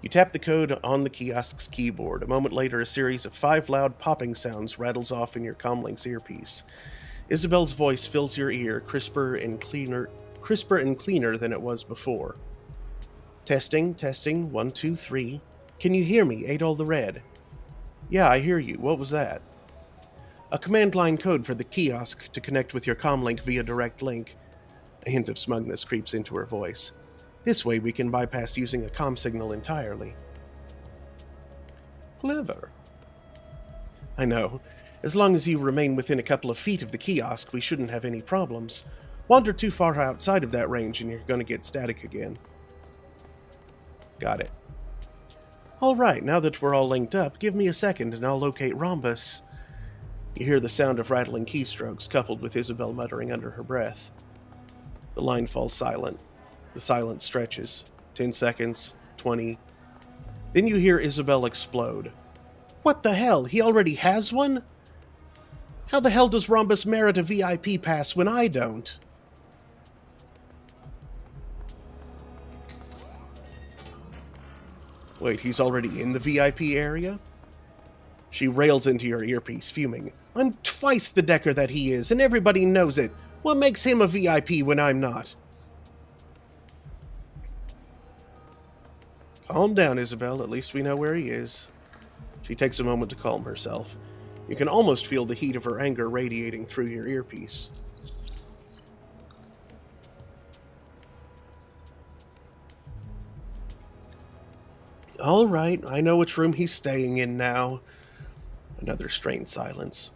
You tap the code on the kiosk's keyboard. A moment later, a series of 5 loud popping sounds rattles off in your comlink's earpiece. Isabel's voice fills your ear, crisper and cleaner than it was before. Testing, 1, 2, 3. Can you hear me, Adol the Red? Yeah, I hear you. What was that? A command line code for the kiosk to connect with your comlink via direct link. A hint of smugness creeps into her voice. This way we can bypass using a comm signal entirely. Clever. I know. As long as you remain within a couple of feet of the kiosk, we shouldn't have any problems. Wander too far outside of that range and you're going to get static again. Got it. Alright, now that we're all linked up, give me a second and I'll locate Rhombus. You hear the sound of rattling keystrokes coupled with Isabel muttering under her breath. The line falls silent. The silence stretches. 10 seconds, 20. Then you hear Isabel explode. What the hell? He already has one? How the hell does Rhombus merit a VIP pass when I don't? Wait, he's already in the VIP area? She rails into your earpiece, fuming. I'm twice the Decker that he is, and everybody knows it. What makes him a VIP when I'm not? Calm down, Isabel. At least we know where he is. She takes a moment to calm herself. You can almost feel the heat of her anger radiating through your earpiece. All right, I know which room he's staying in now. Another strained silence.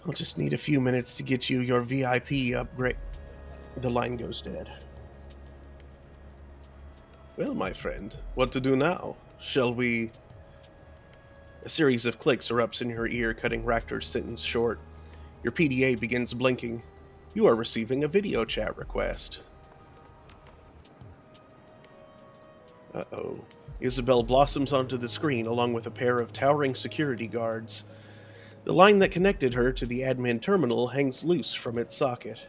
I'll just need a few minutes to get you your VIP upgrade. The line goes dead. Well, my friend, what to do now? Shall we... A series of clicks erupts in your ear, cutting Ractor's sentence short. Your PDA begins blinking. You are receiving a video chat request. Uh-oh. Isabel blossoms onto the screen along with a pair of towering security guards. The line that connected her to the admin terminal hangs loose from its socket.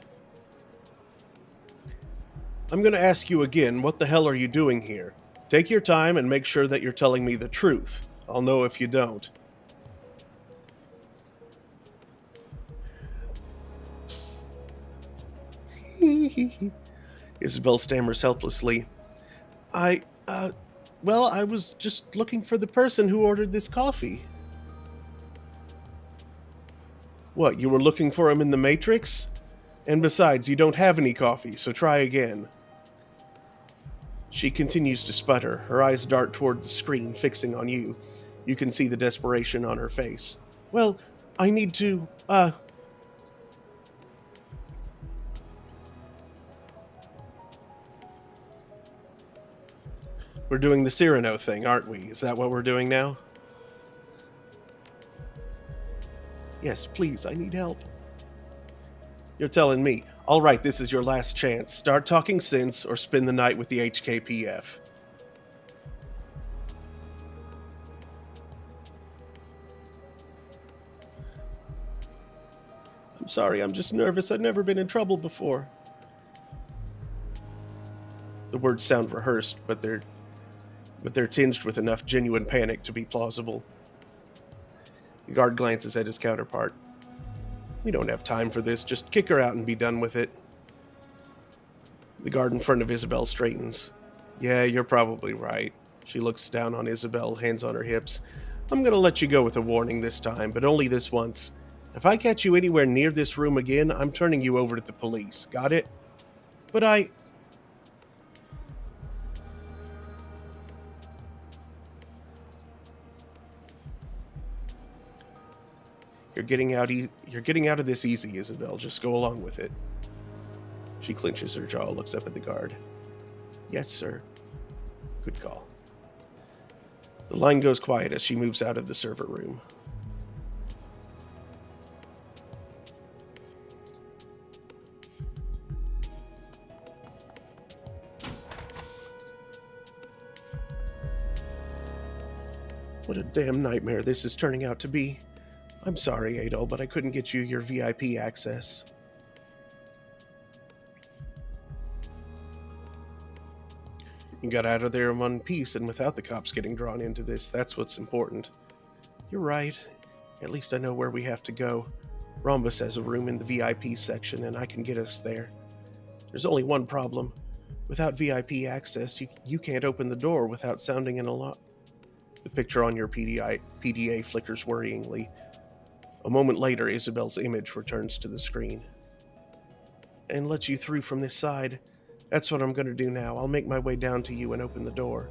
I'm going to ask you again, what the hell are you doing here? Take your time and make sure that you're telling me the truth. I'll know if you don't. Isabel stammers helplessly. Well, I was just looking for the person who ordered this coffee. What, you were looking for him in the Matrix? And besides, you don't have any coffee, so try again. She continues to sputter, her eyes dart toward the screen, fixing on you. You can see the desperation on her face. Well, I need to, We're doing the Cyrano thing, aren't we? Is that what we're doing now? Yes, please, I need help. You're telling me. All right, this is your last chance. Start talking sense or spend the night with the HKPF. I'm sorry, I'm just nervous. I've never been in trouble before. The words sound rehearsed, but they're tinged with enough genuine panic to be plausible. The guard glances at his counterpart. We don't have time for this. Just kick her out and be done with it. The guard in front of Isabel straightens. Yeah, you're probably right. She looks down on Isabel, hands on her hips. I'm gonna let you go with a warning this time, but only this once. If I catch you anywhere near this room again, I'm turning you over to the police. Got it? But You're getting out of this easy, Isabel. Just go along with it. She clenches her jaw, looks up at the guard. Yes, sir. Good call. The line goes quiet as she moves out of the server room. What a damn nightmare this is turning out to be. I'm sorry, Adol, but I couldn't get you your VIP access. You got out of there in one piece and without the cops getting drawn into this. That's what's important. You're right. At least I know where we have to go. Rhombus has a room in the VIP section, and I can get us there. There's only one problem. Without VIP access, you can't open the door without sounding an alarm. The picture on your PDA flickers worryingly. A moment later, Isabel's image returns to the screen. And let you through from this side. That's what I'm going to do now. I'll make my way down to you and open the door.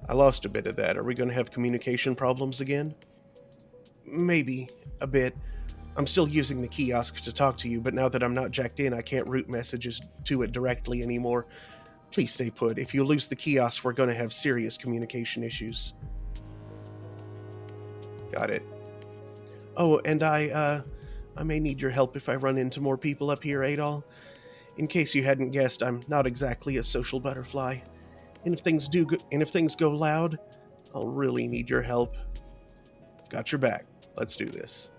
I lost a bit of that. Are we going to have communication problems again? Maybe. A bit. I'm still using the kiosk to talk to you, but now that I'm not jacked in, I can't route messages to it directly anymore. Please stay put. If you lose the kiosk, we're going to have serious communication issues. Got it. Oh, and I may need your help if I run into more people up here, Adol. In case you hadn't guessed, I'm not exactly a social butterfly. And if things go loud, I'll really need your help. Got your back. Let's do this.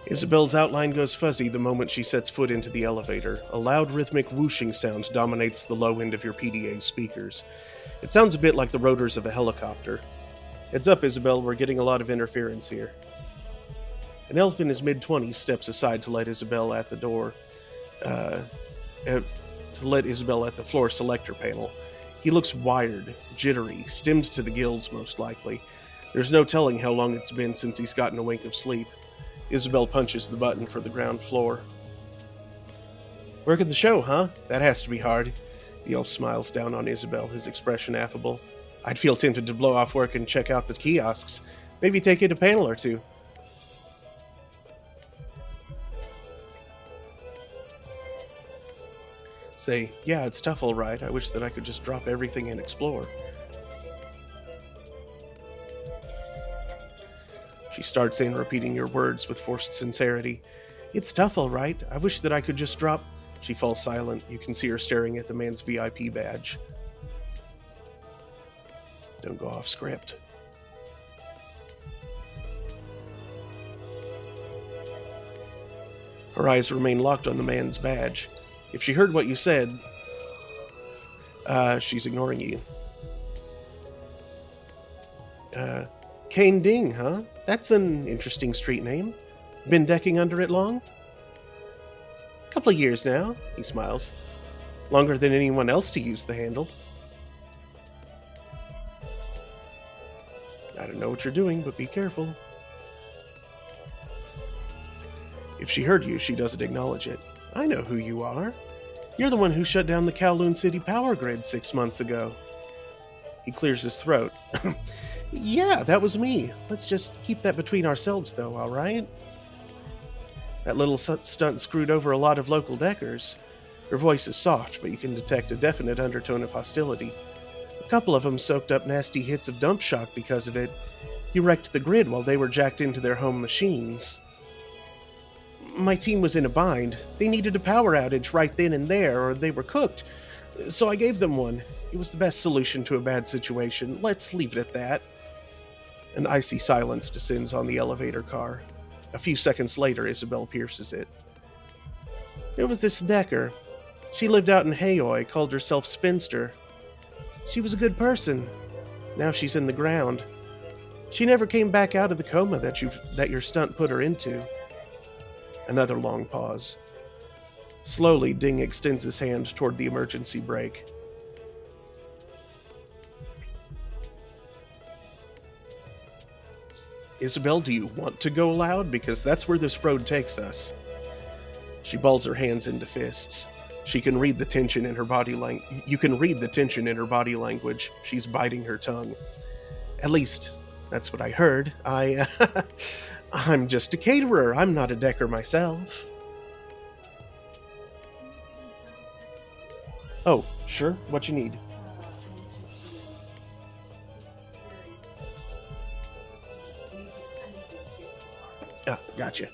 Isabel's outline goes fuzzy the moment she sets foot into the elevator. A loud rhythmic whooshing sound dominates the low end of your PDA's speakers. It sounds a bit like the rotors of a helicopter. Heads up, Isabel, we're getting a lot of interference here. An elf in his mid-20s steps aside to let Isabel at the door, to let Isabel at the floor selector panel. He looks wired, jittery, stemmed to the gills most likely. There's no telling how long it's been since he's gotten a wink of sleep. Isabel punches the button for the ground floor. Working the show, huh? That has to be hard. The elf smiles down on Isabel, his expression affable. I'd feel tempted to blow off work and check out the kiosks. Maybe take in a panel or two. Say, yeah, it's tough all right. I wish that I could just drop everything and explore. She starts in, repeating your words with forced sincerity. It's tough all right. I wish that I could just drop... She falls silent. You can see her staring at the man's VIP badge. Don't go off script. Her eyes remain locked on the man's badge. If she heard what you said, she's ignoring you. Kane Ding, huh? That's an interesting street name. Been decking under it long? Couple of years now, he smiles. Longer than anyone else to use the handle. I don't know what you're doing, but be careful. If she heard you, she doesn't acknowledge it. I know who you are. You're the one who shut down the Kowloon City power grid 6 months ago. He clears his throat. Yeah, that was me. Let's just keep that between ourselves, though, all right? That little stunt screwed over a lot of local deckers. Her voice is soft, but you can detect a definite undertone of hostility. A couple of them soaked up nasty hits of dump shock because of it. You wrecked the grid while they were jacked into their home machines. My team was in a bind. They needed a power outage right then and there, or they were cooked. So I gave them one. It was the best solution to a bad situation. Let's leave it at that. An icy silence descends on the elevator car. A few seconds later, Isabel pierces it. There was this Decker. She lived out in Hayoy, called herself Spinster. She was a good person. Now she's in the ground. She never came back out of the coma that your stunt put her into. Another long pause. Slowly, Ding extends his hand toward the emergency brake. Isabel, do you want to go loud? Because that's where this road takes us. She balls her hands into fists. She can read the tension in her body language. You can read the tension in her body language. She's biting her tongue. At least, that's what I heard. I'm just a caterer. I'm not a decker myself. Oh, sure. What you need? Ah, gotcha.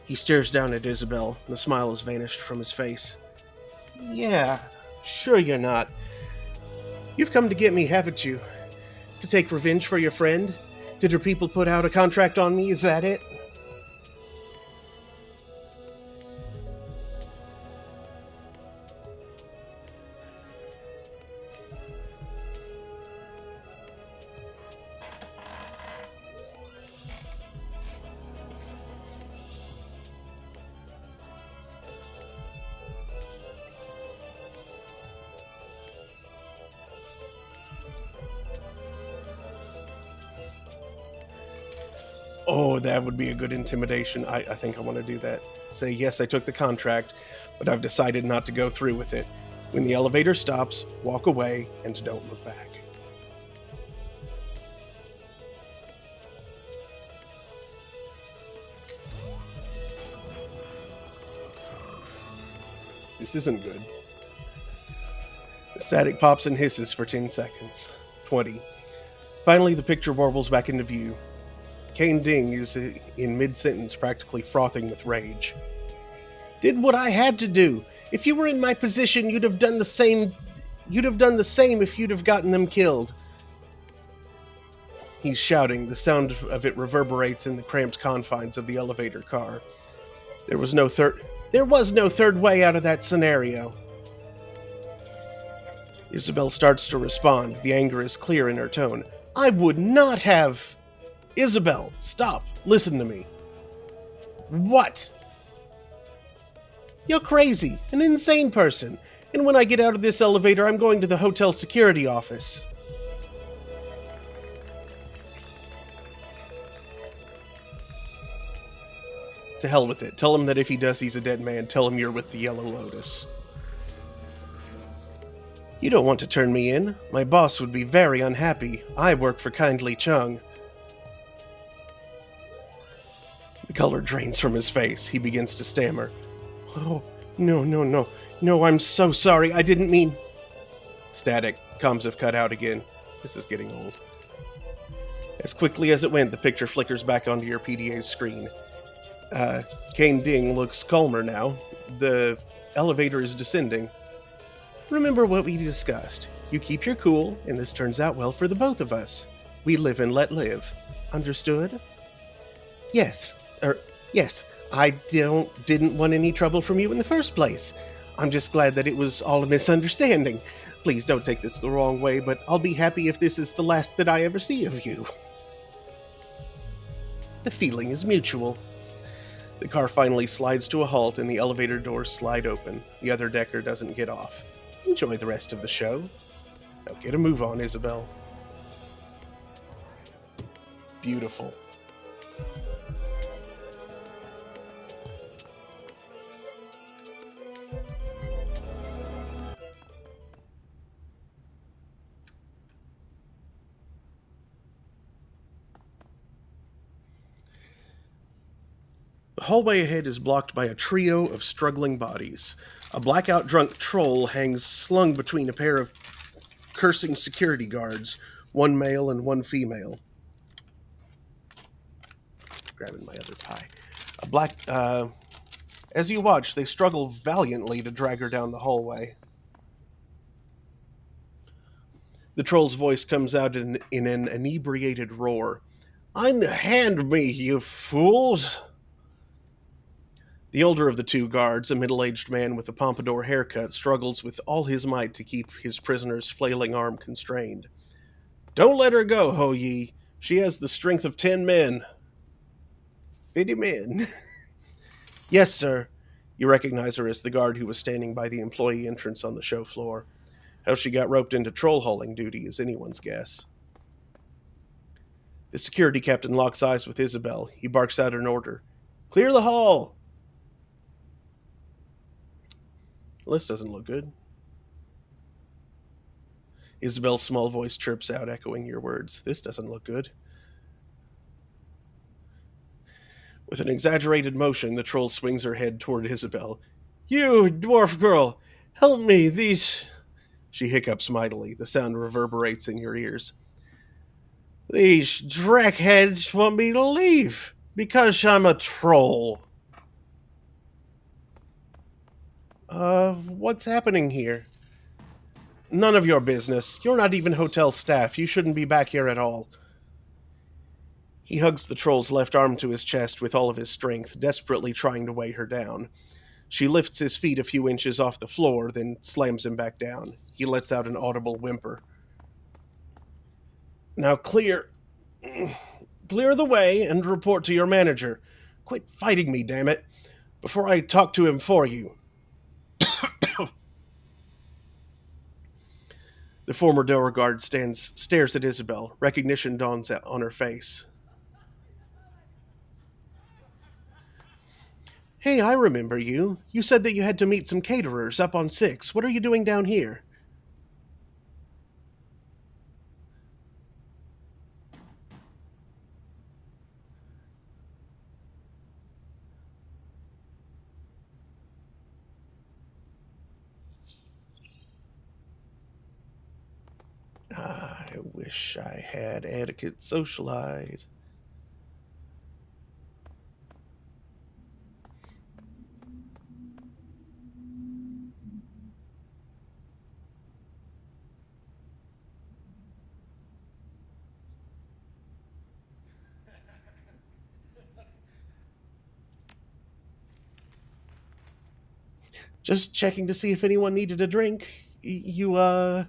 He stares down at Isabel. The smile has vanished from his face. Yeah, sure you're not. You've come to get me, haven't you? To take revenge for your friend? Did your people put out a contract on me? Is that it? Oh, that would be a good intimidation. I think I want to do that. Say, yes, I took the contract, but I've decided not to go through with it. When the elevator stops, walk away and don't look back. This isn't good. The static pops and hisses for 10 seconds. 20. Finally, the picture warbles back into view. Kane Ding is in mid-sentence, practically frothing with rage. Did what I had to do. If you were in my position, you'd have done the same. You'd have done the same if you'd have gotten them killed. He's shouting. The sound of it reverberates in the cramped confines of the elevator car. There was no third way out of that scenario. Isabel starts to respond. The anger is clear in her tone. I would not have... Isabel, stop. Listen to me. What? You're crazy. An insane person. And when I get out of this elevator, I'm going to the hotel security office. To hell with it. Tell him that if he does, he's a dead man. Tell him you're with the Yellow Lotus. You don't want to turn me in. My boss would be very unhappy. I work for Kindly Chung. The color drains from his face. He begins to stammer. Oh, no, I'm so sorry. I didn't mean... Static. Comms have cut out again. This is getting old. As quickly as it went, the picture flickers back onto your PDA's screen. Kane Ding looks calmer now. The elevator is descending. Remember what we discussed. You keep your cool, and this turns out well for the both of us. We live and let live. Understood? Yes. I didn't want any trouble from you in the first place. I'm just glad that it was all a misunderstanding. Please don't take this the wrong way, but I'll be happy if this is the last that I ever see of you. The feeling is mutual. The car finally slides to a halt and the elevator doors slide open. The other decker doesn't get off. Enjoy the rest of the show. Now get a move on, Isabel. Beautiful. The hallway ahead is blocked by a trio of struggling bodies. A blackout drunk troll hangs slung between a pair of cursing security guards, one male and one female. Grabbing my other pie. As you watch, they struggle valiantly to drag her down the hallway. The troll's voice comes out in an inebriated roar. Unhand me, you fools! The older of the two guards, a middle-aged man with a pompadour haircut, struggles with all his might to keep his prisoner's flailing arm constrained. Don't let her go, Ho Yi. She has the strength of 10 men. 50 men. Yes, sir. You recognize her as the guard who was standing by the employee entrance on the show floor. How she got roped into troll hauling duty is anyone's guess. The security captain locks eyes with Isabel. He barks out an order. Clear the hall! Well, this doesn't look good. Isabel's small voice chirps out, echoing your words. This doesn't look good. With an exaggerated motion, the troll swings her head toward Isabel. You, dwarf girl, help me, these... She hiccups mightily. The sound reverberates in your ears. These drackheads want me to leave, because I'm a troll. What's happening here? None of your business. You're not even hotel staff. You shouldn't be back here at all. He hugs the troll's left arm to his chest with all of his strength, desperately trying to weigh her down. She lifts his feet a few inches off the floor, then slams him back down. He lets out an audible whimper. Now clear the way and report to your manager. Quit fighting me, damn it, before I talk to him for you. The former door guard stares at Isabel. Recognition dawns on her face. Hey, I remember you. You said that you had to meet some caterers up on 6. What are you doing down here? I wish I had etiquette socialized. Just checking to see if anyone needed a drink. You want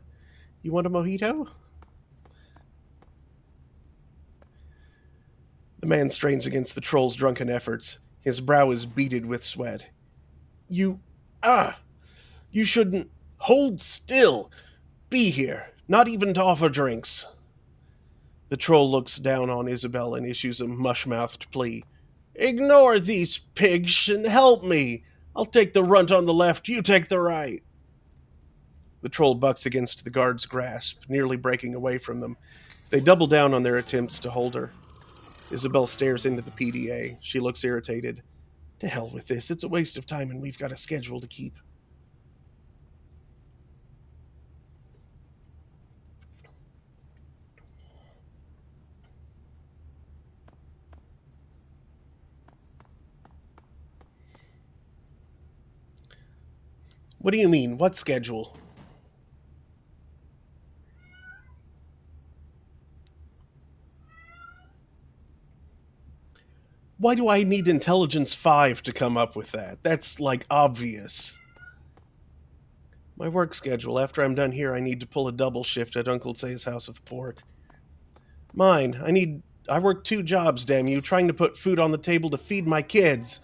a mojito? The man strains against the troll's drunken efforts. His brow is beaded with sweat. You. Ah! You shouldn't. Hold still! Be here, not even to offer drinks. The troll looks down on Isabel and issues a mush-mouthed plea. Ignore these pigs and help me! I'll take the runt on the left, you take the right. The troll bucks against the guard's grasp, nearly breaking away from them. They double down on their attempts to hold her. Isabel stares into the PDA. She looks irritated. To hell with this. It's a waste of time and we've got a schedule to keep. What do you mean? What schedule? Why do I need Intelligence 5 to come up with that? That's, like, obvious. My work schedule. After I'm done here, I need to pull a double shift at Uncle Say's House of Pork. Mine. I work 2 jobs, damn you, trying to put food on the table to feed my kids.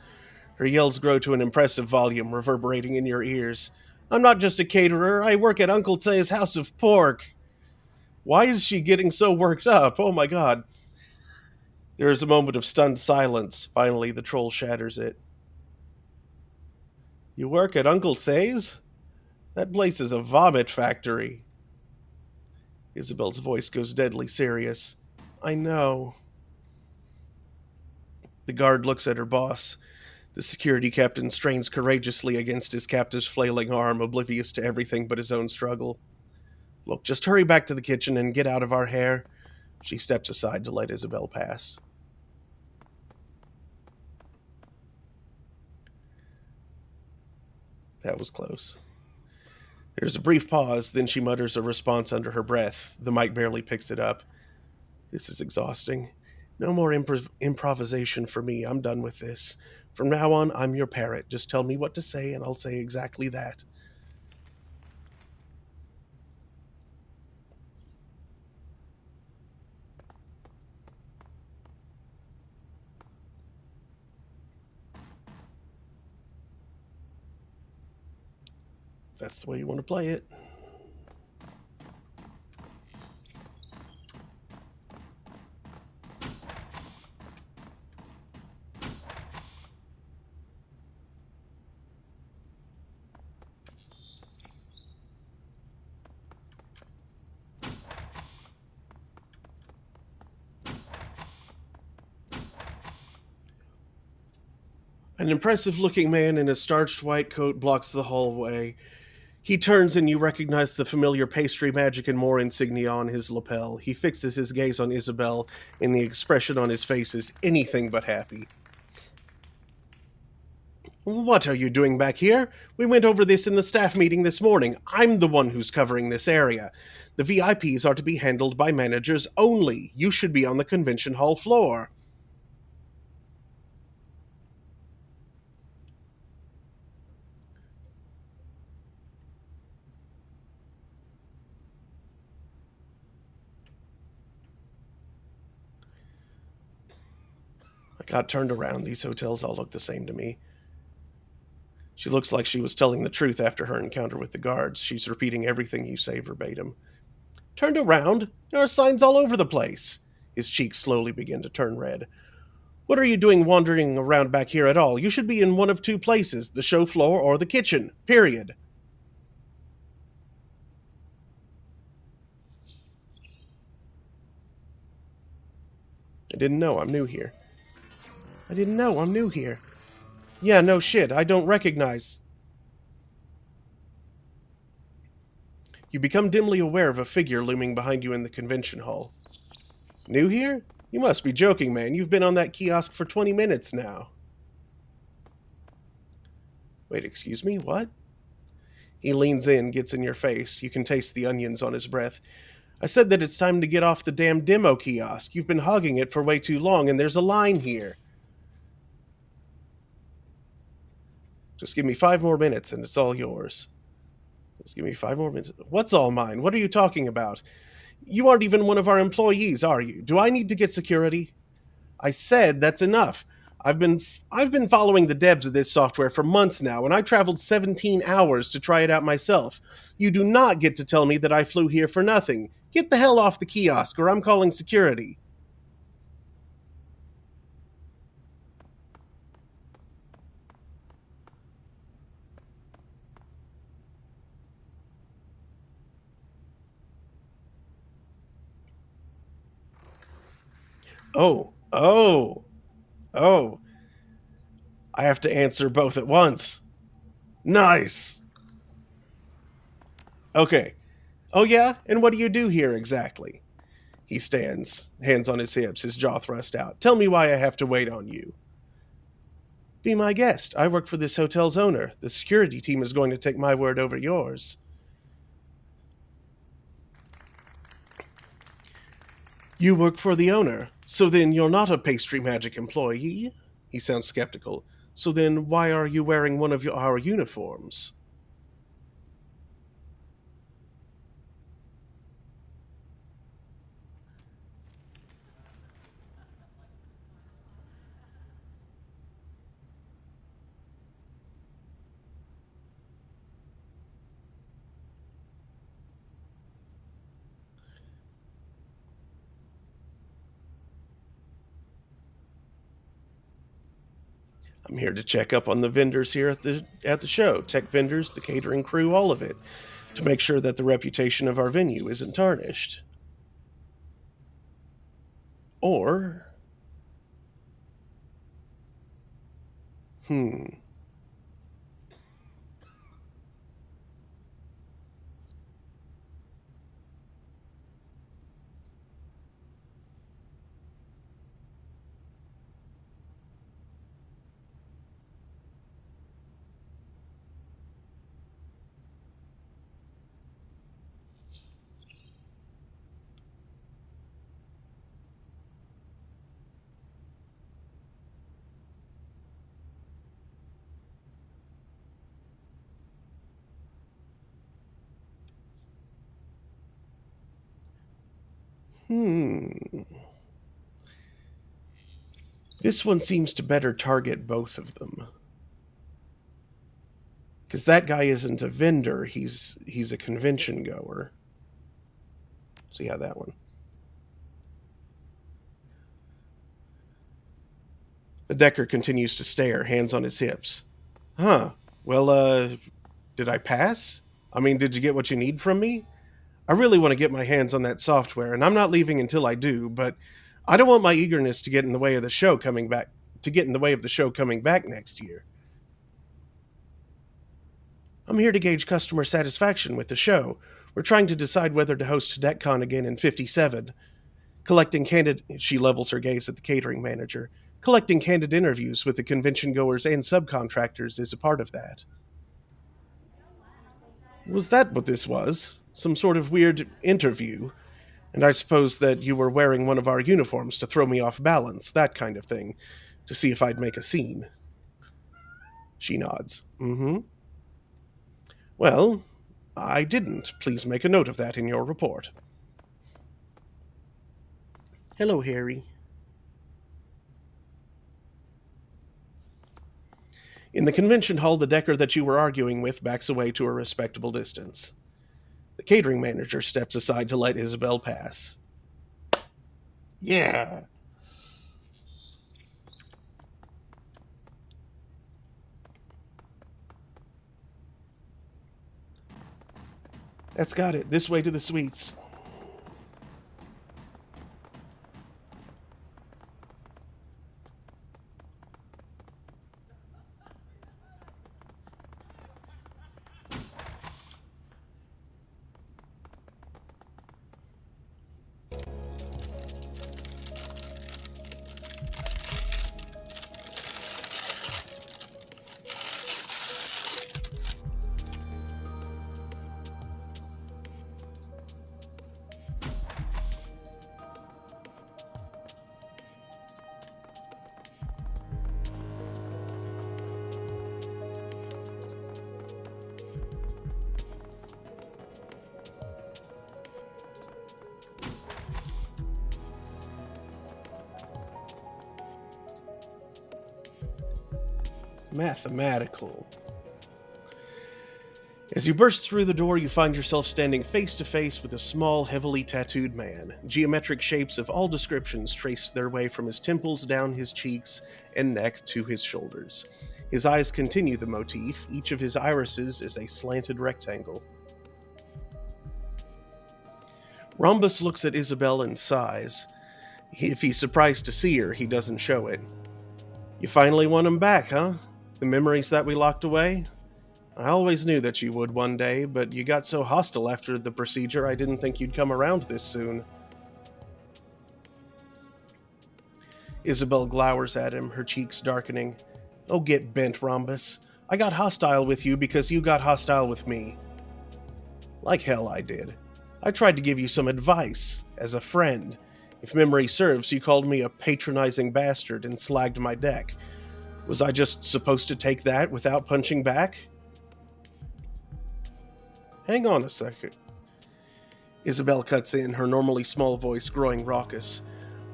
Her yells grow to an impressive volume, reverberating in your ears. I'm not just a caterer. I work at Uncle Say's House of Pork. Why is she getting so worked up? Oh my god. There is a moment of stunned silence. Finally, the troll shatters it. You work at Uncle Say's? That place is a vomit factory. Isabel's voice goes deadly serious. I know. The guard looks at her boss. The security captain strains courageously against his captive's flailing arm, oblivious to everything but his own struggle. Look, just hurry back to the kitchen and get out of our hair. She steps aside to let Isabel pass. That was close. There's a brief pause, then she mutters a response under her breath. The mic barely picks it up. This is exhausting. No more improvisation for me. I'm done with this. From now on, I'm your parrot. Just tell me what to say, and I'll say exactly that. That's the way you want to play it. An impressive-looking man in a starched white coat blocks the hallway. He turns and you recognize the familiar pastry, magic, and more insignia on his lapel. He fixes his gaze on Isabel, and the expression on his face is anything but happy. What are you doing back here? We went over this in the staff meeting this morning. I'm the one who's covering this area. The VIPs are to be handled by managers only. You should be on the convention hall floor. I got turned around. These hotels all look the same to me. She looks like she was telling the truth after her encounter with the guards. She's repeating everything you say verbatim. Turned around? There are signs all over the place. His cheeks slowly begin to turn red. What are you doing wandering around back here at all? You should be in one of two places, the show floor or the kitchen. Period. I didn't know. I'm new here. I didn't know. I'm new here. Yeah, no shit. I don't recognize. You become dimly aware of a figure looming behind you in the convention hall. New here? You must be joking, man. You've been on that kiosk for 20 minutes now. Wait, excuse me? What? He leans in, gets in your face. You can taste the onions on his breath. I said that it's time to get off the damn demo kiosk. You've been hogging it for way too long, and there's a line here. Just give me 5 more minutes, and it's all yours. Just give me 5 more minutes. What's all mine? What are you talking about? You aren't even one of our employees, are you? Do I need to get security? I said that's enough. I've been following the devs of this software for months now, and I traveled 17 hours to try it out myself. You do not get to tell me that I flew here for nothing. Get the hell off the kiosk, or I'm calling security. Oh, oh, oh. I have to answer both at once. Nice. Okay. Oh, yeah? And what do you do here exactly? He stands, hands on his hips, his jaw thrust out. Tell me why I have to wait on you. Be my guest. I work for this hotel's owner. The security team is going to take my word over yours. You work for the owner, so then you're not a pastry magic employee? He sounds skeptical. So then why are you wearing one of our uniforms? I'm here to check up on the vendors here at the show, tech vendors, the catering crew, all of it, to make sure that the reputation of our venue isn't tarnished. Or, hmm, hmm. This one seems to better target both of them. Because that guy isn't a vendor, he's a convention goer. See how that one. The Decker continues to stare, hands on his hips. Huh. Well, did I pass? I mean, did you get what you need from me? I really want to get my hands on that software, and I'm not leaving until I do, but I don't want my eagerness to get in the way of the show coming back next year. I'm here to gauge customer satisfaction with the show. We're trying to decide whether to host DECCON again in 57. Collecting candid She levels her gaze at the catering manager. Collecting candid interviews with the convention goers and subcontractors is a part of that. Was that what this was? Some sort of weird interview? And I suppose that you were wearing one of our uniforms to throw me off balance, that kind of thing, to see if I'd make a scene. She nods. Mm-hmm. Well, I didn't. Please make a note of that in your report. Hello, Harry. In the convention hall, the Decker that you were arguing with backs away to a respectable distance. The catering manager steps aside to let Isabel pass. Yeah. That's got it. This way to the suites. Mathematical. As you burst through the door, you find yourself standing face to face with a small, heavily tattooed man. Geometric shapes of all descriptions trace their way from his temples down his cheeks and neck to his shoulders. His eyes continue the motif. Each of his irises is a slanted rectangle. Rhombus looks at Isabel and sighs. If he's surprised to see her, he doesn't show it. You finally want him back, huh? The memories that we locked away? I always knew that you would one day, but you got so hostile after the procedure I didn't think you'd come around this soon. Isabel glowers at him, her cheeks darkening. Oh, get bent, Rhombus. I got hostile with you because you got hostile with me. Like hell I did. I tried to give you some advice, as a friend. If memory serves, you called me a patronizing bastard and slagged my deck. Was I just supposed to take that without punching back? Hang on a second. Isabel cuts in, her normally small voice growing raucous.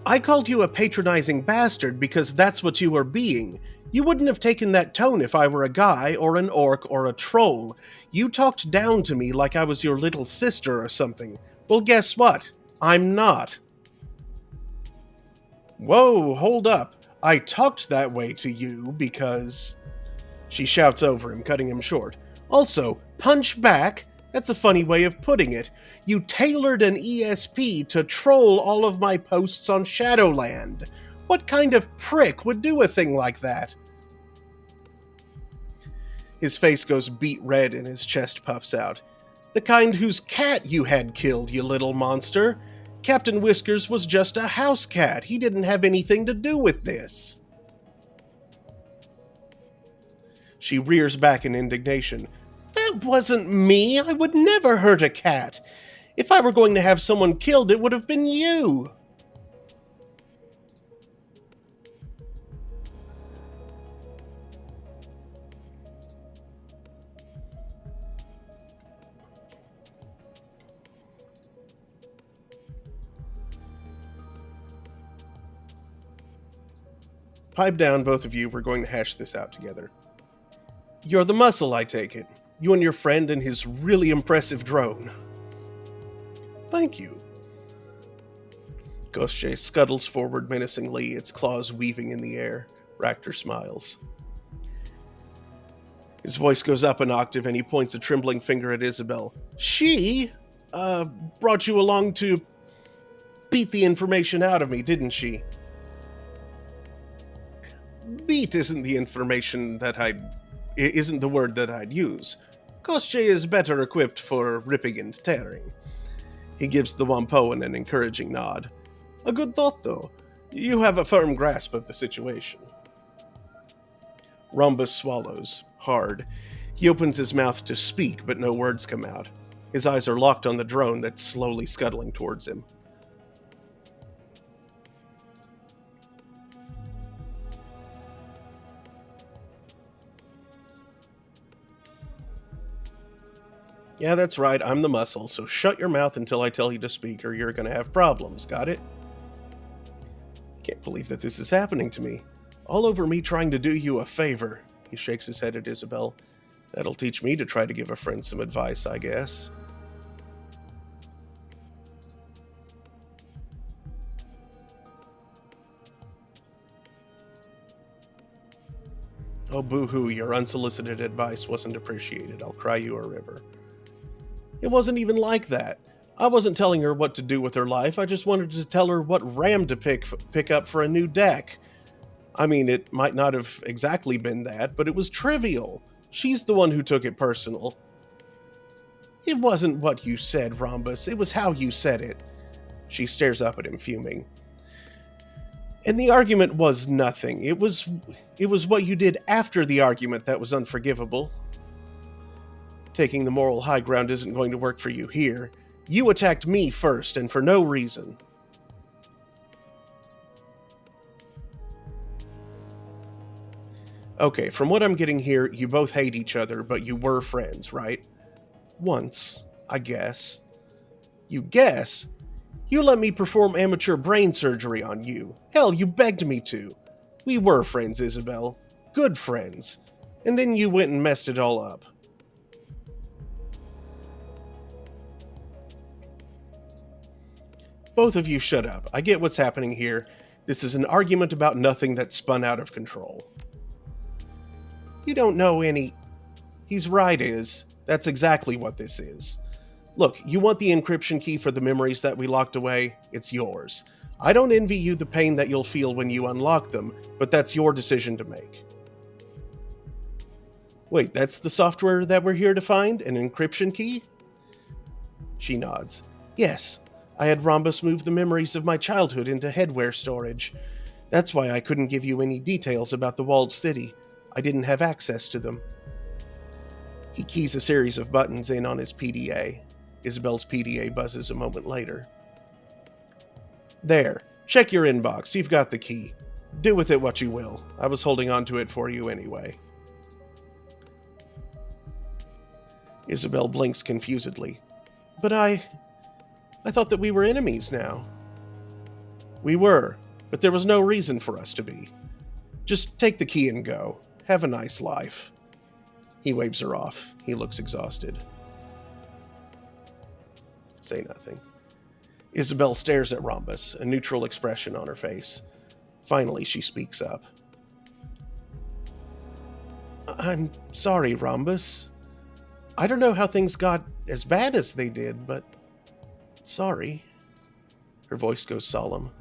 I called you a patronizing bastard because that's what you were being. You wouldn't have taken that tone if I were a guy, or an orc, or a troll. You talked down to me like I was your little sister or something. Well, guess what? I'm not. Whoa, hold up. I talked that way to you because... She shouts over him, cutting him short. Also, punch back? That's a funny way of putting it. You tailored an ESP to troll all of my posts on Shadowland. What kind of prick would do a thing like that? His face goes beet red and his chest puffs out. The kind whose cat you had killed, you little monster. Captain Whiskers was just a house cat. He didn't have anything to do with this. She rears back in indignation. That wasn't me. I would never hurt a cat. If I were going to have someone killed, it would have been you. Pipe down, both of you. We're going to hash this out together. You're the muscle, I take it. You and your friend and his really impressive drone. Thank you. Ghost scuttles forward menacingly, its claws weaving in the air. Ractor smiles. His voice goes up an octave and he points a trembling finger at Isabel. She, brought you along to beat the information out of me, didn't she? Beat isn't the word that I'd use. Koschei is better equipped for ripping and tearing. He gives the Wampoan an encouraging nod. A good thought, though. You have a firm grasp of the situation. Rhombus swallows, hard. He opens his mouth to speak, but no words come out. His eyes are locked on the drone that's slowly scuttling towards him. Yeah, that's right, I'm the muscle, so shut your mouth until I tell you to speak or you're gonna have problems, got it? I can't believe that this is happening to me. All over me trying to do you a favor. He shakes his head at Isabel. That'll teach me to try to give a friend some advice, I guess. Oh, boo-hoo, your unsolicited advice wasn't appreciated. I'll cry you a river. It wasn't even like that. I wasn't telling her what to do with her life, I just wanted to tell her what RAM to pick up for a new deck. I mean, it might not have exactly been that, but it was trivial. She's the one who took it personal. It wasn't what you said, Rhombus, it was how you said it. She stares up at him, fuming. And the argument was nothing. It was what you did after the argument that was unforgivable. Taking the moral high ground isn't going to work for you here. You attacked me first, and for no reason. Okay, from what I'm getting here, you both hate each other, but you were friends, right? Once, I guess. You guess? You let me perform amateur brain surgery on you. Hell, you begged me to. We were friends, Isabel. Good friends. And then you went and messed it all up. Both of you shut up. I get what's happening here. This is an argument about nothing that spun out of control. You don't know any... He's right, Iz. That's exactly what this is. Look, you want the encryption key for the memories that we locked away? It's yours. I don't envy you the pain that you'll feel when you unlock them, but that's your decision to make. Wait, that's the software that we're here to find? An encryption key? She nods. Yes. I had Rhombus move the memories of my childhood into headwear storage. That's why I couldn't give you any details about the walled city. I didn't have access to them. He keys a series of buttons in on his PDA. Isabel's PDA buzzes a moment later. There. Check your inbox. You've got the key. Do with it what you will. I was holding on to it for you anyway. Isabel blinks confusedly. But I thought that we were enemies now. We were, but there was no reason for us to be. Just take the key and go. Have a nice life. He waves her off. He looks exhausted. Say nothing. Isabel stares at Rhombus, a neutral expression on her face. Finally, she speaks up. I'm sorry, Rhombus. I don't know how things got as bad as they did, but... Sorry. Her voice goes solemn.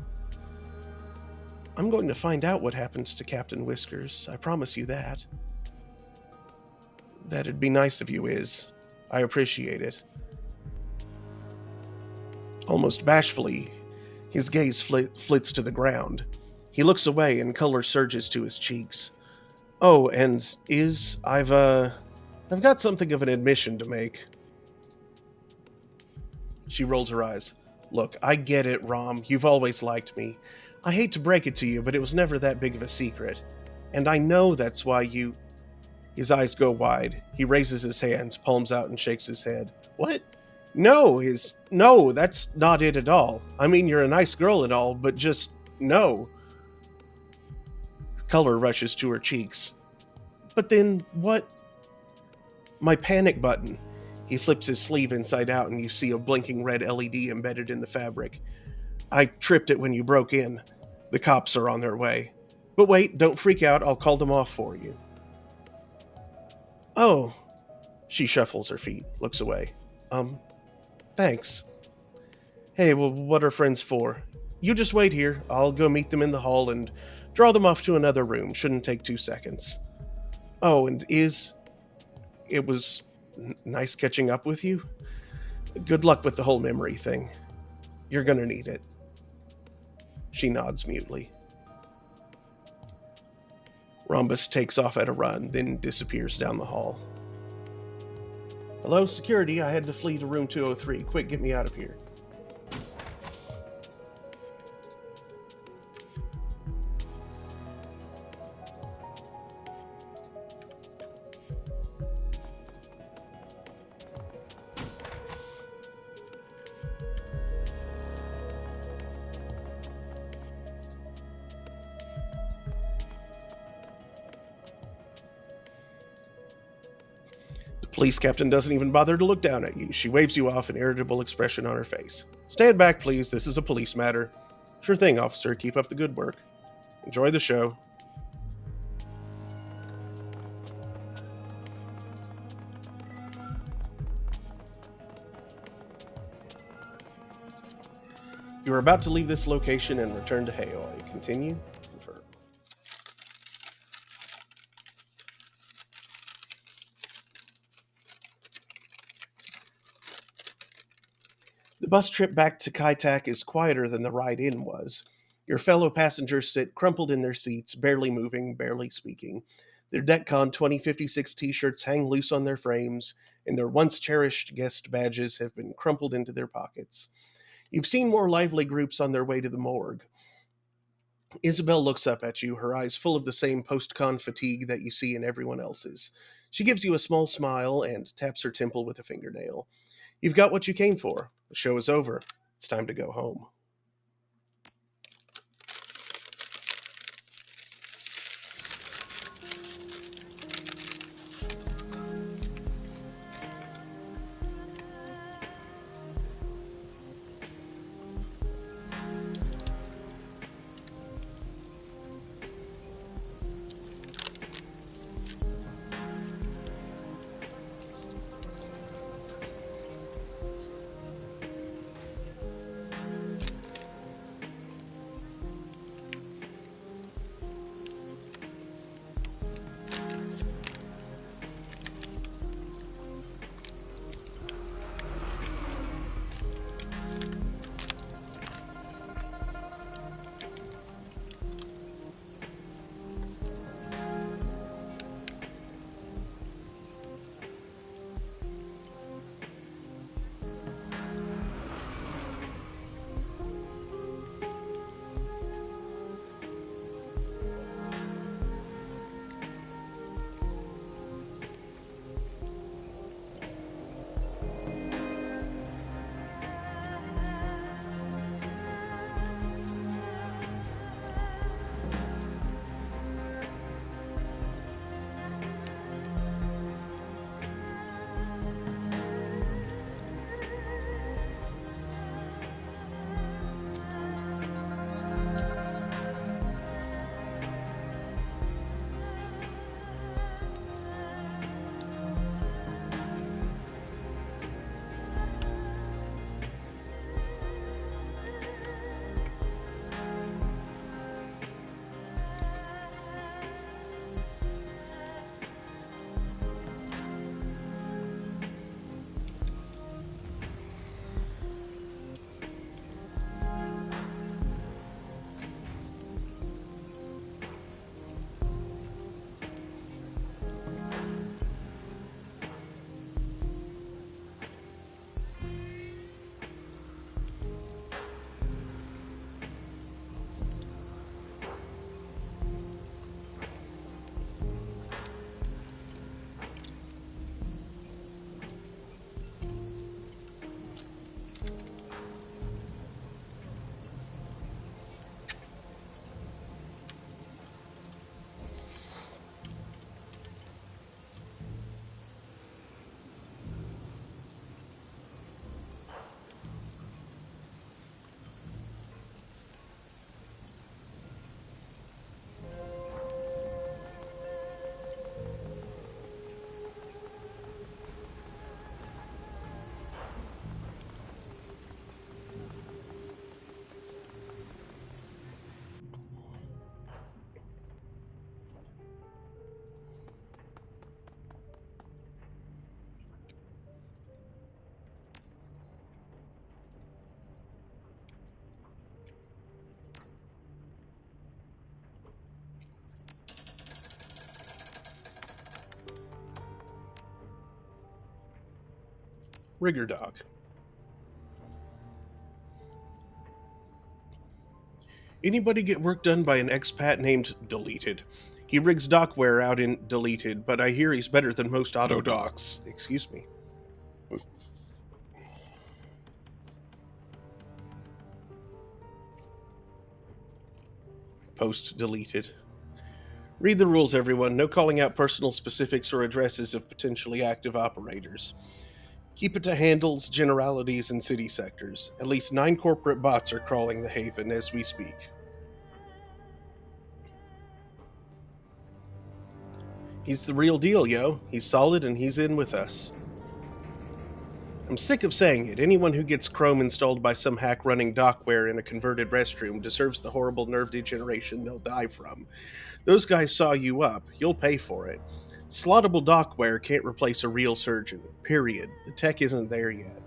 I'm going to find out what happened to Captain Whiskers. I promise you that. That'd be nice of you, Iz. I appreciate it. Almost bashfully, his gaze flits to the ground. He looks away and color surges to his cheeks. Oh, and Iz, I've got something of an admission to make. She rolls her eyes. Look, I get it, Rom. You've always liked me. I hate to break it to you, but it was never that big of a secret. And I know that's why you... His eyes go wide. He raises his hands, palms out, and shakes his head. What? No, that's not it at all. I mean, you're a nice girl and all, but just no. Color rushes to her cheeks. But then, what? My panic button. He flips his sleeve inside out and you see a blinking red LED embedded in the fabric. I tripped it when you broke in. The cops are on their way. But wait, don't freak out, I'll call them off for you. Oh. She shuffles her feet, looks away. Thanks. Hey, well, what are friends for? You just wait here. I'll go meet them in the hall and draw them off to another room. Shouldn't take 2 seconds. Oh, and it was nice catching up with you. Good luck with the whole memory thing. You're gonna need it. She nods mutely. Rhombus takes off at a run, then disappears down the hall. Hello, security. I had to flee to room 203. Quick, get me out of here. Police captain doesn't even bother to look down at you. She waves you off, an irritable expression on her face. Stand back, please. This is a police matter. Sure thing, officer. Keep up the good work. Enjoy the show. You are about to leave this location and return to Haoi. Continue. Confirm. The bus trip back to Kaitak is quieter than the ride in was. Your fellow passengers sit crumpled in their seats, barely moving, barely speaking. Their DECCON 2056 t-shirts hang loose on their frames, and their once cherished guest badges have been crumpled into their pockets. You've seen more lively groups on their way to the morgue. Isabel looks up at you, her eyes full of the same post-con fatigue that you see in everyone else's. She gives you a small smile and taps her temple with a fingernail. You've got what you came for. The show is over. It's time to go home. Rigger Dog. Anybody get work done by an expat named Deleted? He rigs dockware out in Deleted, but I hear he's better than most auto docs. Excuse me. Post deleted. Read the rules, everyone. No calling out personal specifics or addresses of potentially active operators. Keep it to handles, generalities, and city sectors. At least 9 corporate bots are crawling the Haven as we speak. He's the real deal, yo. He's solid and he's in with us. I'm sick of saying it. Anyone who gets Chrome installed by some hack running dockware in a converted restroom deserves the horrible nerve degeneration they'll die from. Those guys saw you up. You'll pay for it. Slottable dockware can't replace a real surgeon. Period. The tech isn't there yet.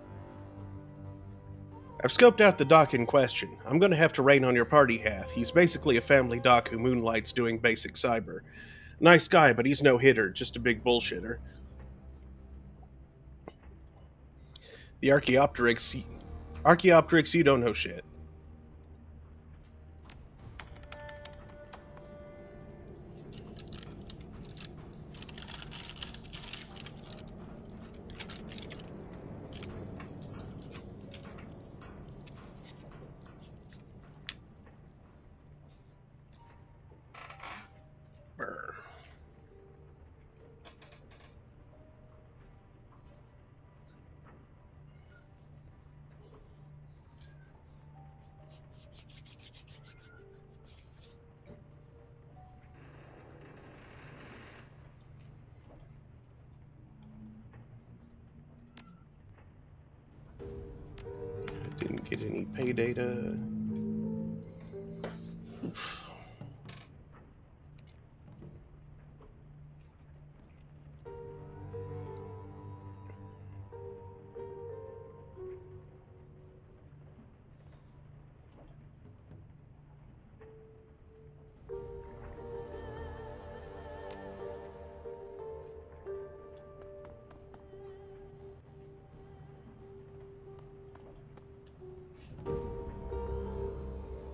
I've scoped out the doc in question. I'm going to have to rain on your party hat. He's basically a family doc who moonlights doing basic cyber. Nice guy, but he's no hitter, just a big bullshitter. The Archaeopteryx, you don't know shit. Brr. Didn't get any pay data. Oof.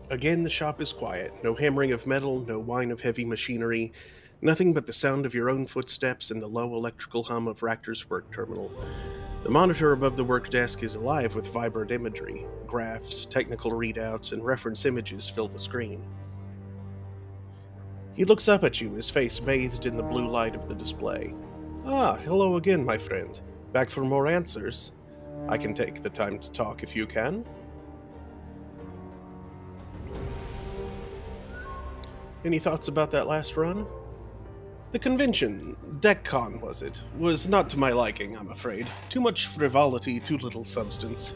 Again, the shop is quiet. No hammering of metal, no whine of heavy machinery. Nothing but the sound of your own footsteps and the low electrical hum of Ractor's work terminal. The monitor above the work desk is alive with vibrant imagery. Graphs, technical readouts, and reference images fill the screen. He looks up at you, his face bathed in the blue light of the display. Ah, hello again, my friend. Back for more answers? I can take the time to talk if you can. Any thoughts about that last run? The convention, DECCON was it, was not to my liking, I'm afraid. Too much frivolity, too little substance.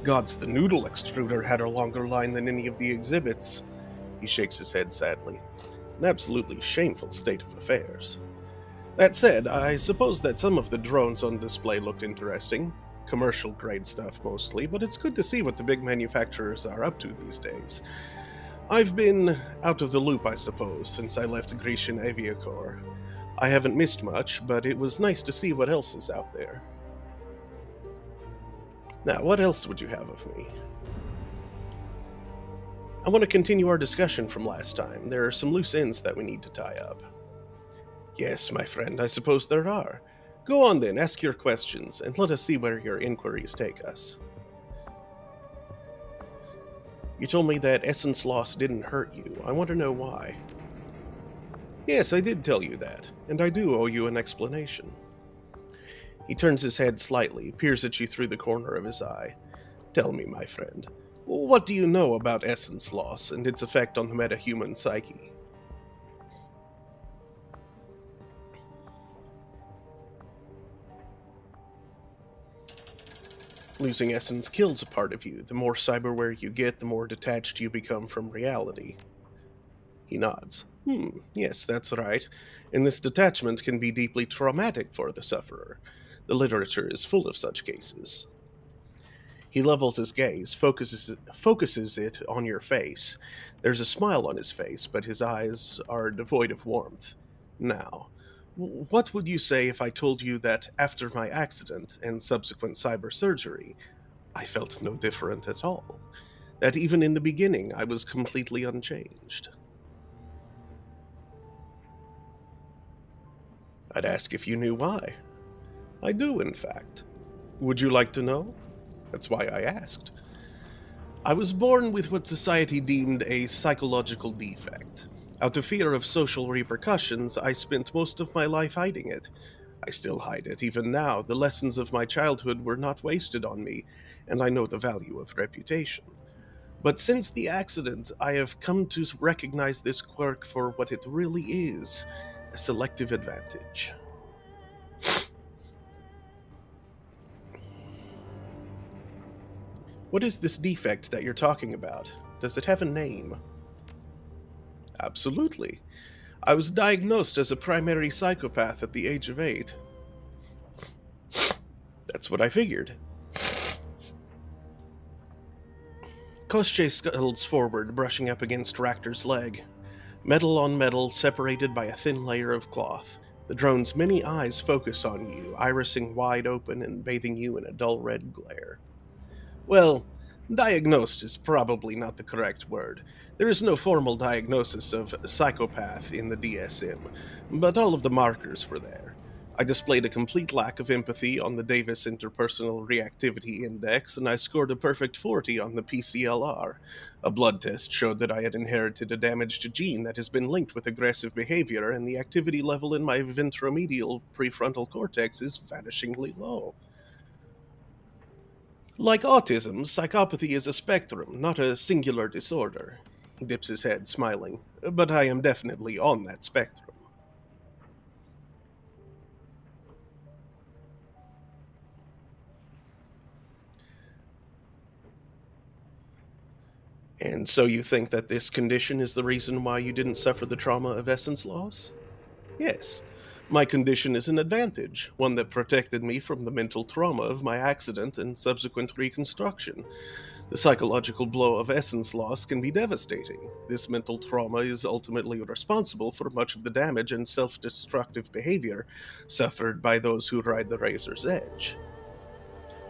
Gods, the noodle extruder had a longer line than any of the exhibits. He shakes his head sadly. An absolutely shameful state of affairs. That said, I suppose that some of the drones on display looked interesting. Commercial-grade stuff mostly, but it's good to see what the big manufacturers are up to these days. I've been out of the loop, I suppose, since I left Grecian Aviacorps. I haven't missed much, but it was nice to see what else is out there. Now, what else would you have of me? I want to continue our discussion from last time. There are some loose ends that we need to tie up. Yes, my friend, I suppose there are. Go on then, ask your questions, and let us see where your inquiries take us. You told me that essence loss didn't hurt you. I want to know why. Yes, I did tell you that, and I do owe you an explanation. He turns his head slightly, peers at you through the corner of his eye. Tell me, my friend, what do you know about essence loss and its effect on the metahuman psyche? Losing essence kills a part of you. The more cyberware you get, the more detached you become from reality. He nods. Yes, that's right. And this detachment can be deeply traumatic for the sufferer. The literature is full of such cases. He levels his gaze, focuses it on your face. There's a smile on his face, but his eyes are devoid of warmth. Now, what would you say if I told you that after my accident and subsequent cyber surgery, I felt no different at all? That even in the beginning, I was completely unchanged? I'd ask if you knew why. I do, in fact. Would you like to know? That's why I asked. I was born with what society deemed a psychological defect. Out of fear of social repercussions, I spent most of my life hiding it. I still hide it, even now. The lessons of my childhood were not wasted on me, and I know the value of reputation. But since the accident, I have come to recognize this quirk for what it really is, a selective advantage. What is this defect that you're talking about? Does it have a name? Absolutely. I was diagnosed as a primary psychopath at the age of 8. That's what I figured. Koschei scuttles forward, brushing up against Ractor's leg. Metal on metal, separated by a thin layer of cloth. The drone's many eyes focus on you, irising wide open and bathing you in a dull red glare. Well, diagnosed is probably not the correct word. There is no formal diagnosis of psychopath in the DSM, but all of the markers were there. I displayed a complete lack of empathy on the Davis Interpersonal Reactivity Index, and I scored a perfect 40 on the PCLR. A blood test showed that I had inherited a damaged gene that has been linked with aggressive behavior, and the activity level in my ventromedial prefrontal cortex is vanishingly low. Like autism, psychopathy is a spectrum, not a singular disorder. He dips his head, smiling. But I am definitely on that spectrum. And so you think that this condition is the reason why you didn't suffer the trauma of essence loss? Yes. My condition is an advantage, one that protected me from the mental trauma of my accident and subsequent reconstruction. The psychological blow of essence loss can be devastating. This mental trauma is ultimately responsible for much of the damage and self-destructive behavior suffered by those who ride the razor's edge.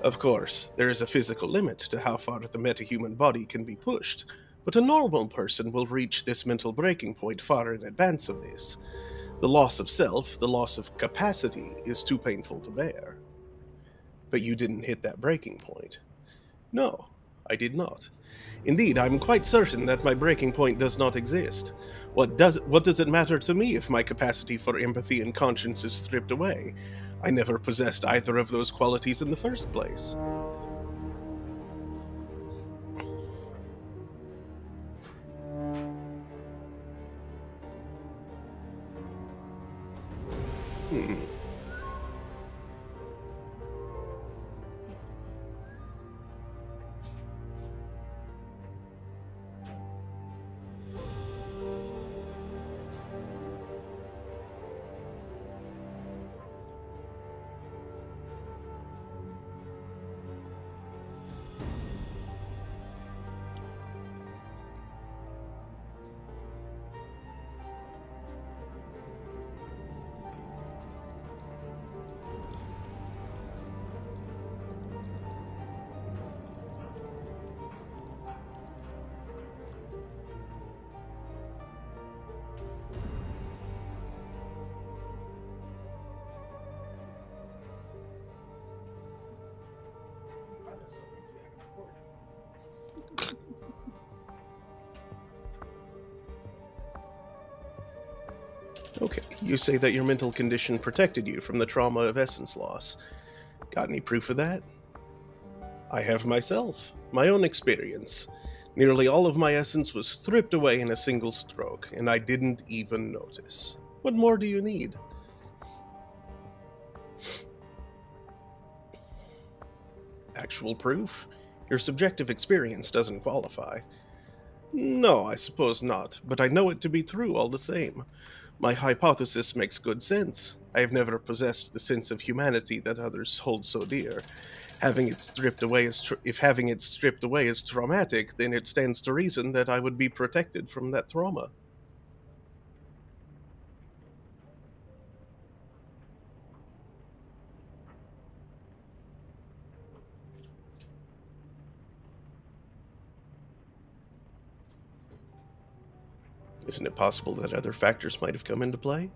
Of course, there is a physical limit to how far the metahuman body can be pushed, but a normal person will reach this mental breaking point far in advance of this. The loss of self, the loss of capacity, is too painful to bear. But you didn't hit that breaking point. No, I did not. Indeed, I'm quite certain that my breaking point does not exist. What does it matter to me if my capacity for empathy and conscience is stripped away? I never possessed either of those qualities in the first place. Okay, you say that your mental condition protected you from the trauma of essence loss. Got any proof of that? I have myself, my own experience. Nearly all of my essence was stripped away in a single stroke, and I didn't even notice. What more do you need? Actual proof? Your subjective experience doesn't qualify. No, I suppose not, but I know it to be true all the same. My hypothesis makes good sense. I have never possessed the sense of humanity that others hold so dear. If having it stripped away is traumatic, then it stands to reason that I would be protected from that trauma. Isn't it possible that other factors might have come into play?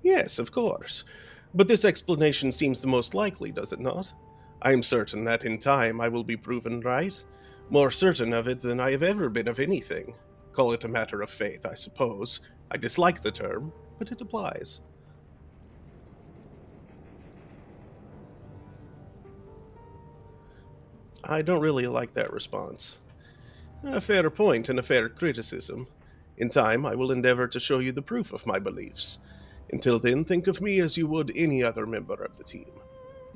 Yes, of course. But this explanation seems the most likely, does it not? I am certain that in time I will be proven right. More certain of it than I have ever been of anything. Call it a matter of faith, I suppose. I dislike the term, but it applies. I don't really like that response. A fair point and a fair criticism. In time, I will endeavor to show you the proof of my beliefs. Until then, think of me as you would any other member of the team.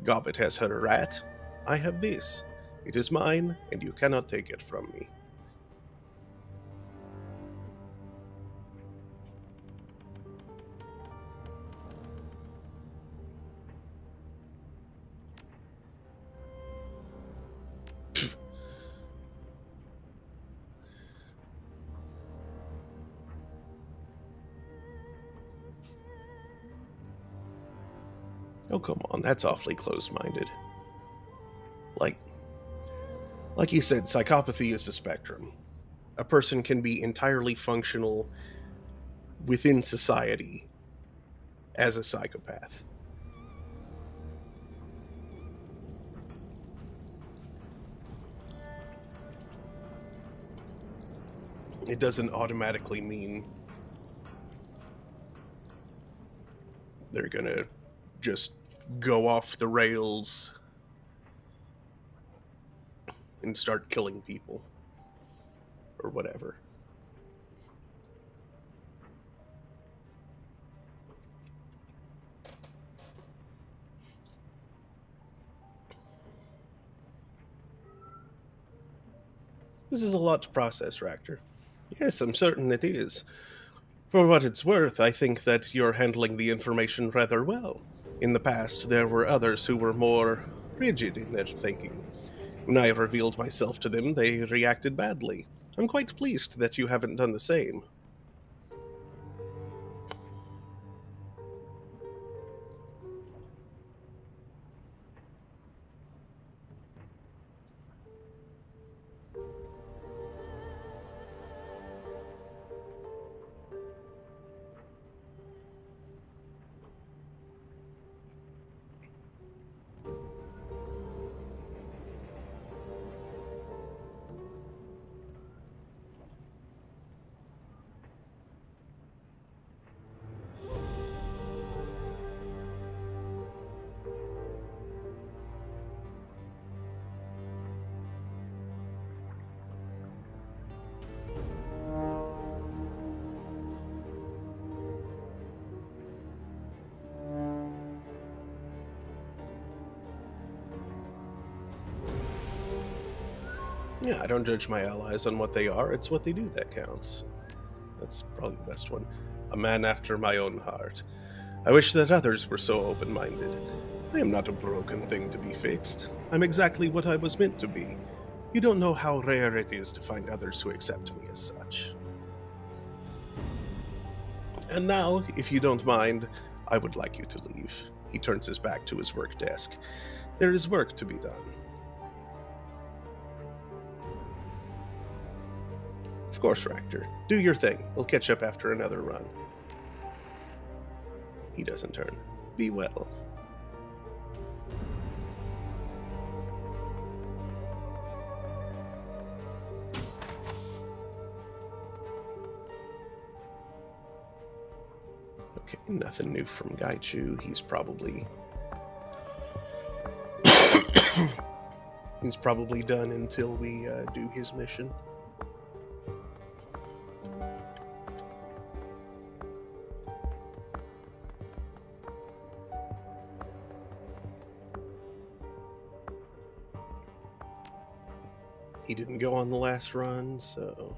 Gobbet has her rat. I have this. It is mine, and you cannot take it from me. Oh, come on, that's awfully closed-minded. Like you said, psychopathy is a spectrum. A person can be entirely functional within society as a psychopath. It doesn't automatically mean they're gonna just go off the rails and start killing people or whatever. This is a lot to process, Ractor. Yes, I'm certain it is. For what it's worth, I think that you're handling the information rather well. In the past, there were others who were more rigid in their thinking. When I revealed myself to them, they reacted badly. I'm quite pleased that you haven't done the same. Yeah, I don't judge my allies on what they are, it's what they do that counts. That's probably the best one. A man after my own heart. I wish that others were so open-minded. I am not a broken thing to be fixed. I'm exactly what I was meant to be. You don't know how rare it is to find others who accept me as such. And now, if you don't mind, I would like you to leave. He turns his back to his work desk. There is work to be done. Of course, Ractor. Do your thing. We'll catch up after another run. He doesn't turn. Be well. Okay, nothing new from Gaichu. He's probably... he's probably done until we do his mission. He didn't go on the last run, so...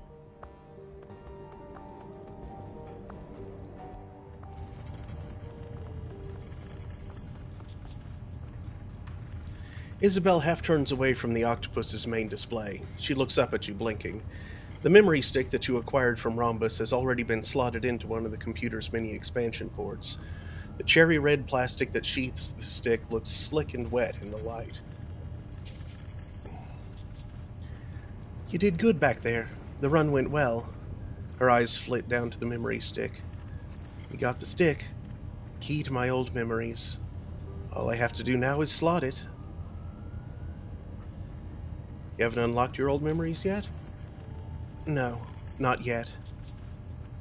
Isabel half turns away from the octopus's main display. She looks up at you, blinking. The memory stick that you acquired from Rhombus has already been slotted into one of the computer's many expansion ports. The cherry red plastic that sheaths the stick looks slick and wet in the light. You did good back there. The run went well. Her eyes flit down to the memory stick. You got the stick. Key to my old memories. All I have to do now is slot it. You haven't unlocked your old memories yet? No, not yet.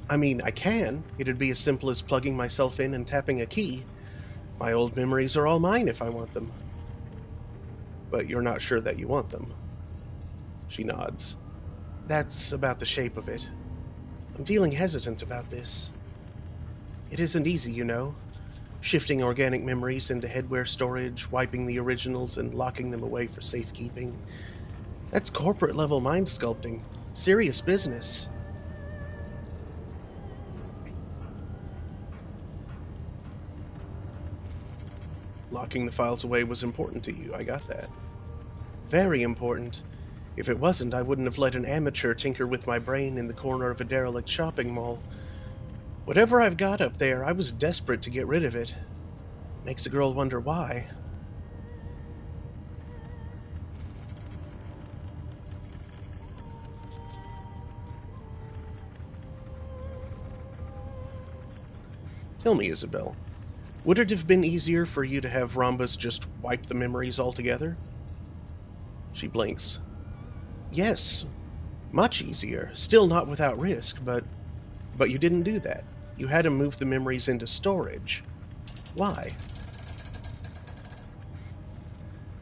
I mean, I can. It'd be as simple as plugging myself in and tapping a key. My old memories are all mine if I want them. But you're not sure that you want them. She nods. That's about the shape of it. I'm feeling hesitant about this. It isn't easy, you know. Shifting organic memories into headware storage, wiping the originals, and locking them away for safekeeping. That's corporate level mind sculpting. Serious business. Locking the files away was important to you, I got that. Very important. If it wasn't, I wouldn't have let an amateur tinker with my brain in the corner of a derelict shopping mall. Whatever I've got up there, I was desperate to get rid of it. Makes a girl wonder why. Tell me, Isabel, would it have been easier for you to have Rhombus just wipe the memories altogether? She blinks. Yes, much easier. Still not without risk, but you didn't do that. You had him move the memories into storage. Why?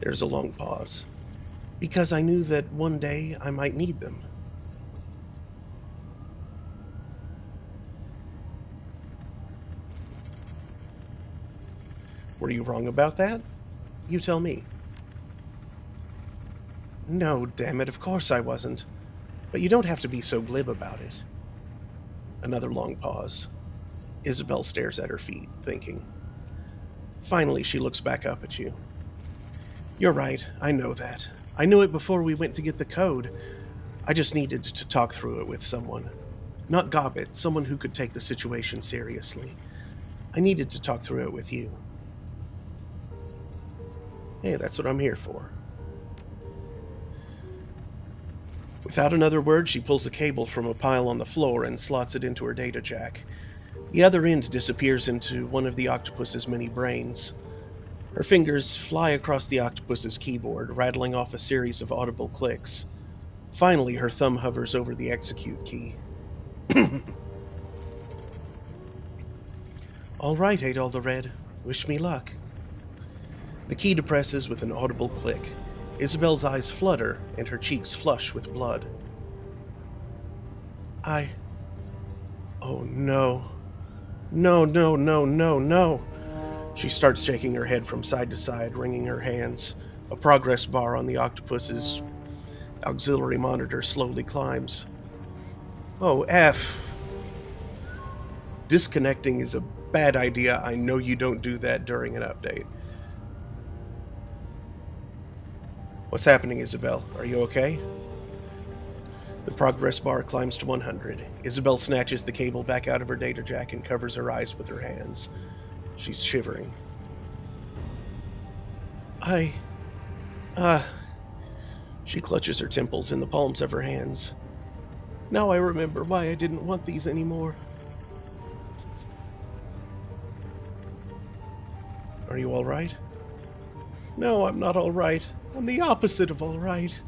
There's a long pause. Because I knew that one day I might need them. Were you wrong about that? You tell me. No, damn it, of course I wasn't. But you don't have to be so glib about it. Another long pause. Isabel stares at her feet, thinking. Finally, she looks back up at you. You're right, I know that. I knew it before we went to get the code. I just needed to talk through it with someone. Not Gobbet, someone who could take the situation seriously. I needed to talk through it with you. Hey, that's what I'm here for. Without another word, she pulls a cable from a pile on the floor and slots it into her data jack. The other end disappears into one of the octopus's many brains. Her fingers fly across the octopus's keyboard, rattling off a series of audible clicks. Finally, her thumb hovers over the execute key. All right, Adol the Red. Wish me luck. The key depresses with an audible click. Isabel's eyes flutter, and her cheeks flush with blood. Oh no. No, no, no, no, no. She starts shaking her head from side to side, wringing her hands. A progress bar on the octopus's auxiliary monitor slowly climbs. Oh, F. Disconnecting is a bad idea. I know you don't do that during an update. What's happening, Isabel? Are you okay? The progress bar climbs to 100. Isabel snatches the cable back out of her data jack and covers her eyes with her hands. She's shivering. She clutches her temples in the palms of her hands. Now I remember why I didn't want these anymore. Are you all right? No, I'm not all right. I'm the opposite of all right.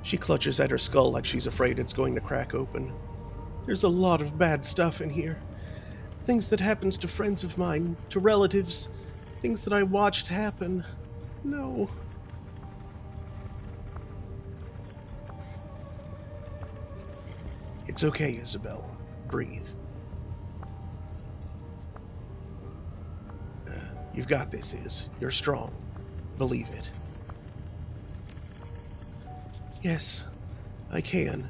She clutches at her skull like she's afraid it's going to crack open. There's a lot of bad stuff in here. Things that happened to friends of mine, to relatives. Things that I watched happen. No. It's okay, Isabel. Breathe. You've got this, Iz. You're strong. Believe it. Yes, I can.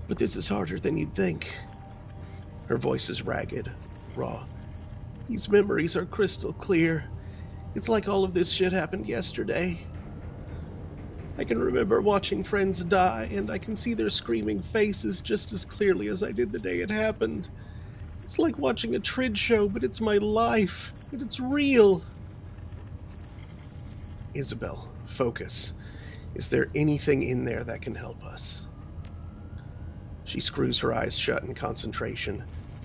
But this is harder than you'd think. Her voice is ragged, raw. These memories are crystal clear. It's like all of this shit happened yesterday. I can remember watching friends die, and I can see their screaming faces just as clearly as I did the day it happened. It's like watching a Trid show, but it's my life, and it's real. Isabel, focus. Is there anything in there that can help us? She screws her eyes shut in concentration.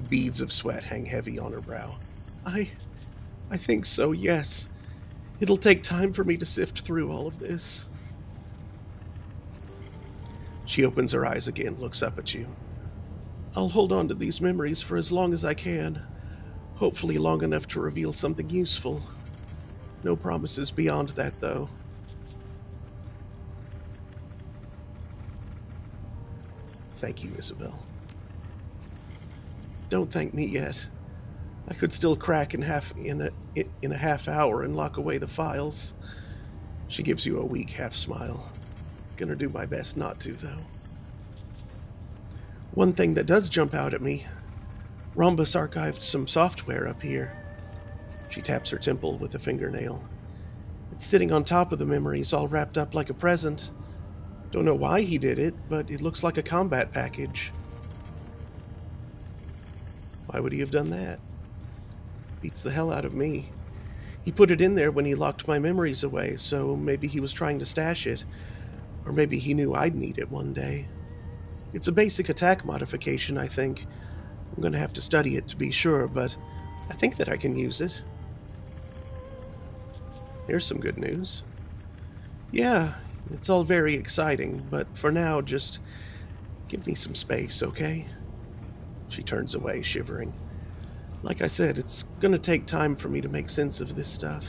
Beads of sweat hang heavy on her brow. I think so, yes. It'll take time for me to sift through all of this. She opens her eyes again, looks up at you. I'll hold on to these memories for as long as I can. Hopefully long enough to reveal something useful. No promises beyond that, though. Thank you, Isabel. Don't thank me yet. I could still crack in a half hour and lock away the files. She gives you a weak half smile. Gonna do my best not to, though. One thing that does jump out at me, Rhombus archived some software up here. She taps her temple with a fingernail. It's sitting on top of the memories, all wrapped up like a present. Don't know why he did it, but it looks like a combat package. Why would he have done that? Beats the hell out of me. He put it in there when he locked my memories away, so maybe he was trying to stash it. Or maybe he knew I'd need it one day. It's a basic attack modification, I think. I'm gonna have to study it to be sure, but I think that I can use it. Here's some good news. Yeah, it's all very exciting, but for now, just give me some space, okay? She turns away, shivering. Like I said, it's gonna take time for me to make sense of this stuff.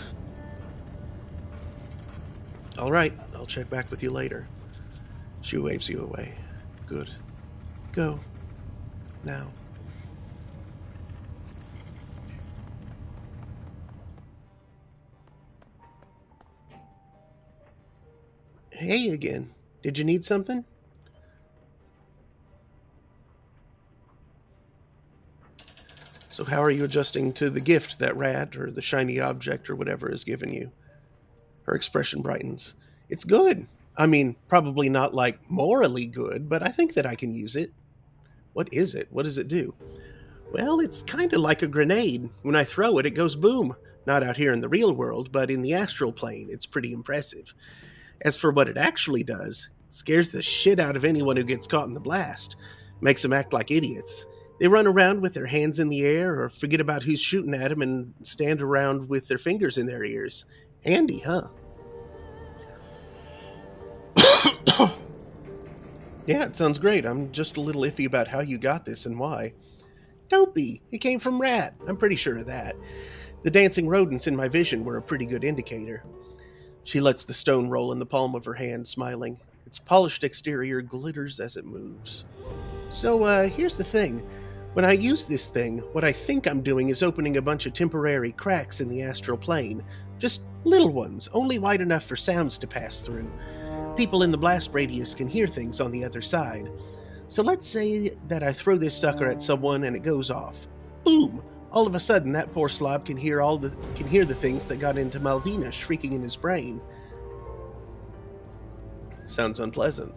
All right, I'll check back with you later. She waves you away. Good. Go. Now. Hey again. Did you need something? So how are you adjusting to the gift that rat or the shiny object or whatever is given you? Her expression brightens. It's good. I mean, probably not like morally good, but I think that I can use it. What is it? What does it do? Well, it's kind of like a grenade. When I throw it, it goes boom. Not out here in the real world, but in the astral plane, it's pretty impressive. As for what it actually does, it scares the shit out of anyone who gets caught in the blast. Makes them act like idiots. They run around with their hands in the air or forget about who's shooting at them and stand around with their fingers in their ears. Handy, huh? Yeah, it sounds great. I'm just a little iffy about how you got this and why. Don't be. It came from Rat. I'm pretty sure of that. The dancing rodents in my vision were a pretty good indicator. She lets the stone roll in the palm of her hand, smiling. Its polished exterior glitters as it moves. So, here's the thing. When I use this thing, what I think I'm doing is opening a bunch of temporary cracks in the astral plane. Just little ones, only wide enough for sounds to pass through. People in the blast radius can hear things on the other side. So let's say that I throw this sucker at someone and it goes off. Boom! All of a sudden, that poor slob can hear the things that got into Malvina shrieking in his brain. Sounds unpleasant.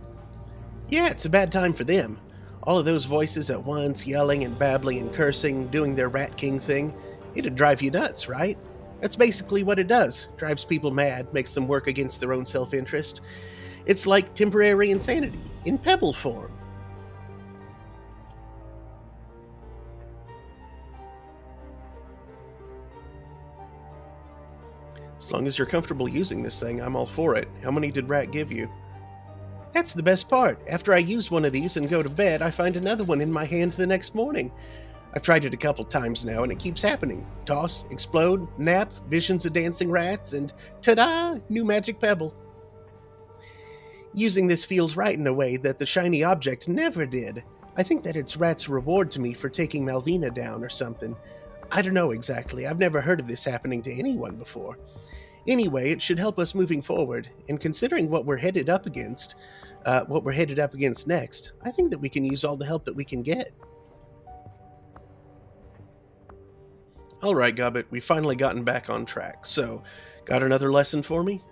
Yeah, it's a bad time for them. All of those voices at once, yelling and babbling and cursing, doing their Rat King thing. It'd drive you nuts, right? That's basically what it does. Drives people mad, makes them work against their own self-interest. It's like temporary insanity, in pebble form. As long as you're comfortable using this thing, I'm all for it. How many did Rat give you? That's the best part. After I use one of these and go to bed, I find another one in my hand the next morning. I've tried it a couple times now, and it keeps happening. Toss, explode, nap, visions of dancing rats, and ta-da! New magic pebble. Using this feels right in a way that the shiny object never did. I think that it's Rat's reward to me for taking Malvina down or something. I don't know exactly. I've never heard of this happening to anyone before. Anyway, it should help us moving forward, and considering what we're headed up against next, I think that we can use all the help that we can get. Alright, Gobbet, we've finally gotten back on track, so, got another lesson for me?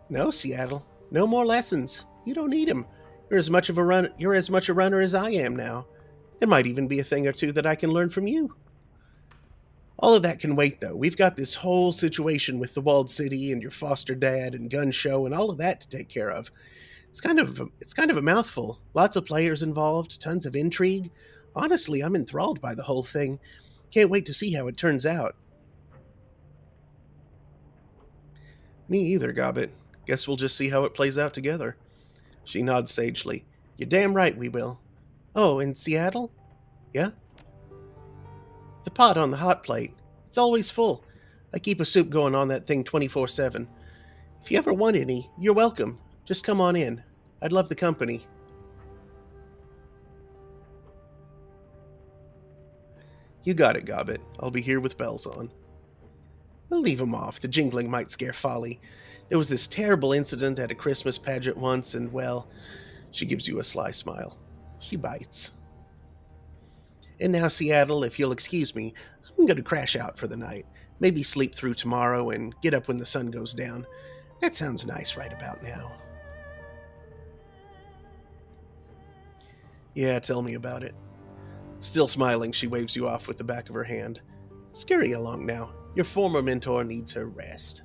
No, Seattle. No more lessons. You don't need them. You're as much a runner as I am now. There might even be a thing or two that I can learn from you. All of that can wait, though. We've got this whole situation with the walled city and your foster dad and gun show and all of that to take care of. It's kind of a mouthful. Lots of players involved, tons of intrigue. Honestly, I'm enthralled by the whole thing. Can't wait to see how it turns out. Me either, Gobbet. Guess we'll just see how it plays out together. She nods sagely. You're damn right we will. Oh, in Seattle? Yeah? The pot on the hot plate. It's always full. I keep a soup going on that thing 24/7. If you ever want any, you're welcome. Just come on in. I'd love the company. You got it, Gobbet. I'll be here with bells on. We'll leave 'em off. The jingling might scare Folly. There was this terrible incident at a Christmas pageant once, and well, she gives you a sly smile. She bites. And now, Seattle, if you'll excuse me, I'm going to crash out for the night. Maybe sleep through tomorrow and get up when the sun goes down. That sounds nice right about now. Yeah, tell me about it. Still smiling, she waves you off with the back of her hand. Scurry along now. Your former mentor needs her rest.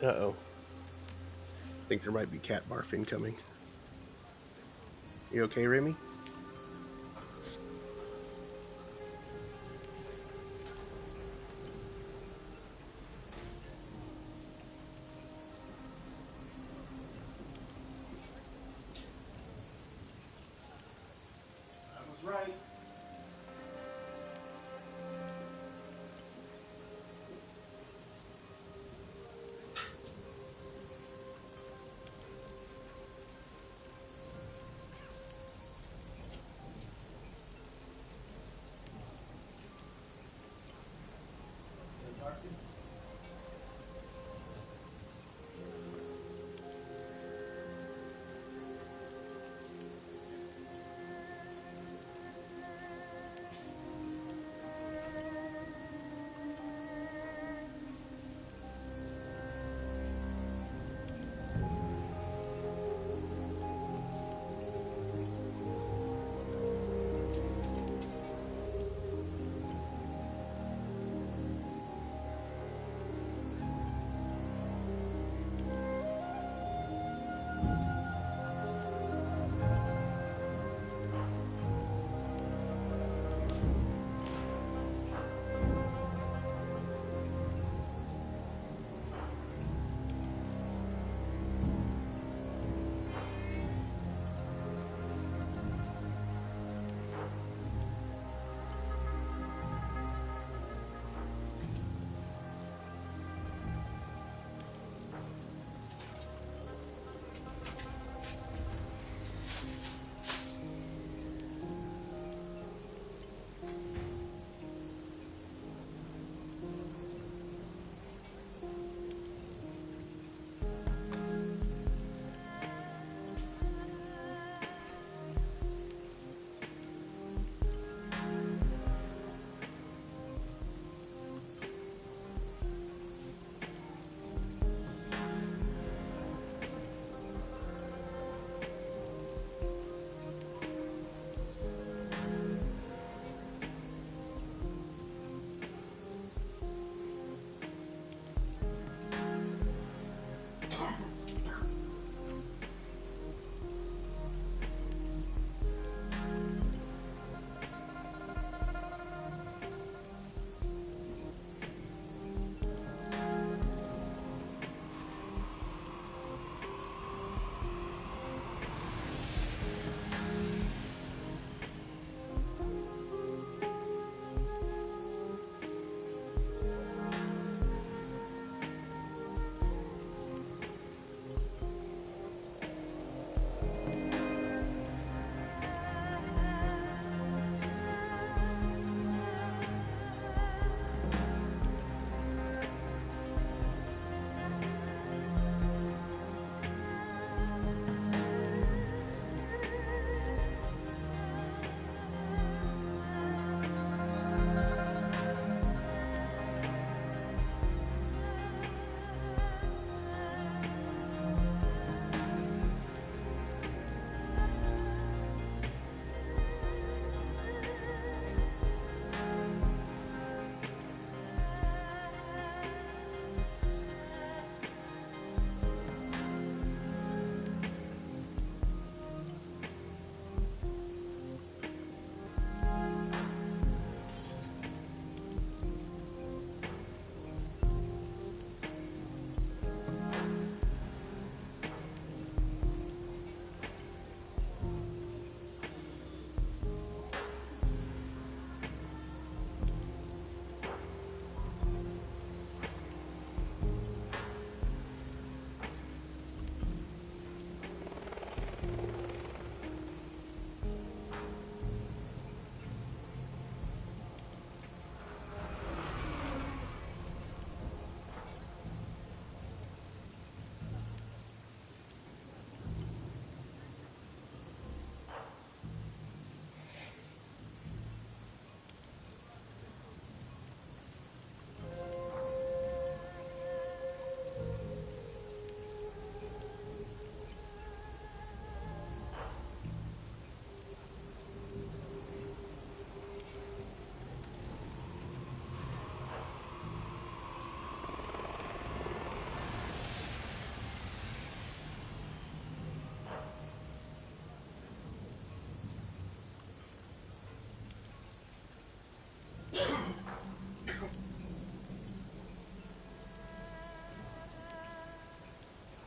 Uh-oh. Think there might be cat barf incoming. You okay, Remy? I was right.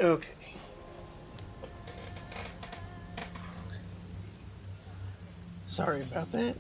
Okay. Sorry about that.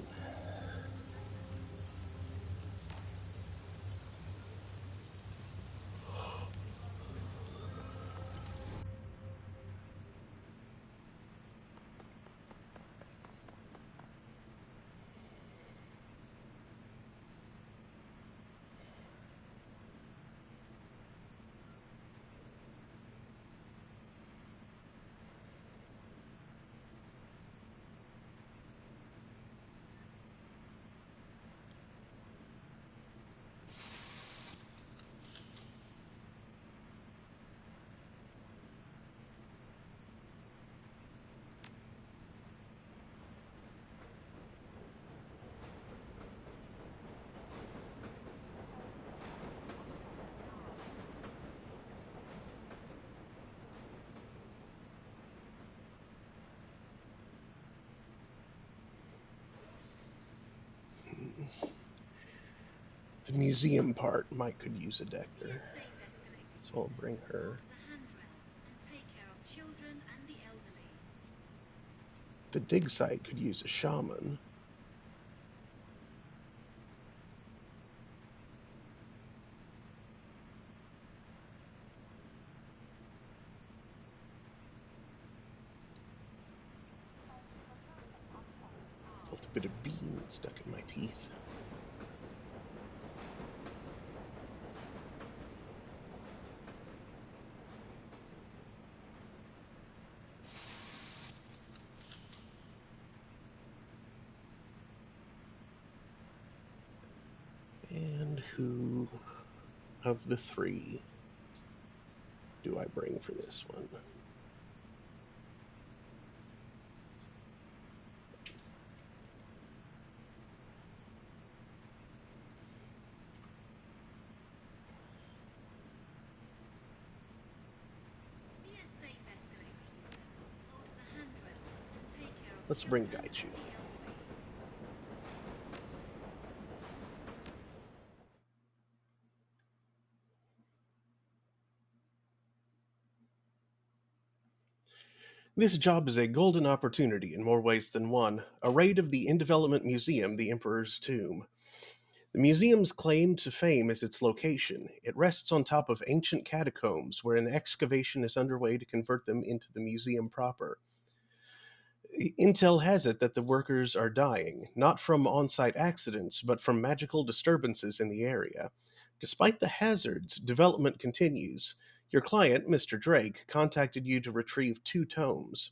The museum part might could use a Decker, so I'll bring her. The dig site could use a shaman. Felt a bit of bean stuck in my teeth. And who of the three do I bring for this one? Let's bring Gaichu. This job is a golden opportunity in more ways than one. A raid of the in-development museum, the Emperor's Tomb. The museum's claim to fame is its location. It rests on top of ancient catacombs where an excavation is underway to convert them into the museum proper. Intel has it that the workers are dying, not from on site accidents, but from magical disturbances in the area. Despite the hazards, development continues. Your client, Mr. Drake, contacted you to retrieve 2 tomes.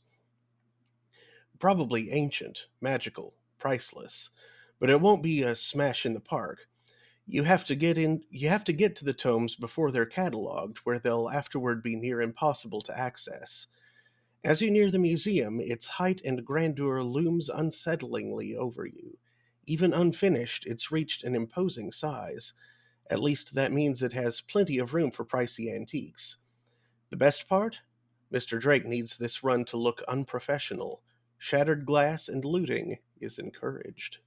Probably ancient, magical, priceless. But it won't be a smash in the park. You have to get to the tomes before they're cataloged, where they'll afterward be near impossible to access. As you near the museum, its height and grandeur looms unsettlingly over you. Even unfinished, it's reached an imposing size. At least that means it has plenty of room for pricey antiques. The best part? Mr. Drake needs this run to look unprofessional. Shattered glass and looting is encouraged.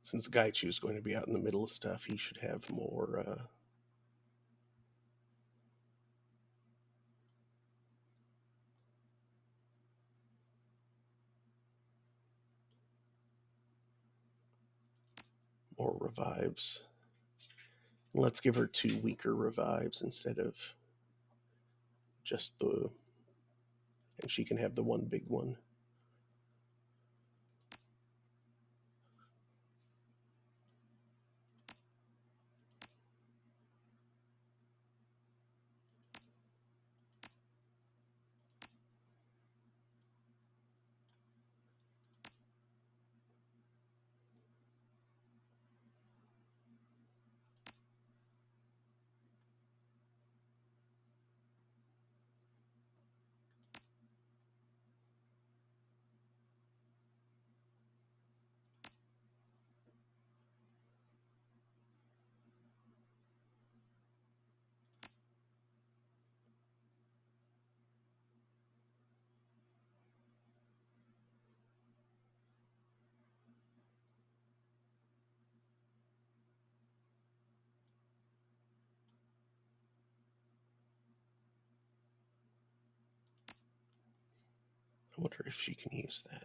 Since Gaichu's going to be out in the middle of stuff, he should have more revives. Let's give her 2 weaker revives instead of just the. And she can have the 1 big one. I wonder if she can use that.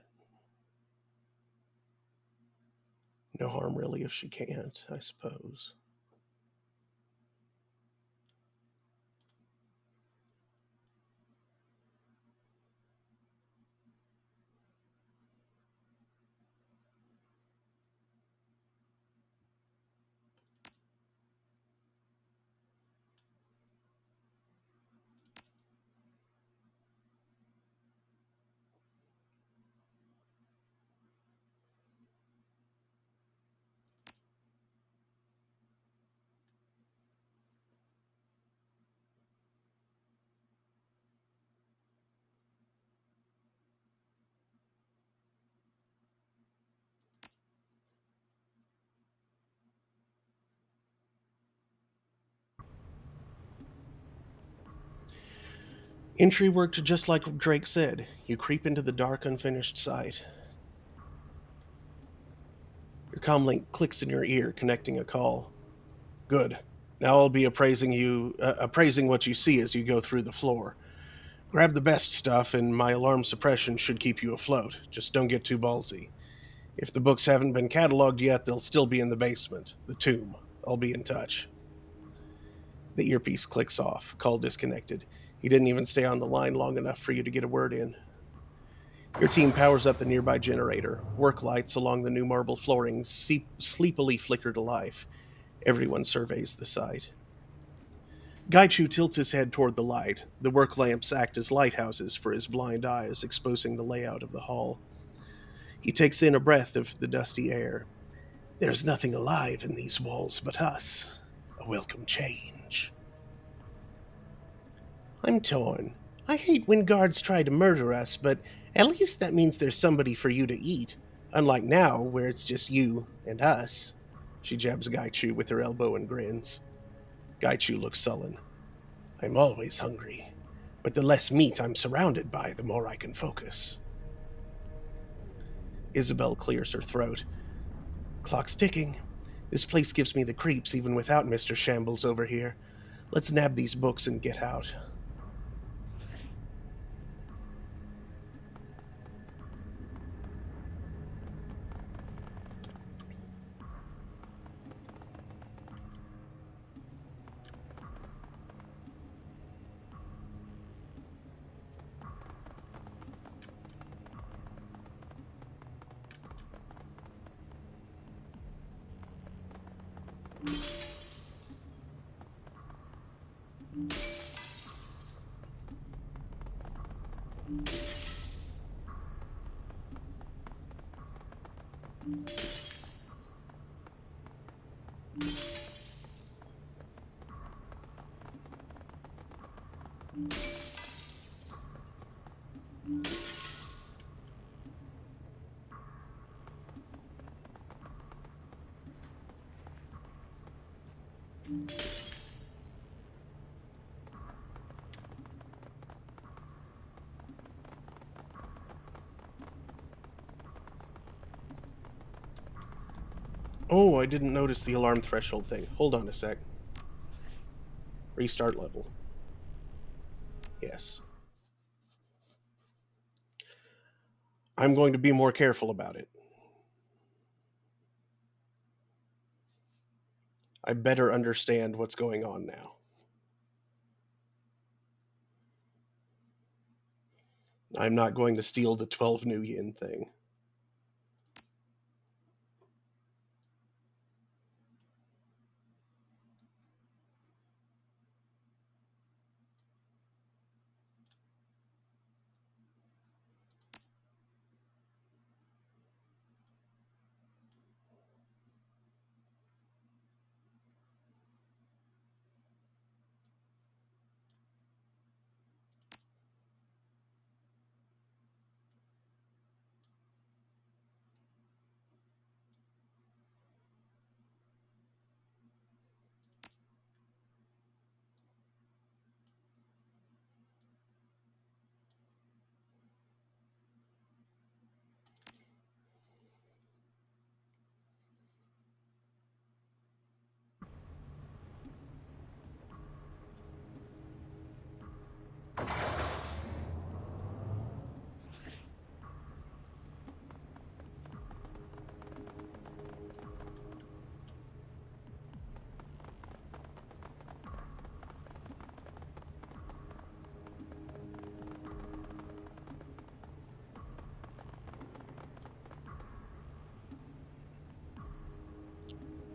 No harm, really, if she can't, I suppose. Entry worked just like Drake said. You creep into the dark, unfinished site. Your comlink clicks in your ear, connecting a call. Good. Now I'll be appraising what you see as you go through the floor. Grab the best stuff, and my alarm suppression should keep you afloat. Just don't get too ballsy. If the books haven't been cataloged yet, they'll still be in the basement, the tomb. I'll be in touch. The earpiece clicks off, call disconnected. He didn't even stay on the line long enough for you to get a word in. Your team powers up the nearby generator. Work lights along the new marble flooring sleepily flicker to life. Everyone surveys the site. Gaichu tilts his head toward the light. The work lamps act as lighthouses for his blind eyes, exposing the layout of the hall. He takes in a breath of the dusty air. There's nothing alive in these walls but us. A welcome change. I'm torn. I hate when guards try to murder us, but at least that means there's somebody for you to eat. Unlike now, where it's just you and us. She jabs Gaichu with her elbow and grins. Gaichu looks sullen. I'm always hungry, but the less meat I'm surrounded by, the more I can focus. Isabel clears her throat. Clock's ticking. This place gives me the creeps even without Mr. Shambles over here. Let's nab these books and get out. Oh, I didn't notice the alarm threshold thing. Hold on a sec. Restart level. Yes. I'm going to be more careful about it. I better understand what's going on now. I'm not going to steal the 12 new yen thing.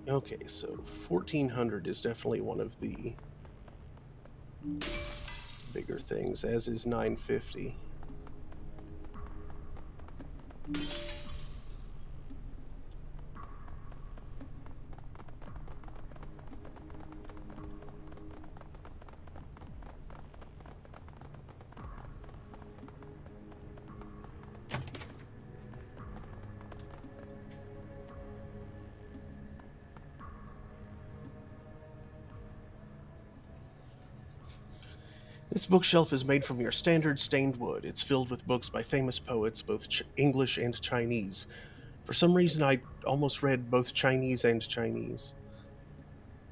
Okay, so 1400 is definitely one of the bigger things, as is 950. This bookshelf is made from your standard stained wood. It's filled with books by famous poets, both English and Chinese. For some reason, I almost read both Chinese and Chinese.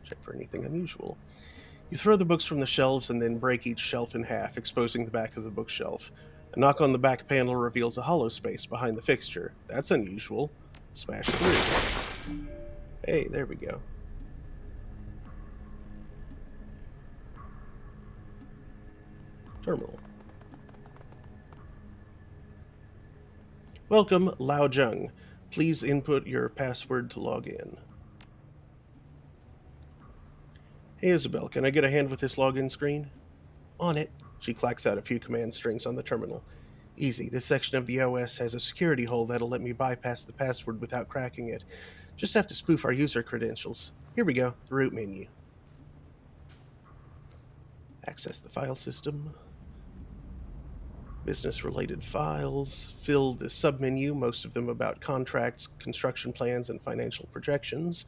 Check for anything unusual. You throw the books from the shelves and then break each shelf in half, exposing the back of the bookshelf. A knock on the back panel reveals a hollow space behind the fixture. That's unusual. Smash through. Hey, there we go. Terminal. Welcome, Lao Zheng. Please input your password to log in. Hey, Isabel, can I get a hand with this login screen? On it. She clacks out a few command strings on the terminal. Easy. This section of the OS has a security hole that'll let me bypass the password without cracking it. Just have to spoof our user credentials. Here we go, the root menu. Access the file system. Business-related files. Fill the submenu, most of them about contracts, construction plans, and financial projections.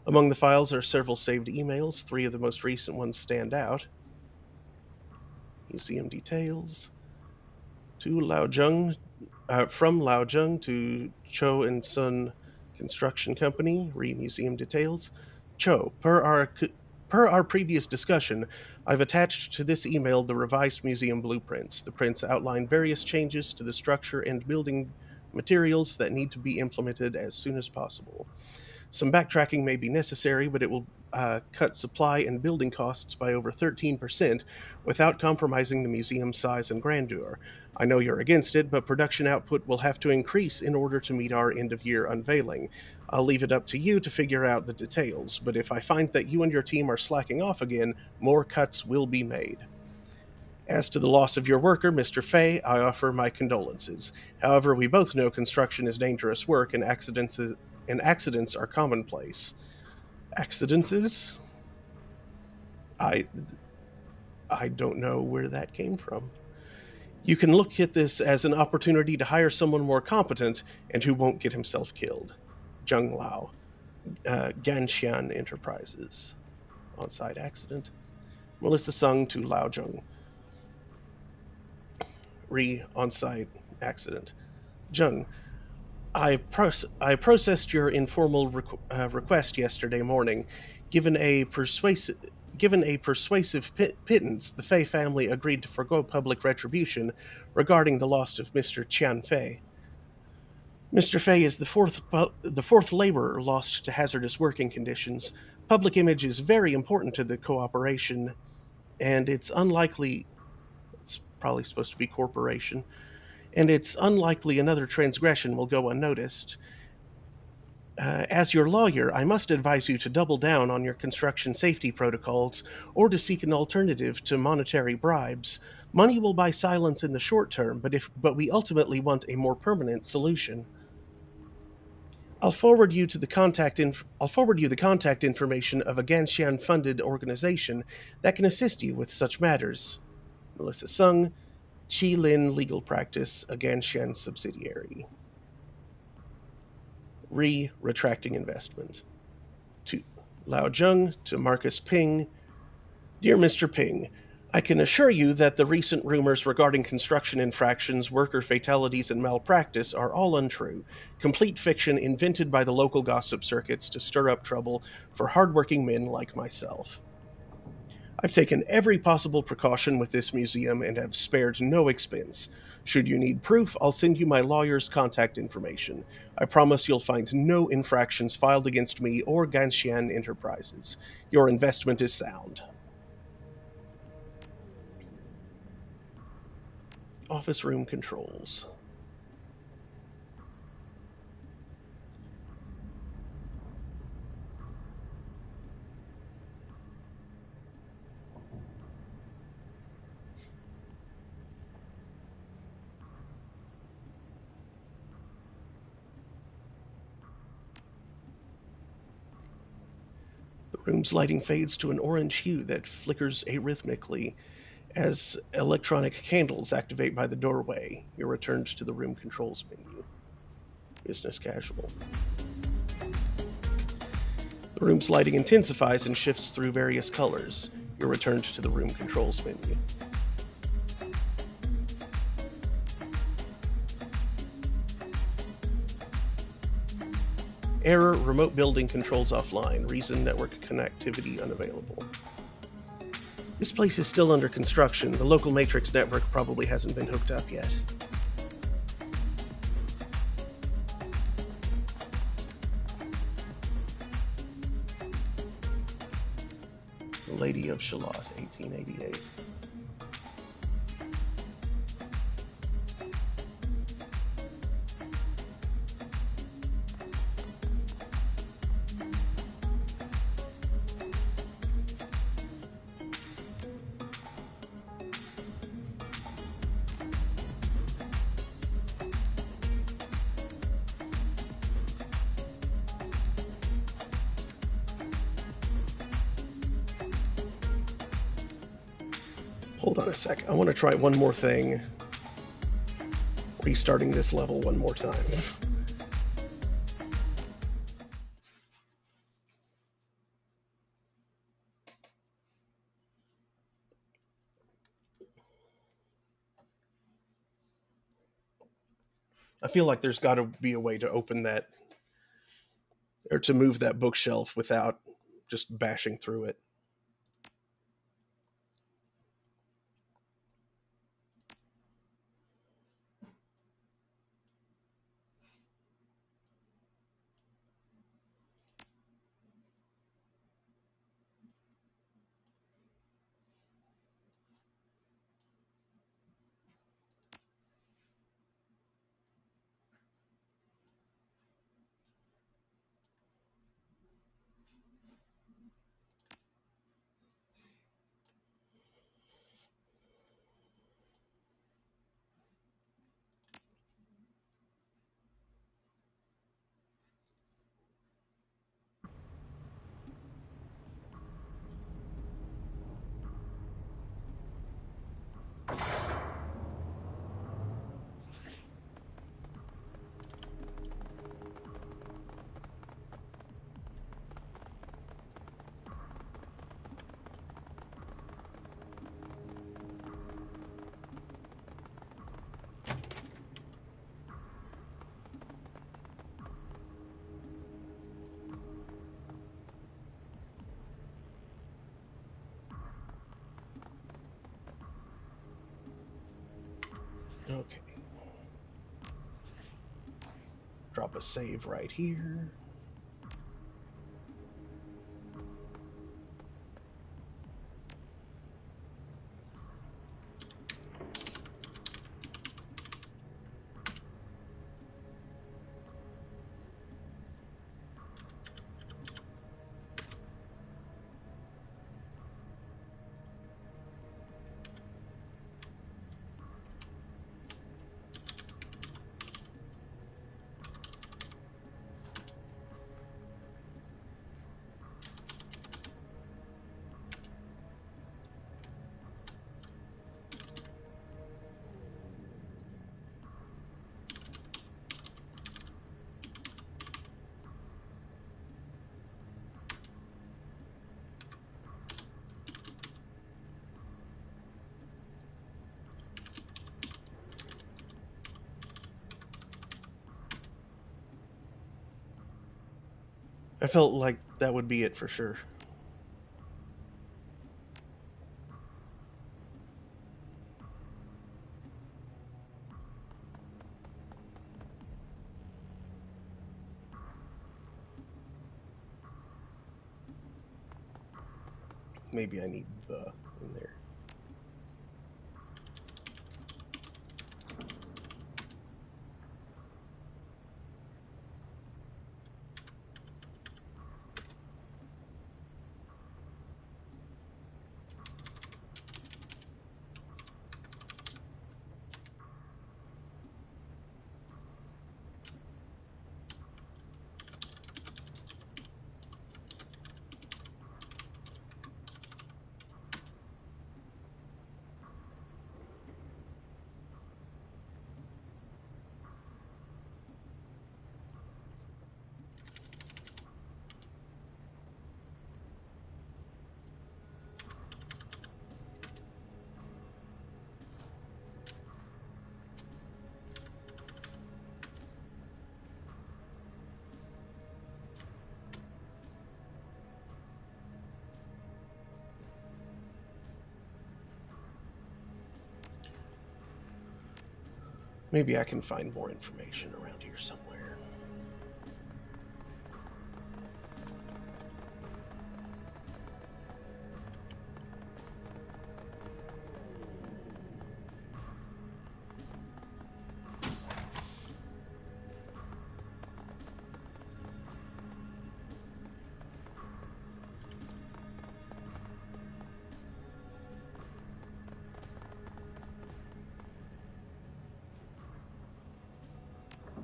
Among the files are several saved emails. 3 of the most recent ones stand out. Museum details. To Laozheng, from Laozheng to Cho and Sun Construction Company. Museum details. Cho, per our previous discussion, I've attached to this email the revised museum blueprints. The prints outline various changes to the structure and building materials that need to be implemented as soon as possible. Some backtracking may be necessary, but it will cut supply and building costs by over 13% without compromising the museum's size and grandeur. I know you're against it, but production output will have to increase in order to meet our end of year unveiling. I'll leave it up to you to figure out the details, but if I find that you and your team are slacking off again, more cuts will be made. As to the loss of your worker, Mr. Fay, I offer my condolences. However, we both know construction is dangerous work and accidents are commonplace. Accidents? I I don't know where that came from. You can look at this as an opportunity to hire someone more competent and who won't get himself killed. Zheng Lao, Ganxian Enterprises. On-site accident. Melissa Sung to Lao Zheng. On-site accident. Zheng, I processed your informal request yesterday morning. Given a persuasive pittance, the Fei family agreed to forego public retribution regarding the loss of Mr. Qian Fei. Mr. Fei is the fourth laborer lost to hazardous working conditions. Public image is very important to the cooperation, and it's unlikely. It's probably supposed to be corporation, and it's unlikely another transgression will go unnoticed. As your lawyer, I must advise you to double down on your construction safety protocols or to seek an alternative to monetary bribes. Money will buy silence in the short term, but we ultimately want a more permanent solution. I'll forward you the contact information of a Ganxian funded organization that can assist you with such matters. Melissa Sung, Chi Lin Legal Practice, a Ganxian subsidiary. Retracting investment. To Lao Zheng, to Marcus Ping. Dear Mr. Ping, I can assure you that the recent rumors regarding construction infractions, worker fatalities, and malpractice are all untrue. Complete fiction invented by the local gossip circuits to stir up trouble for hardworking men like myself. I've taken every possible precaution with this museum and have spared no expense. Should you need proof, I'll send you my lawyer's contact information. I promise you'll find no infractions filed against me or Ganxian Enterprises. Your investment is sound. Office room controls. Room's lighting fades to an orange hue that flickers arrhythmically as electronic candles activate by the doorway. You're returned to the room controls menu. Business casual. The room's lighting intensifies and shifts through various colors. You're returned to the room controls menu. Error, remote building controls offline. Reason, network connectivity unavailable. This place is still under construction. The local matrix network probably hasn't been hooked up yet. The Lady of Shalott, 1888. Hold on a sec. I want to try one more thing. Restarting this level one more time. I feel like there's got to be a way to open that or to move that bookshelf without just bashing through it. Okay. Drop a save right here. I felt like that would be it for sure. Maybe I need the in there. Maybe I can find more information around here somewhere.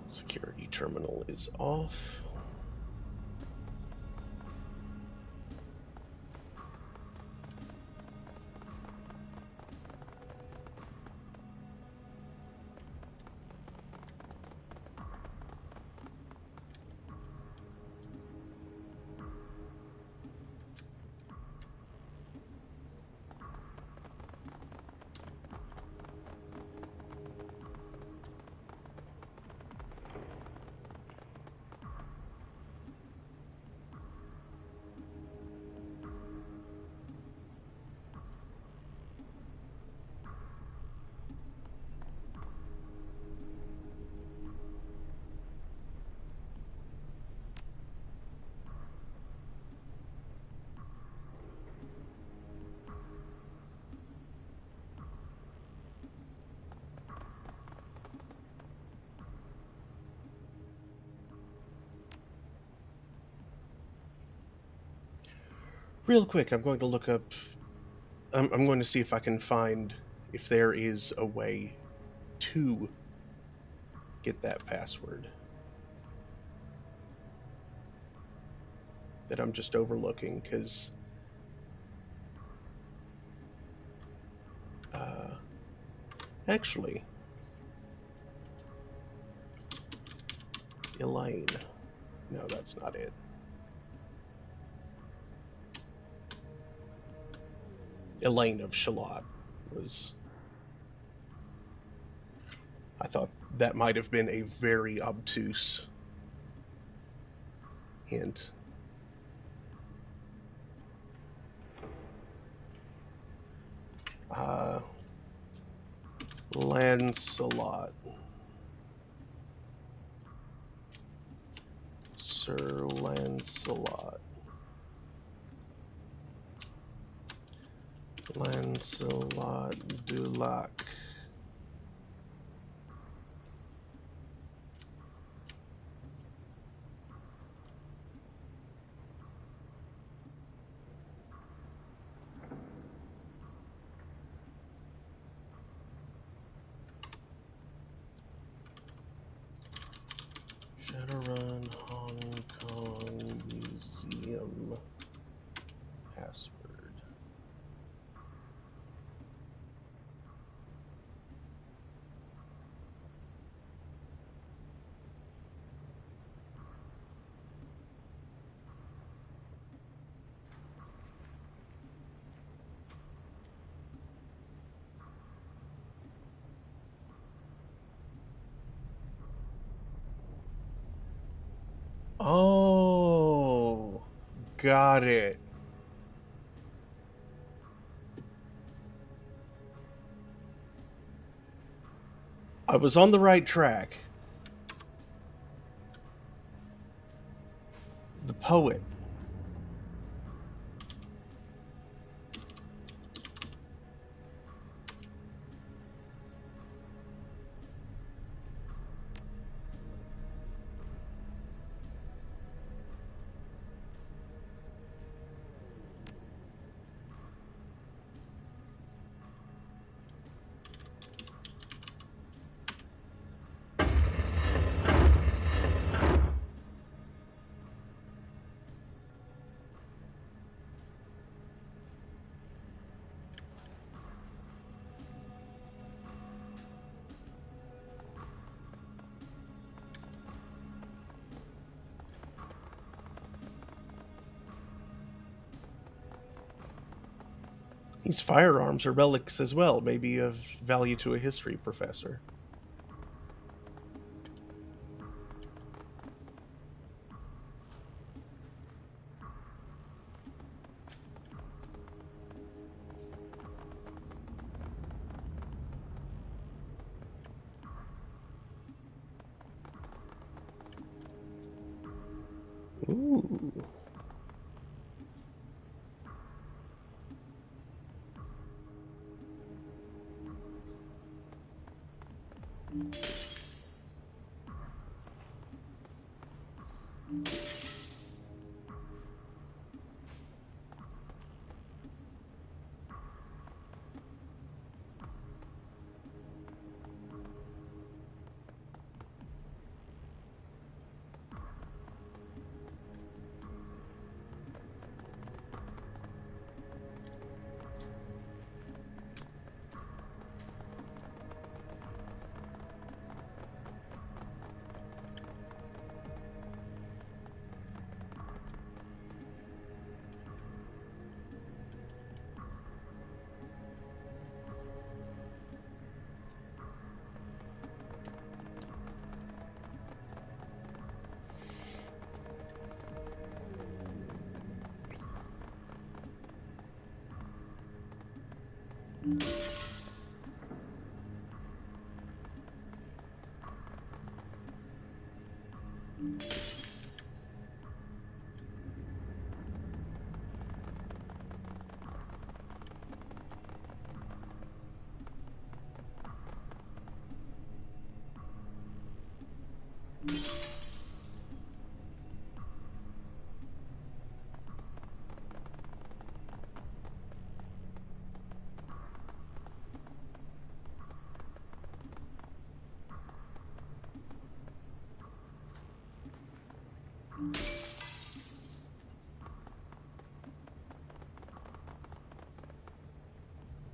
Security terminal is off. Real quick, I'm going to look up... I'm going to see if I can find if there is a way to get that password that I'm just overlooking, because actually, Elaine. No, that's not it. Elaine of Shalott was... I thought that might have been a very obtuse hint. Lancelot. Sir Lancelot. Lancelot du Lac. Shadowrun Hong Kong Museum password. Oh, got it. I was on the right track. The poet. These firearms are relics as well, maybe of value to a history professor. Ooh.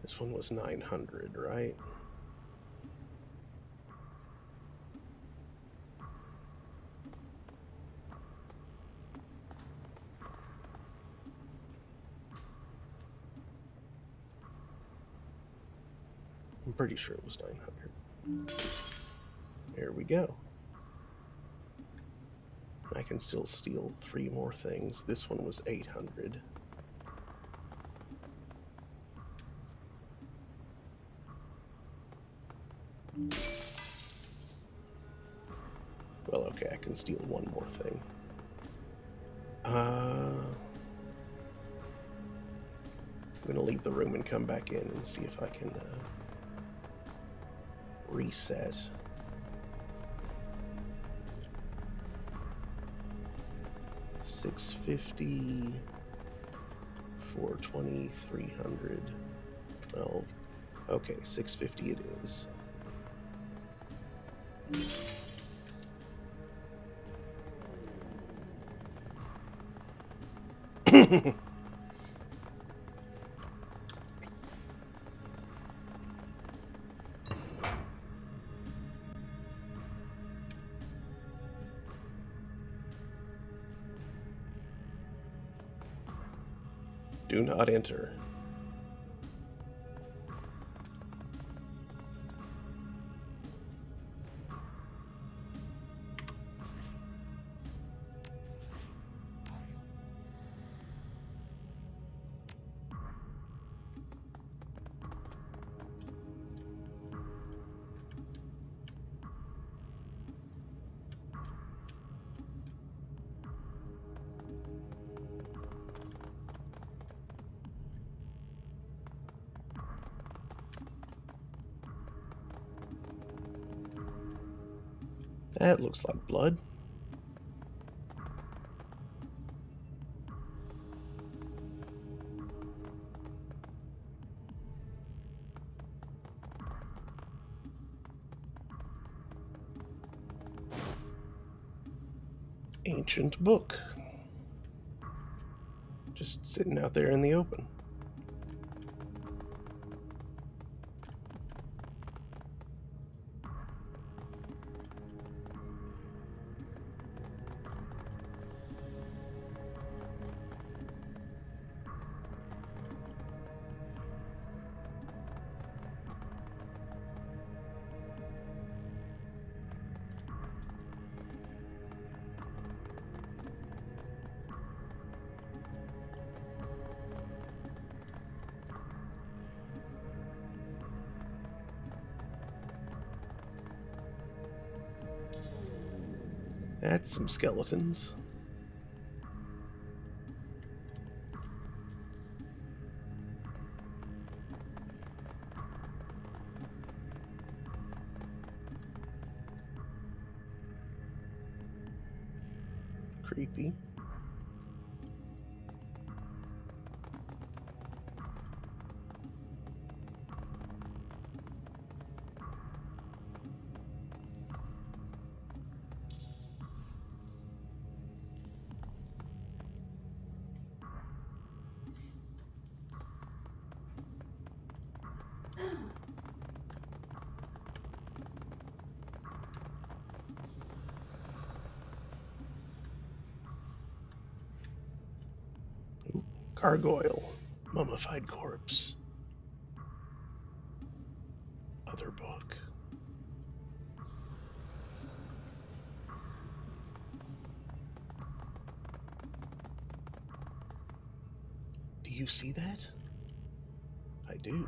This one was 900, right? I'm pretty sure it was 900. There we go. I can still steal 3 more things. This one was 800. Well, okay, I can steal 1 more thing. I'm gonna leave the room and come back in and see if I can reset. $650, $420, $300, $12. Okay, $650 it is. Do not enter. That looks like blood. Ancient book. Just sitting out there in the open. That's some skeletons. creepy. Gargoyle. Mummified corpse. Other book. Do you see that? I do.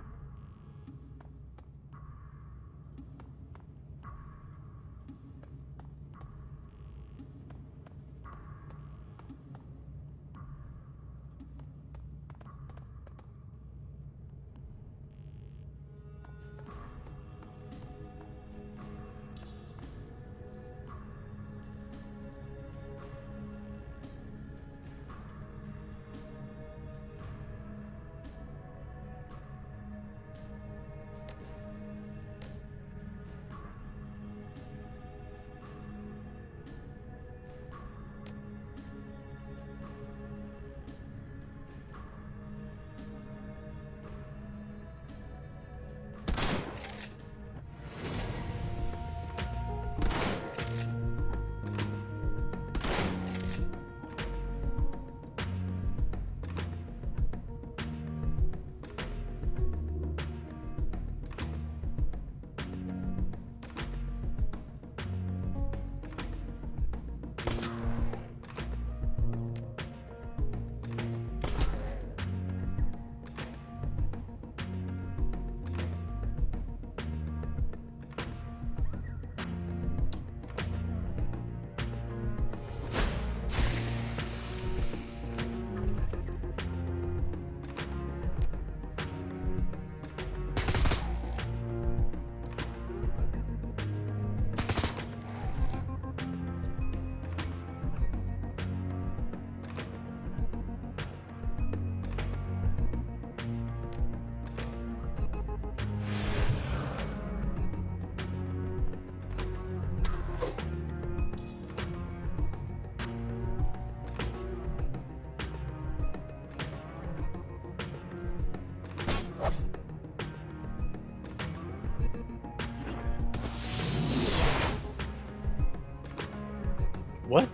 What?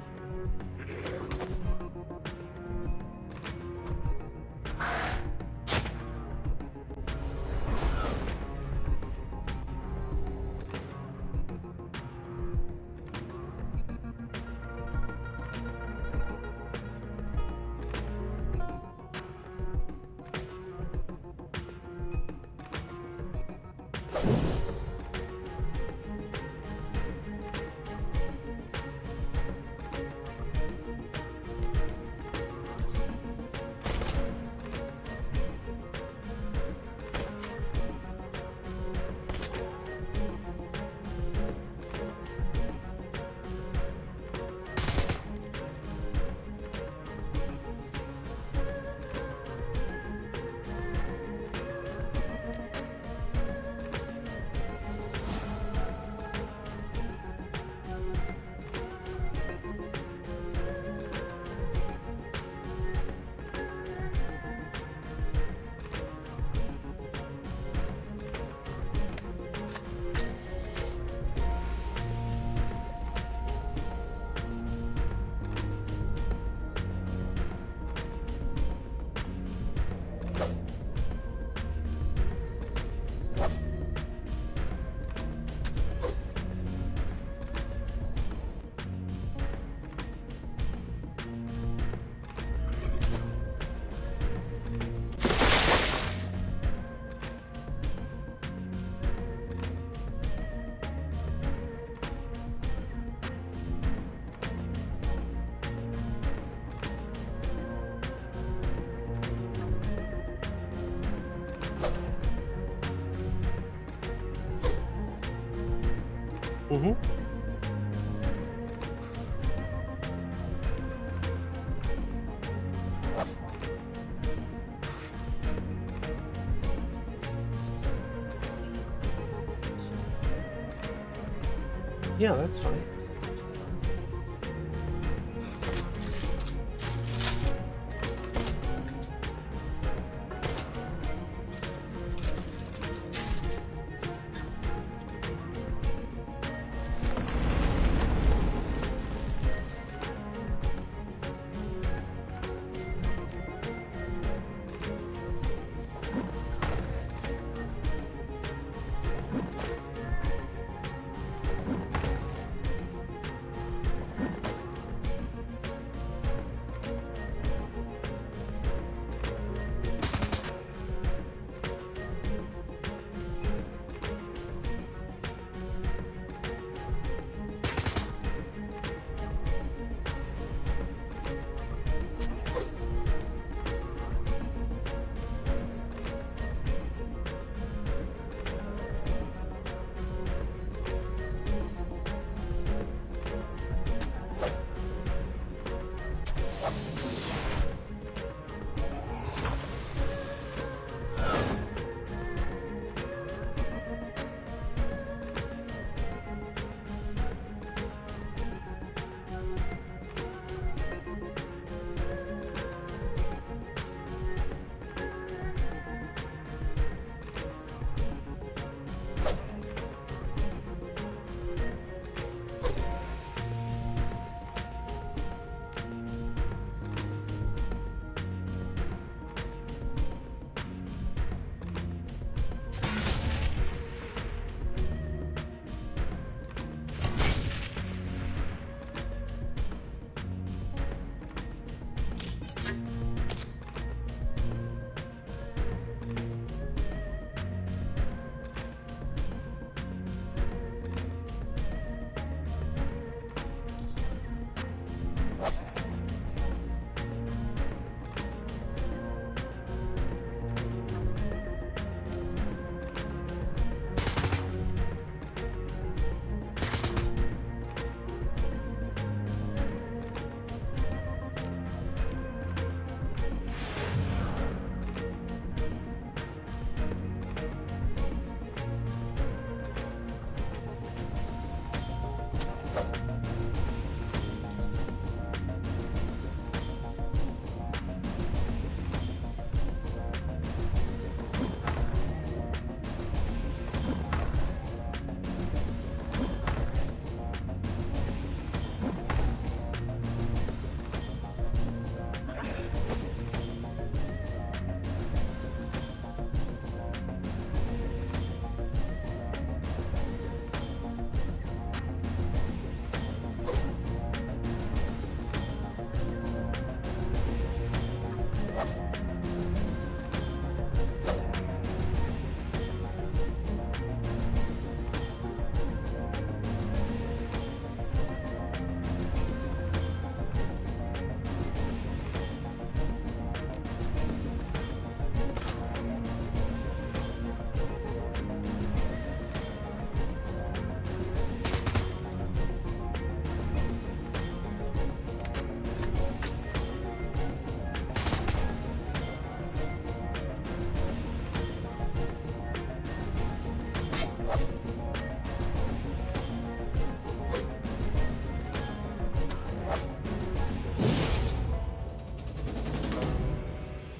Yeah, that's fine.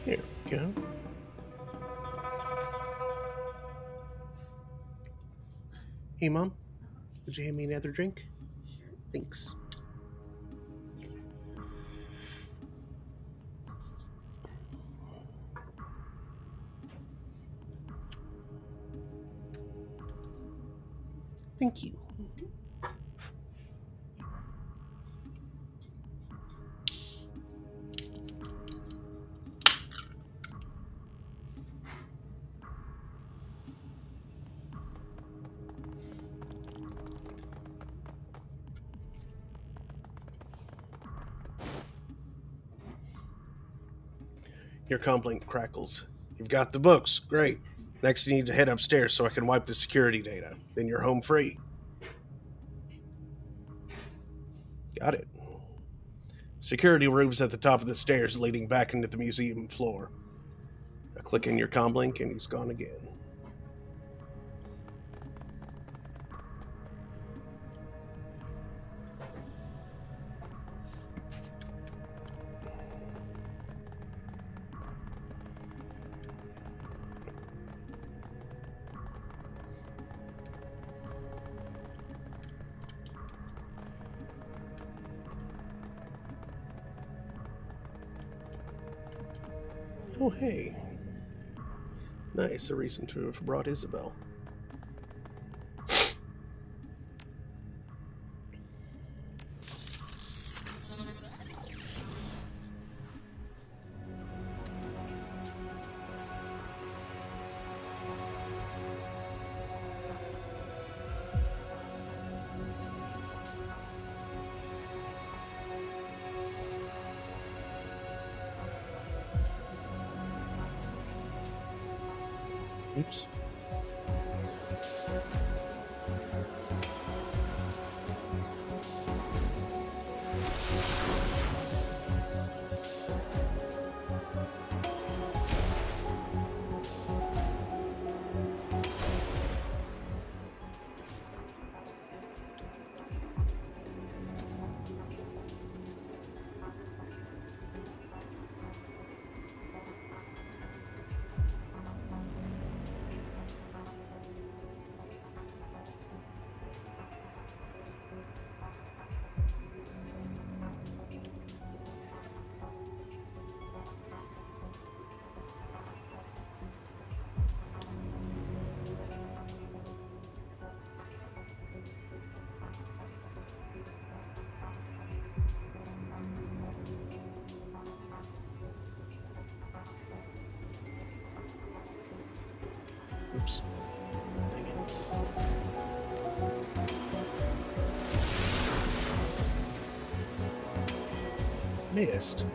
There we go. Hey, Mom, would you hand me another drink? Sure. Thanks. Thank you. Your comlink crackles. You've got the books. Great. Next, you need to head upstairs so I can wipe the security data. Then you're home free. Got it. Security room's at the top of the stairs leading back into the museum floor. I click in your comlink and he's gone again. Oh, hey. Nice, a reason to have brought Isabel. Oops. Oops. Dang it. Missed.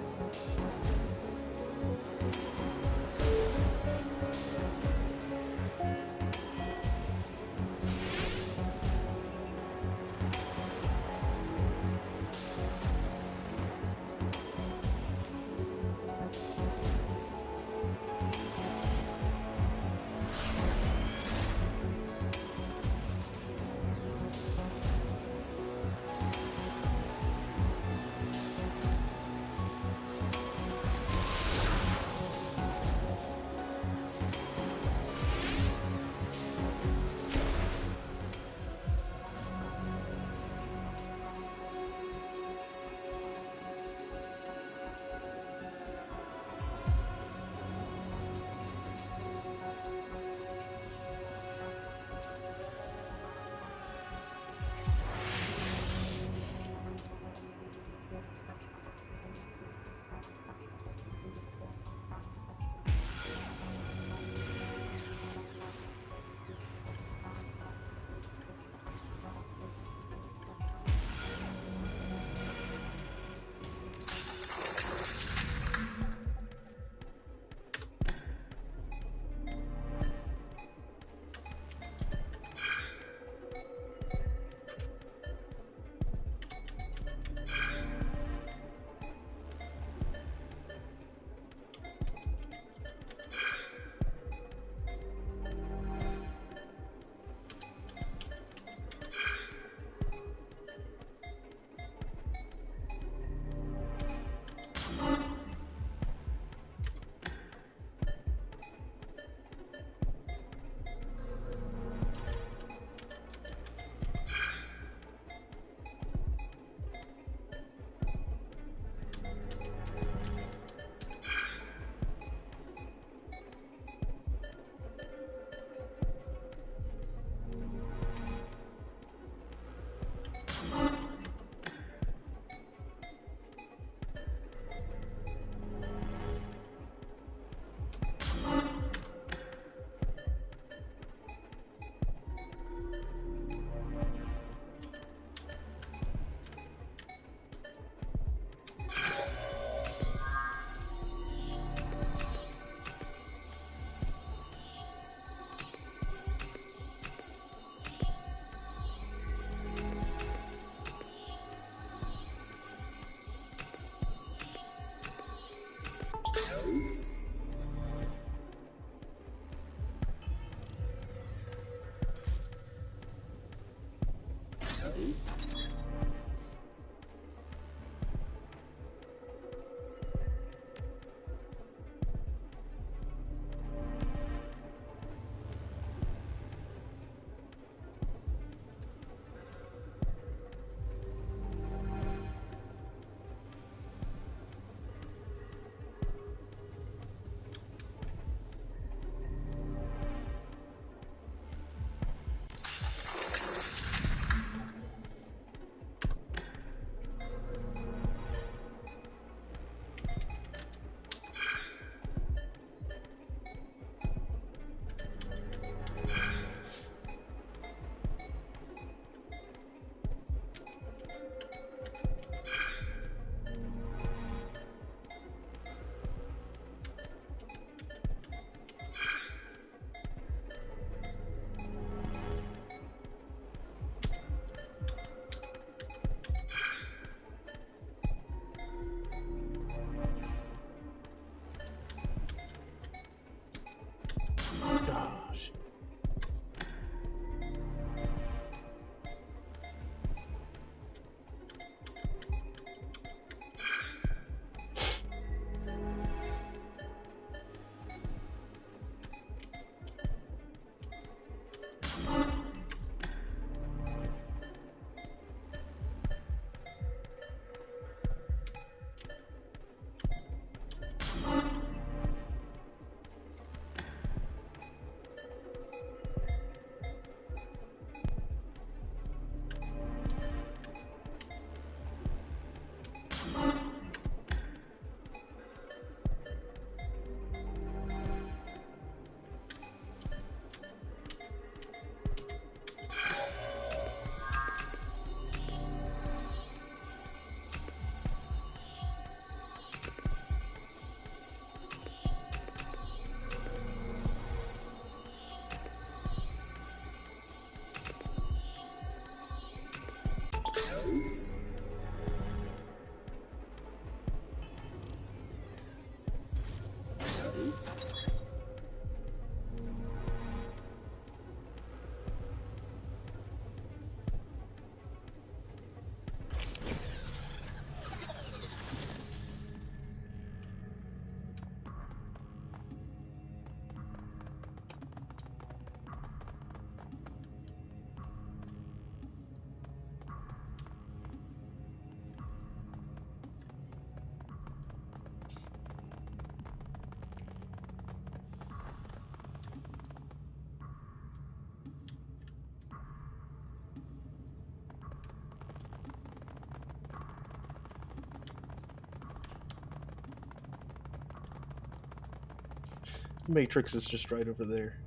Matrix is just right over there.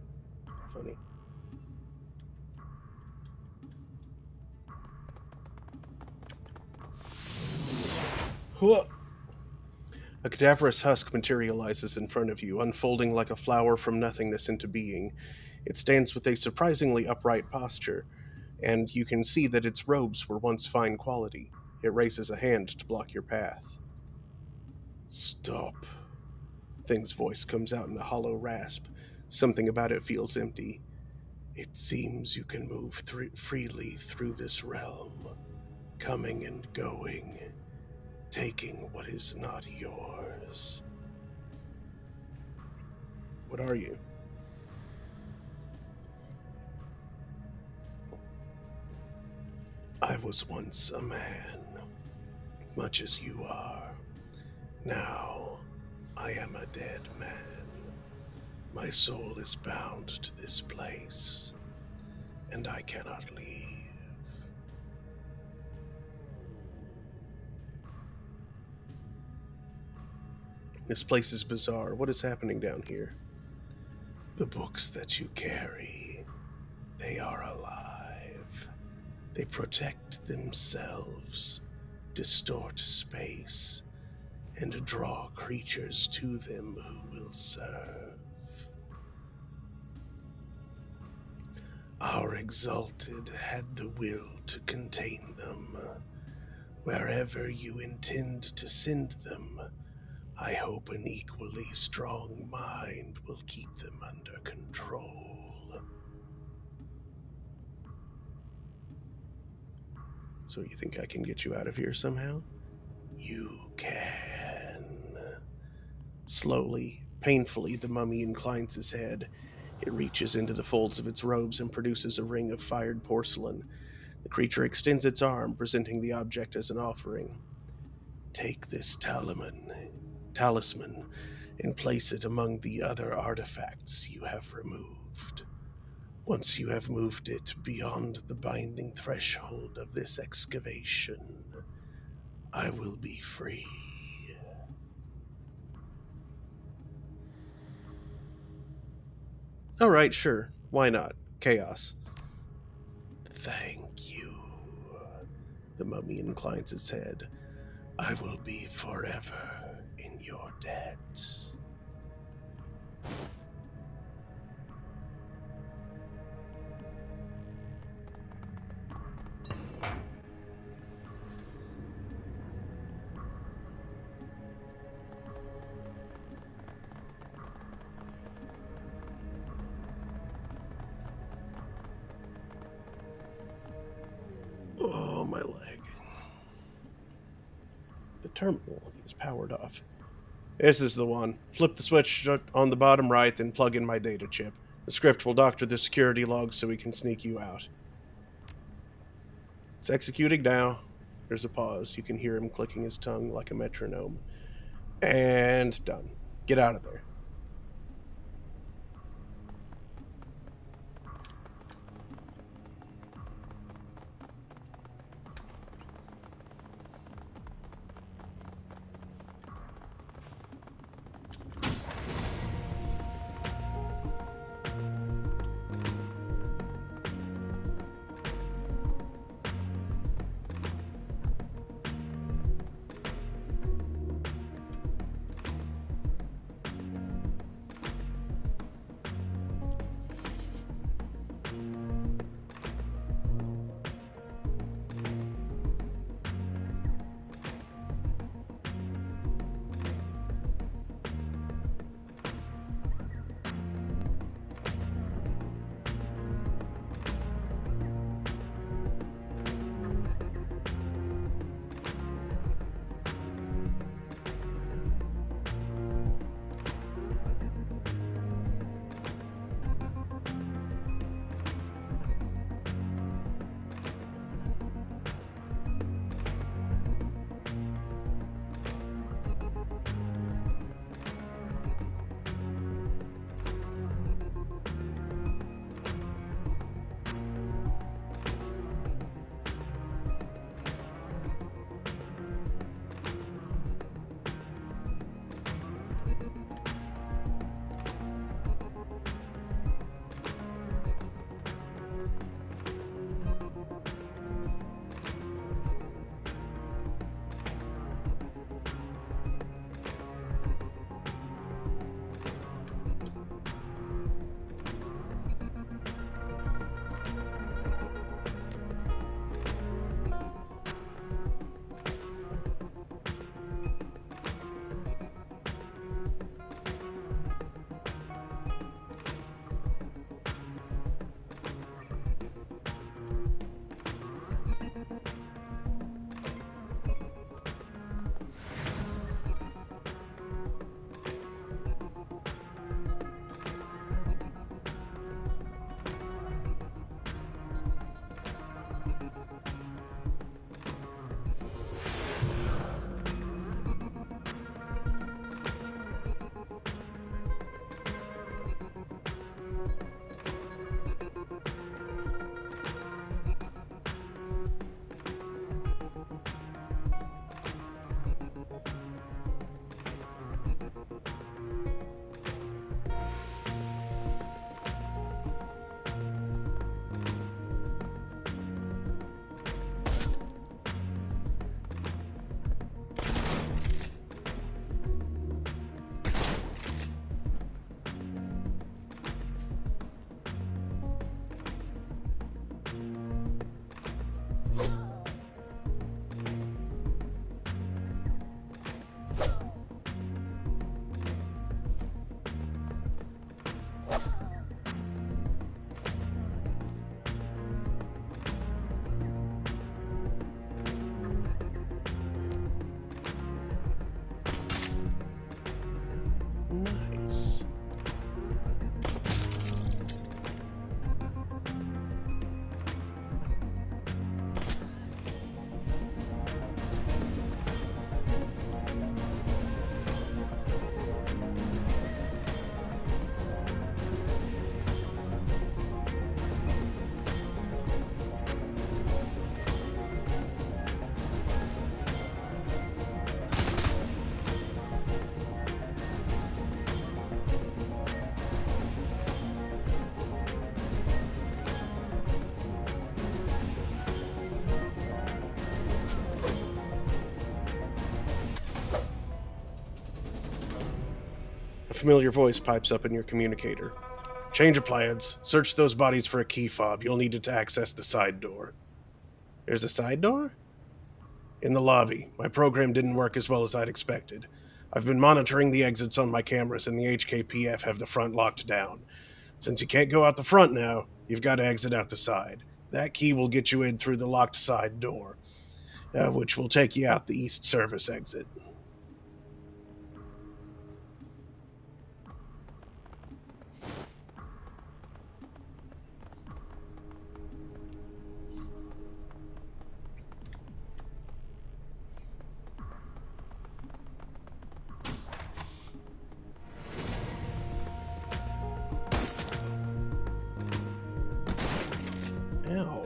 Funny. Whoa. A cadaverous husk materializes in front of you, unfolding like a flower from nothingness into being. It stands with a surprisingly upright posture, and you can see that its robes were once fine quality. It raises a hand to block your path. Stop. Thing's voice comes out in a hollow rasp. Something about it feels empty. It seems you can move freely through this realm, coming and going, taking what is not yours. What are you? I was once a man, much as you are. Now, I am a dead man. My soul is bound to this place, and I cannot leave. This place is bizarre. What is happening down here? The books that you carry, they are alive. They protect themselves, distort space, and draw creatures to them who will serve. Our Exalted had the will to contain them. Wherever you intend to send them, I hope an equally strong mind will keep them under control. So you think I can get you out of here somehow? You can. Slowly, painfully, the mummy inclines his head. It reaches into the folds of its robes and produces a ring of fired porcelain. The creature extends its arm, presenting the object as an offering. Take this talisman, and place it among the other artifacts you have removed. Once you have moved it beyond the binding threshold of this excavation, I will be free. All right, sure. Why not? Chaos. Thank you. The mummy inclines its head. I will be forever in your debt. Oh, my leg. The terminal is powered off. This is the one. Flip the switch on the bottom right, then plug in my data chip. The script will doctor the security logs so we can sneak you out. It's executing now. There's a pause. You can hear him clicking his tongue like a metronome. And done. Get out of there. familiar voice pipes up in your communicator. Change of plans. Search those bodies for a key fob. You'll need it to access the side door. There's a side door? In the lobby. My program didn't work as well as I'd expected. I've been monitoring the exits on my cameras, and the HKPF have the front locked down. Since you can't go out the front now, you've got to exit out the side. That key will get you in through the locked side door, which will take you out the east service exit. Ow.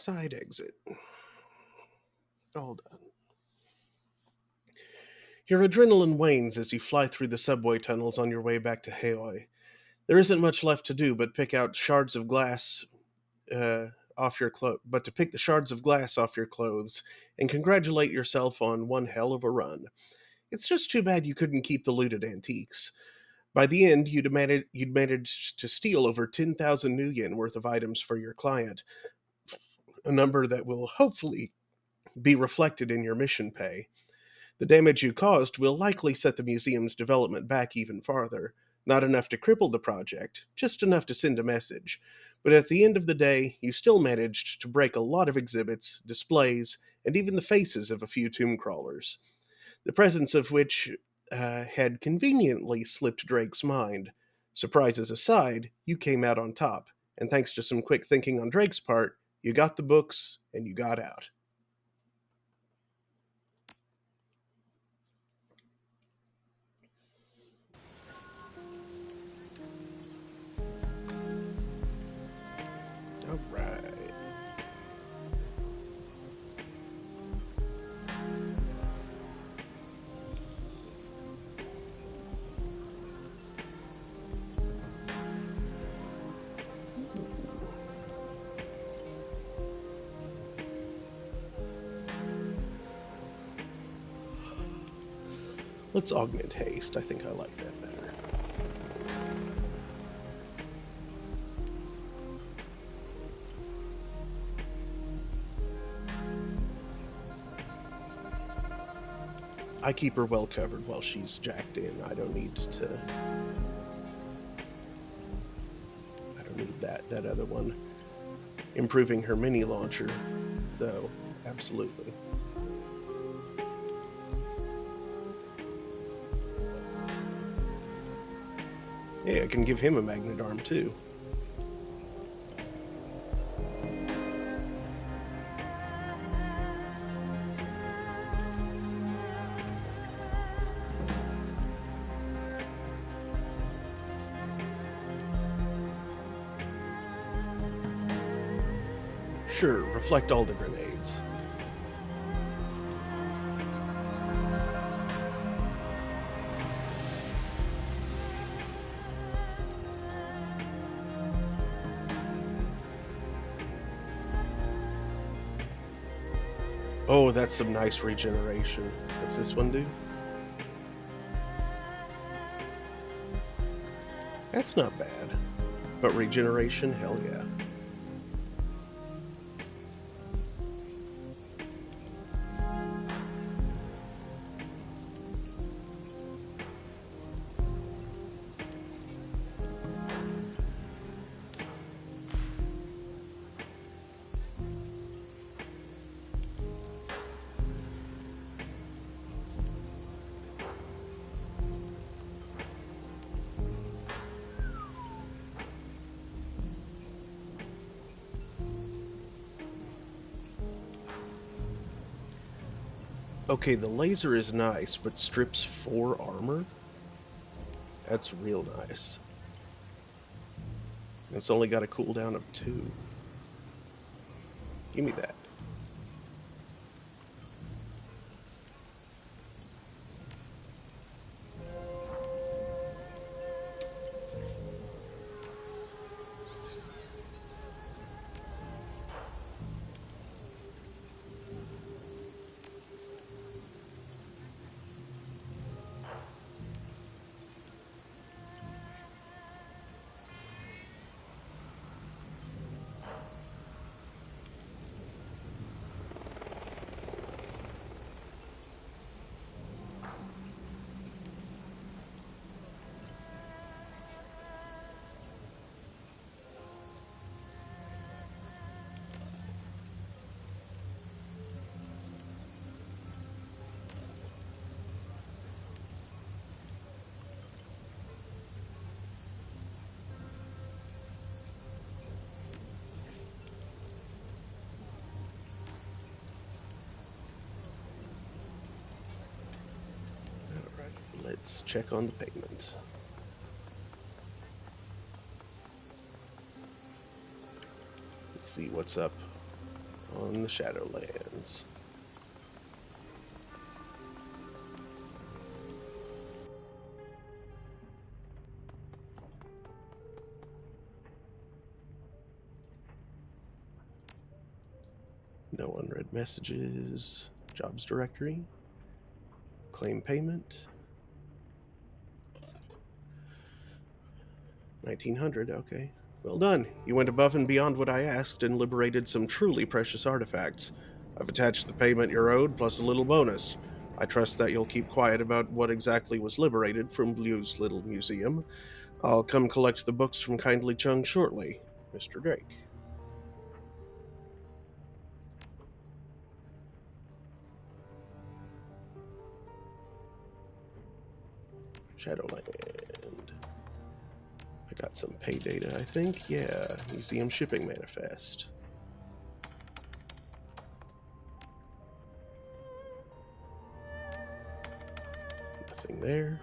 Side exit. All done. Your adrenaline wanes as you fly through the subway tunnels on your way back to Haoi. There isn't much left to do but pick out shards of glass off your but to pick the shards of glass off your clothes and congratulate yourself on one hell of a run. It's just too bad you couldn't keep the looted antiques. By the end, you'd managed to steal over 10,000 new yen worth of items for your client, a number that will hopefully be reflected in your mission pay. The damage you caused will likely set the museum's development back even farther. Not enough to cripple the project, just enough to send a message. But at the end of the day, you still managed to break a lot of exhibits, displays, and even the faces of a few tomb crawlers, the presence of which had conveniently slipped Drake's mind. Surprises aside, you came out on top, and thanks to some quick thinking on Drake's part, you got the books and you got out. All right. Let's augment haste. I think I like that better. I keep her well covered while she's jacked in. I don't need that other one. Improving her mini launcher, though, absolutely. Yeah, I can give him a magnet arm too. Sure, reflect all the grenades. Oh, that's some nice regeneration. What's this one do? That's not bad. But regeneration, hell yeah. Okay, the laser is nice, but strips 4 armor? That's real nice. It's only got a cooldown of 2. Give me that. Let's check on the payment. Let's see what's up. on the Shadowlands. No unread messages. Jobs directory. Claim payment. 1900, okay. Well done. You went above and beyond what I asked and liberated some truly precious artifacts. I've attached the payment you're owed, plus a little bonus. I trust that you'll keep quiet about what exactly was liberated from Blue's little museum. I'll come collect the books from Kindly Chung shortly. Mr. Drake. Shadowland. I got some pay data, I think. Yeah, museum shipping manifest. Nothing there.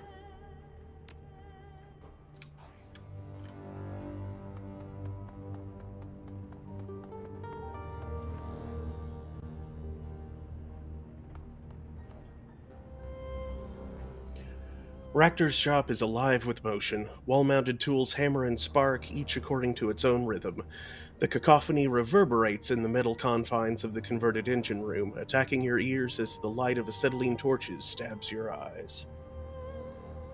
Ractor's shop is alive with motion. Wall-mounted tools hammer and spark, each according to its own rhythm. The cacophony reverberates in the metal confines of the converted engine room, attacking your ears as the light of acetylene torches stabs your eyes.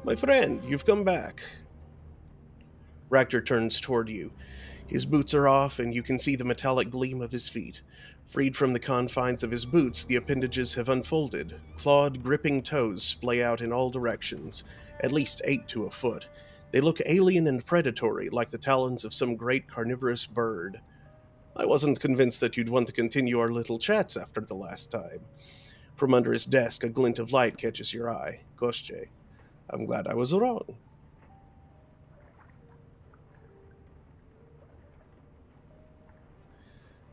My friend, you've come back. Ractor turns toward you. His boots are off, and you can see the metallic gleam of his feet. Freed from the confines of his boots, the appendages have unfolded. Clawed, gripping toes splay out in all directions, at least 8 to a foot. They look alien and predatory, like the talons of some great carnivorous bird. I wasn't convinced that you'd want to continue our little chats after the last time. From under his desk, a glint of light catches your eye. Koschei. I'm glad I was wrong.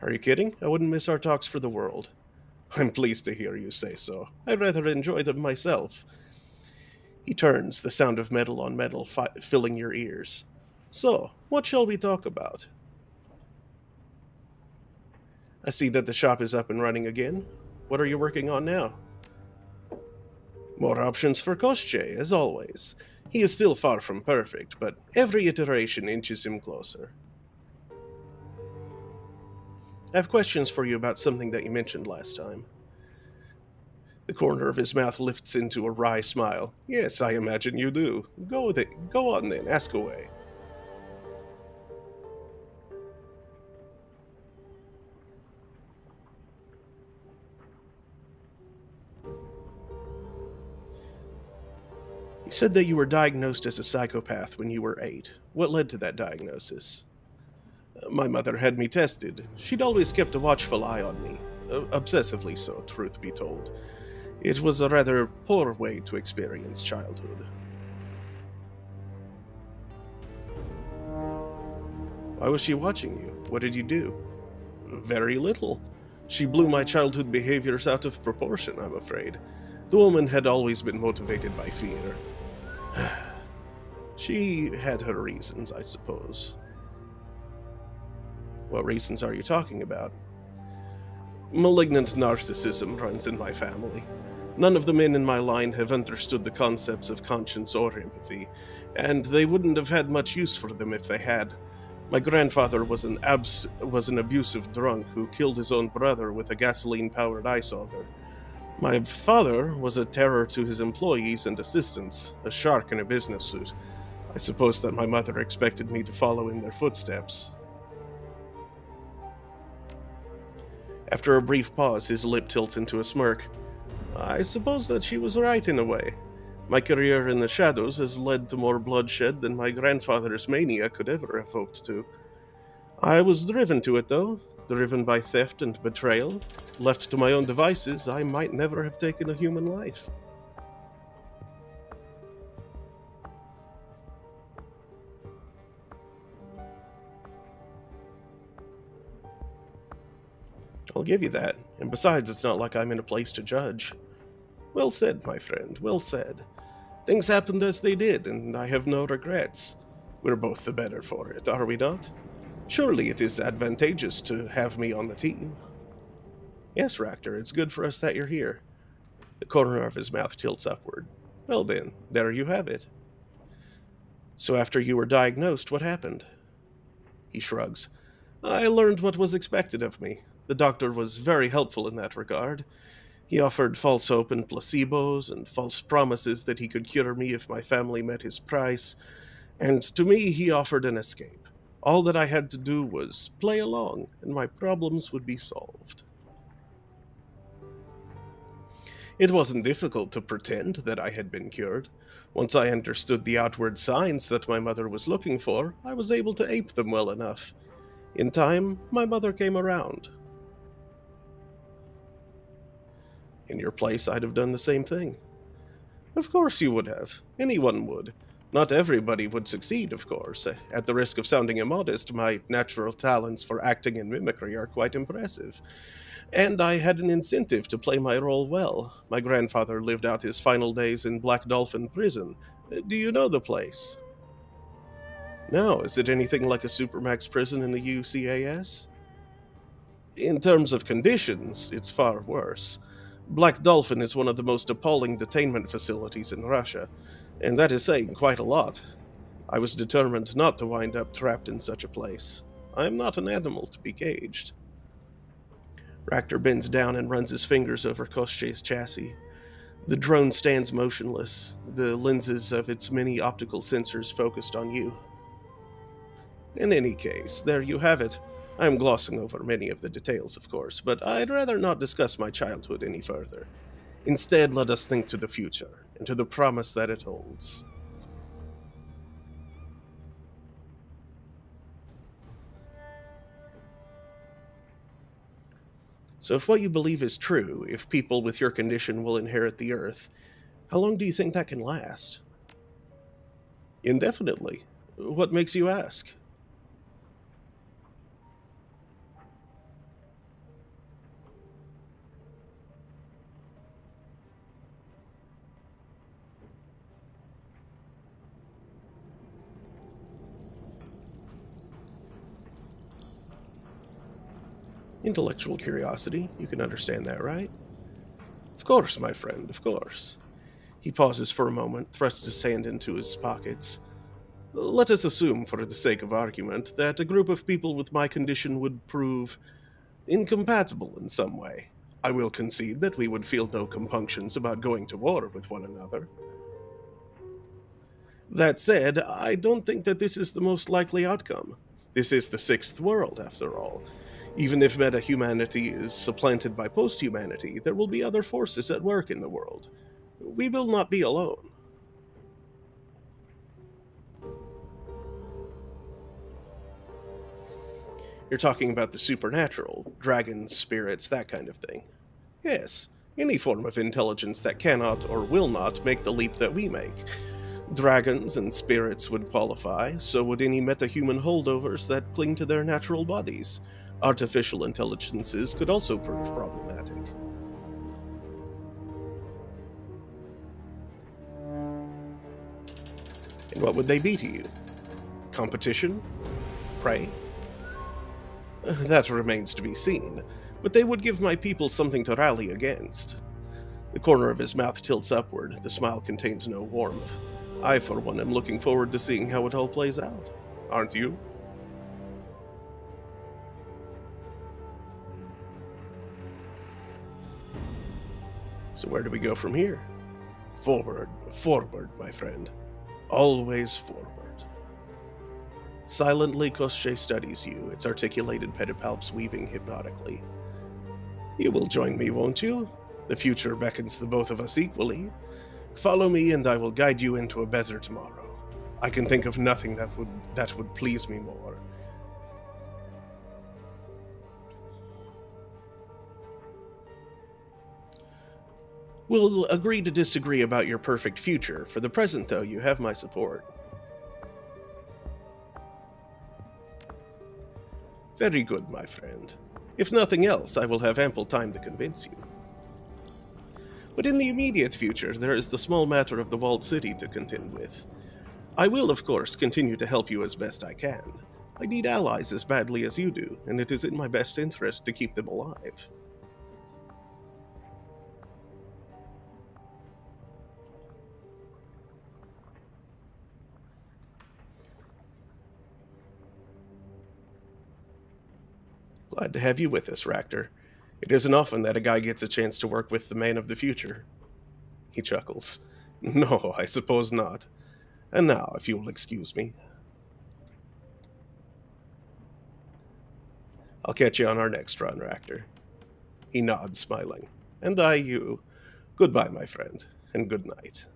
Are you kidding? I wouldn't miss our talks for the world. I'm pleased to hear you say so. I rather enjoy them myself. He turns, the sound of metal on metal filling your ears. So, what shall we talk about? I see that the shop is up and running again. What are you working on now? More options for Koschei, as always. He is still far from perfect, but every iteration inches him closer. I have questions for you about something that you mentioned last time. The corner of his mouth lifts into a wry smile. Yes, I imagine you do. Go on then, ask away. You said that you were diagnosed as a psychopath when you were 8. What led to that diagnosis? My mother had me tested. She'd always kept a watchful eye on me. Obsessively so, truth be told. It was a rather poor way to experience childhood. Why was she watching you? What did you do? Very little. She blew my childhood behaviors out of proportion, I'm afraid. The woman had always been motivated by fear. She had her reasons, I suppose. What reasons are you talking about? Malignant narcissism runs in my family. None of the men in my line have understood the concepts of conscience or empathy, and they wouldn't have had much use for them if they had. My grandfather was an abusive drunk who killed his own brother with a gasoline-powered ice auger. My father was a terror to his employees and assistants, a shark in a business suit. I suppose that my mother expected me to follow in their footsteps. After a brief pause, his lip tilts into a smirk. I suppose that she was right in a way. My career in the shadows has led to more bloodshed than my grandfather's mania could ever have hoped to. I was driven to it, though, driven by theft and betrayal. Left to my own devices, I might never have taken a human life. I'll give you that, and besides, it's not like I'm in a place to judge. Well said, my friend, well said. Things happened as they did, and I have no regrets. We're both the better for it, are we not? Surely it is advantageous to have me on the team. Yes, Ractor, it's good for us that you're here. The corner of his mouth tilts upward. Well then, there you have it. So after you were diagnosed, what happened? He shrugs. I learned what was expected of me. The doctor was very helpful in that regard. He offered false hope and placebos and false promises that he could cure me if my family met his price, and to me he offered an escape. All that I had to do was play along, and my problems would be solved. It wasn't difficult to pretend that I had been cured. Once I understood the outward signs that my mother was looking for, I was able to ape them well enough. In time, my mother came around. In your place, I'd have done the same thing. Of course you would have. Anyone would. Not everybody would succeed, of course. At the risk of sounding immodest, my natural talents for acting and mimicry are quite impressive. And I had an incentive to play my role well. My grandfather lived out his final days in Black Dolphin Prison. Do you know the place? No, is it anything like a Supermax prison in the UCAS? In terms of conditions, it's far worse. Black Dolphin is one of the most appalling detainment facilities in Russia, and that is saying quite a lot. I was determined not to wind up trapped in such a place. I am not an animal to be caged. Ractor bends down and runs his fingers over Kosche's chassis. The drone stands motionless, the lenses of its many optical sensors focused on you. In any case, there you have it. I am glossing over many of the details, of course, but I'd rather not discuss my childhood any further. Instead, let us think to the future, and to the promise that it holds. So if what you believe is true, if people with your condition will inherit the Earth, how long do you think that can last? Indefinitely. What makes you ask? Intellectual curiosity, you can understand that, right? Of course, my friend, of course. He pauses for a moment, thrusts his hand into his pockets. Let us assume, for the sake of argument, that a group of people with my condition would prove incompatible in some way. I will concede that we would feel no compunctions about going to war with one another. That said, I don't think that this is the most likely outcome. This is the sixth world, after all. Even if meta-humanity is supplanted by post-humanity, there will be other forces at work in the world. We will not be alone. You're talking about the supernatural, dragons, spirits, that kind of thing. Yes, any form of intelligence that cannot or will not make the leap that we make. Dragons and spirits would qualify, so would any metahuman holdovers that cling to their natural bodies. Artificial intelligences could also prove problematic. And what would they be to you? Competition? Prey? That remains to be seen, but they would give my people something to rally against. The corner of his mouth tilts upward, the smile contains no warmth. I, for one, am looking forward to seeing how it all plays out. Aren't you? So where do we go from here? Forward, my friend. Always forward. Silently, Kosche studies you, its articulated pedipalps weaving hypnotically. You will join me, won't you? The future beckons the both of us equally. Follow me, and I will guide you into a better tomorrow. I can think of nothing that would please me more. We'll agree to disagree about your perfect future. For the present, though, you have my support. Very good, my friend. If nothing else, I will have ample time to convince you. But in the immediate future, there is the small matter of the walled city to contend with. I will, of course, continue to help you as best I can. I need allies as badly as you do, and it is in my best interest to keep them alive. Glad to have you with us, Ractor. It isn't often that a guy gets a chance to work with the man of the future. He chuckles. No, I suppose not. And now, if you will excuse me, I'll catch you on our next run, Ractor. He nods, smiling. And I you. Goodbye, my friend, and good night.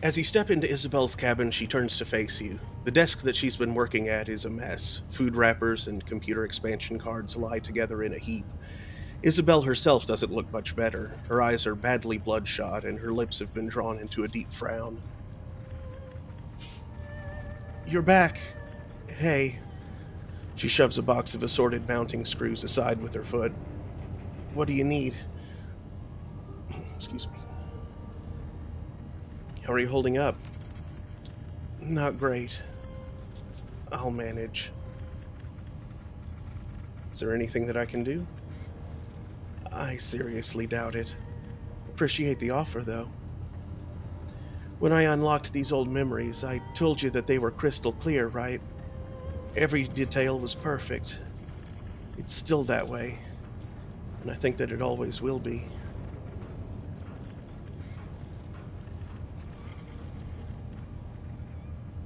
As you step into Isabel's cabin, she turns to face you. The desk that she's been working at is a mess. Food wrappers and computer expansion cards lie together in a heap. Isabel herself doesn't look much better. Her eyes are badly bloodshot, and her lips have been drawn into a deep frown. You're back. Hey. She shoves a box of assorted mounting screws aside with her foot. What do you need? Excuse me. How are you holding up? Not great. I'll manage. Is there anything that I can do? I seriously doubt it. Appreciate the offer, though. When I unlocked these old memories, I told you that they were crystal clear, right? Every detail was perfect. It's still that way, and I think that it always will be.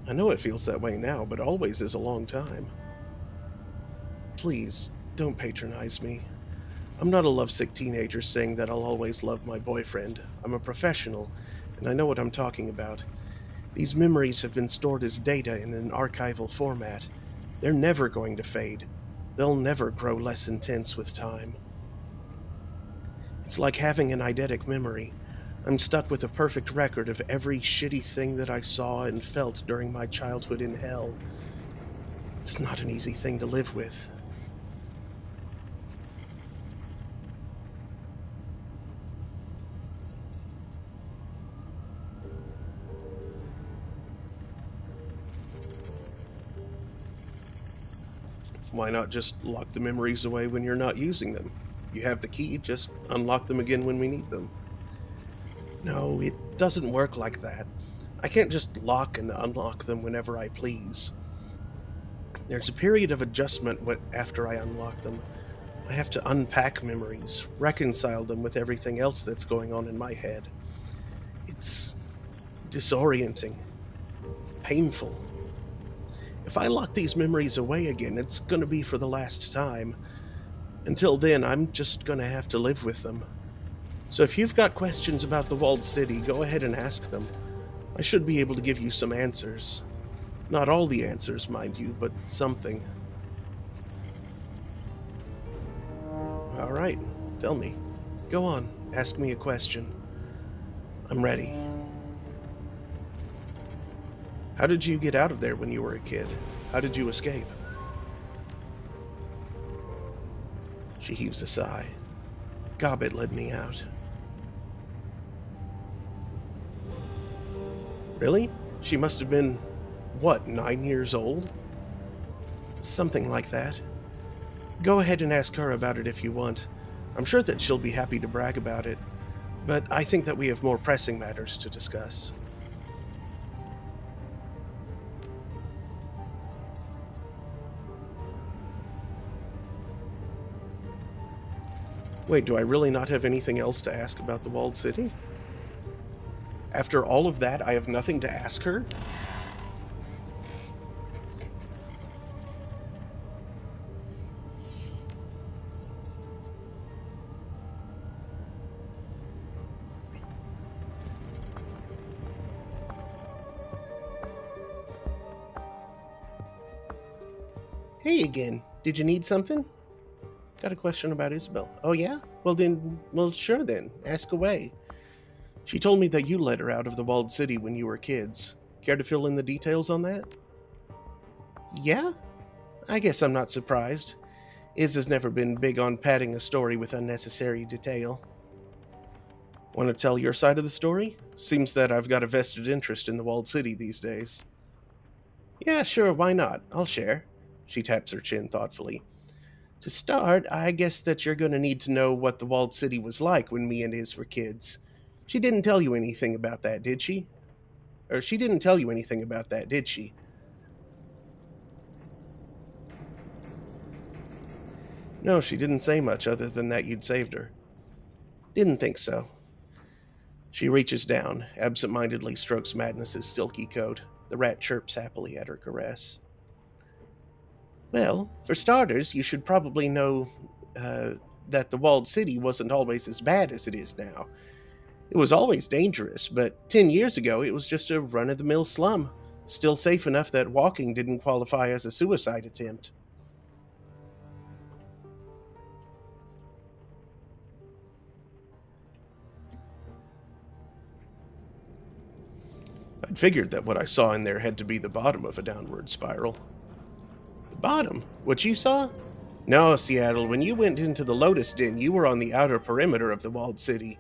I know it feels that way now, but always is a long time. Please, don't patronize me. I'm not a lovesick teenager saying that I'll always love my boyfriend. I'm a professional, and I know what I'm talking about. These memories have been stored as data in an archival format. They're never going to fade. They'll never grow less intense with time. It's like having an eidetic memory. I'm stuck with a perfect record of every shitty thing that I saw and felt during my childhood in hell. It's not an easy thing to live with. Why not just lock the memories away when you're not using them? You have the key, just unlock them again when we need them. No, it doesn't work like that. I can't just lock and unlock them whenever I please. There's a period of adjustment after I unlock them. I have to unpack memories, reconcile them with everything else that's going on in my head. It's disorienting, painful. If I lock these memories away again, it's going to be for the last time. Until then, I'm just going to have to live with them. So if you've got questions about the walled city, go ahead and ask them. I should be able to give you some answers. Not all the answers, mind you, but something. All right, tell me. Go on, ask me a question. I'm ready. How did you get out of there when you were a kid? How did you escape? She heaves a sigh. Gobbet led me out. Really? She must have been, 9 years old? Something like that. Go ahead and ask her about it if you want. I'm sure that she'll be happy to brag about it, but I think that we have more pressing matters to discuss. Wait, do I really not have anything else to ask about the walled city? After all of that, I have nothing to ask her? Hey again. Did you need something? Got a question about Isabel. Oh yeah? Well sure then. Ask away. She told me that you let her out of the walled city when you were kids. Care to fill in the details on that? Yeah? I guess I'm not surprised. Iz has never been big on padding a story with unnecessary detail. Want to tell your side of the story? Seems that I've got a vested interest in the walled city these days. Yeah, sure, why not? I'll share. She taps her chin thoughtfully. To start, I guess that you're going to need to know what the walled city was like when me and Iz were kids. She didn't tell you anything about that, did she? Or she didn't tell you anything about that, did she? No, she didn't say much other than that you'd saved her. Didn't think so. She reaches down, absent-mindedly strokes Madness's silky coat. The rat chirps happily at her caress. Well, for starters, you should probably know that the walled city wasn't always as bad as it is now. It was always dangerous, but 10 years ago it was just a run-of-the-mill slum, still safe enough that walking didn't qualify as a suicide attempt. I'd figured that what I saw in there had to be the bottom of a downward spiral. The bottom? What you saw? No, Seattle, when you went into the Lotus Den, you were on the outer perimeter of the walled city.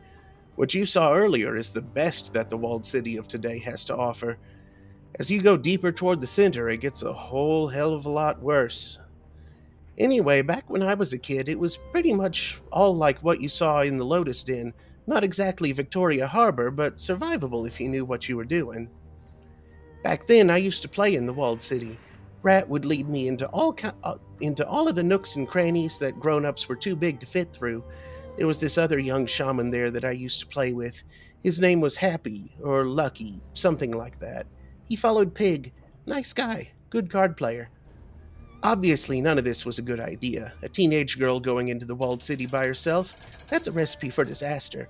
What you saw earlier is the best that the walled city of today has to offer. As you go deeper toward the center, it gets a whole hell of a lot worse. Anyway, back when I was a kid, it was pretty much all like what you saw in the Lotus Den. Not exactly Victoria Harbor, but survivable if you knew what you were doing. Back then, I used to play in the walled city. Rat would lead me into all of the nooks and crannies that grown-ups were too big to fit through. There was this other young shaman there that I used to play with. His name was Happy, or Lucky, something like that. He followed Pig. Nice guy, good card player. Obviously, none of this was a good idea. A teenage girl going into the walled city by herself, that's a recipe for disaster.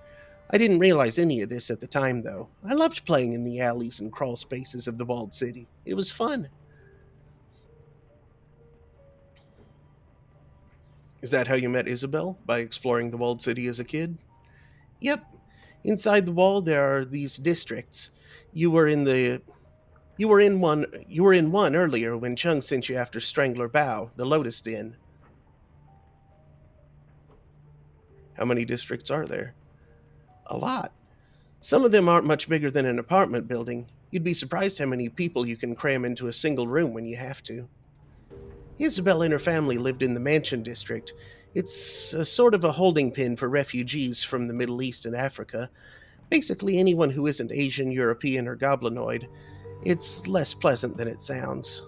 I didn't realize any of this at the time, though. I loved playing in the alleys and crawl spaces of the walled city. It was fun. Is that how you met Isabel? By exploring the walled city as a kid? Yep. Inside the wall there are these districts. You were in the you were in one earlier when Chung sent you after Strangler Bow, the Lotus Den. How many districts are there? A lot. Some of them aren't much bigger than an apartment building. You'd be surprised how many people you can cram into a single room when you have to. Isabel and her family lived in the Mansion District. It's a sort of a holding pin for refugees from the Middle East and Africa. Basically anyone who isn't Asian, European, or Goblinoid. It's less pleasant than it sounds.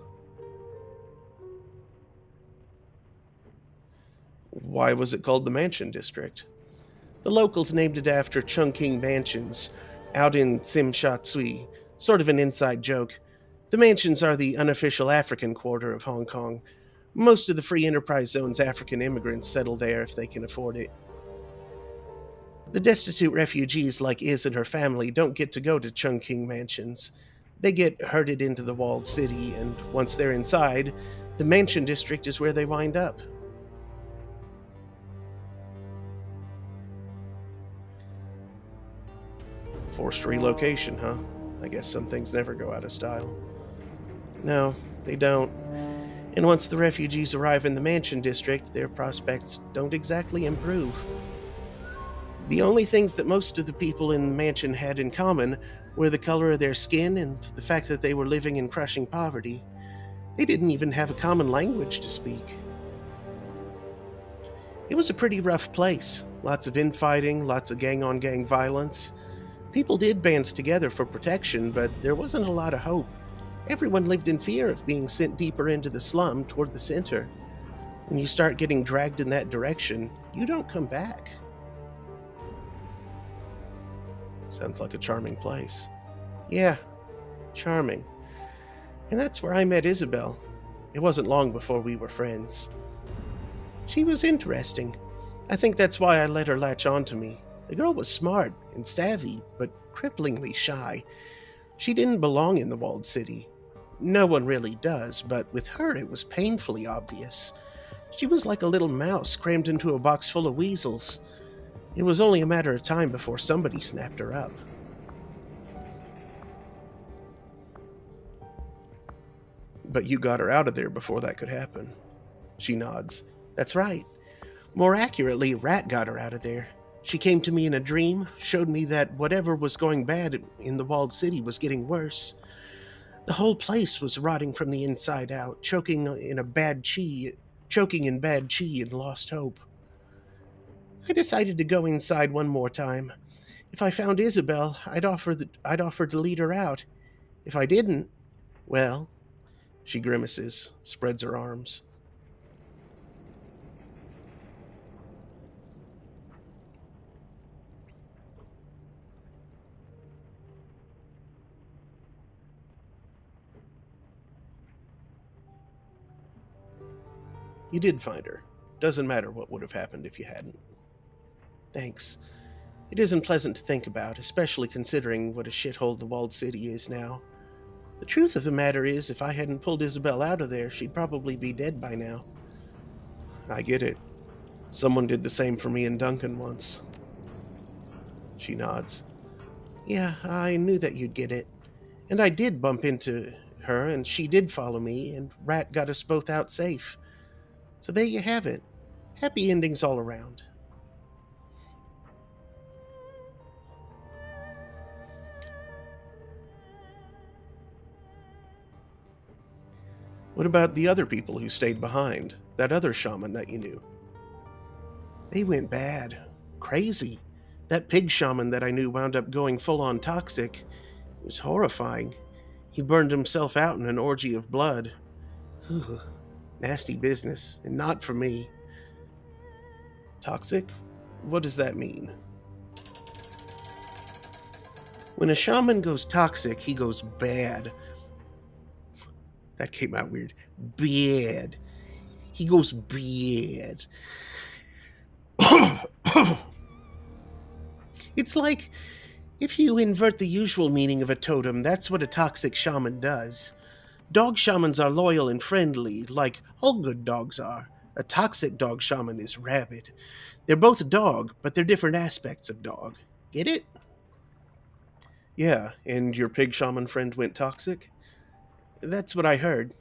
Why was it called the Mansion District? The locals named it after Chungking Mansions, out in Tsim Sha Tsui. Sort of an inside joke. The mansions are the unofficial African quarter of Hong Kong. Most of the Free Enterprise Zone's African immigrants settle there if they can afford it. The destitute refugees like Iz and her family don't get to go to Chungking Mansions. They get herded into the walled city, and once they're inside, the Mansion District is where they wind up. Forced relocation, huh? I guess some things never go out of style. No, they don't. And once the refugees arrive in the Mansion District, their prospects don't exactly improve. The only things that most of the people in the mansion had in common were the color of their skin and the fact that they were living in crushing poverty. They didn't even have a common language to speak. It was a pretty rough place. Lots of infighting, lots of gang-on-gang violence. People did band together for protection, but there wasn't a lot of hope. Everyone lived in fear of being sent deeper into the slum toward the center. When you start getting dragged in that direction, you don't come back. Sounds like a charming place. Yeah, charming. And that's where I met Isabel. It wasn't long before we were friends. She was interesting. I think that's why I let her latch on to me. The girl was smart and savvy, but cripplingly shy. She didn't belong in the walled city. No one really does, but with her it was painfully obvious. She was like a little mouse crammed into a box full of weasels. It was only a matter of time before somebody snapped her up. But you got her out of there before that could happen. She nods. That's right. More accurately, Rat got her out of there. She came to me in a dream, showed me that whatever was going bad in the walled city was getting worse. The whole place was rotting from the inside out, choking in bad chi and lost hope. I decided to go inside one more time. If I found Isabel, I'd offer to lead her out. If I didn't, well, she grimaces, spreads her arms. You did find her. Doesn't matter what would have happened if you hadn't. Thanks. It isn't pleasant to think about, especially considering what a shithole the walled city is now. The truth of the matter is, if I hadn't pulled Isabel out of there, she'd probably be dead by now. I get it. Someone did the same for me and Duncan once. She nods. Yeah, I knew that you'd get it. And I did bump into her, and she did follow me, and Rat got us both out safe. So there you have it. Happy endings all around. What about the other people who stayed behind? That other shaman that you knew? They went bad. Crazy. That pig shaman that I knew wound up going full-on toxic. It was horrifying. He burned himself out in an orgy of blood. Whew. Nasty business, and not for me. Toxic? What does that mean? When a shaman goes toxic, he goes bad. That came out weird. Bad. He goes bad. It's like if you invert the usual meaning of a totem, that's what a toxic shaman does. Dog shamans are loyal and friendly, like all good dogs are. A toxic dog shaman is rabid. They're both dog, but they're different aspects of dog. Get it? Yeah, and your pig shaman friend went toxic? That's what I heard.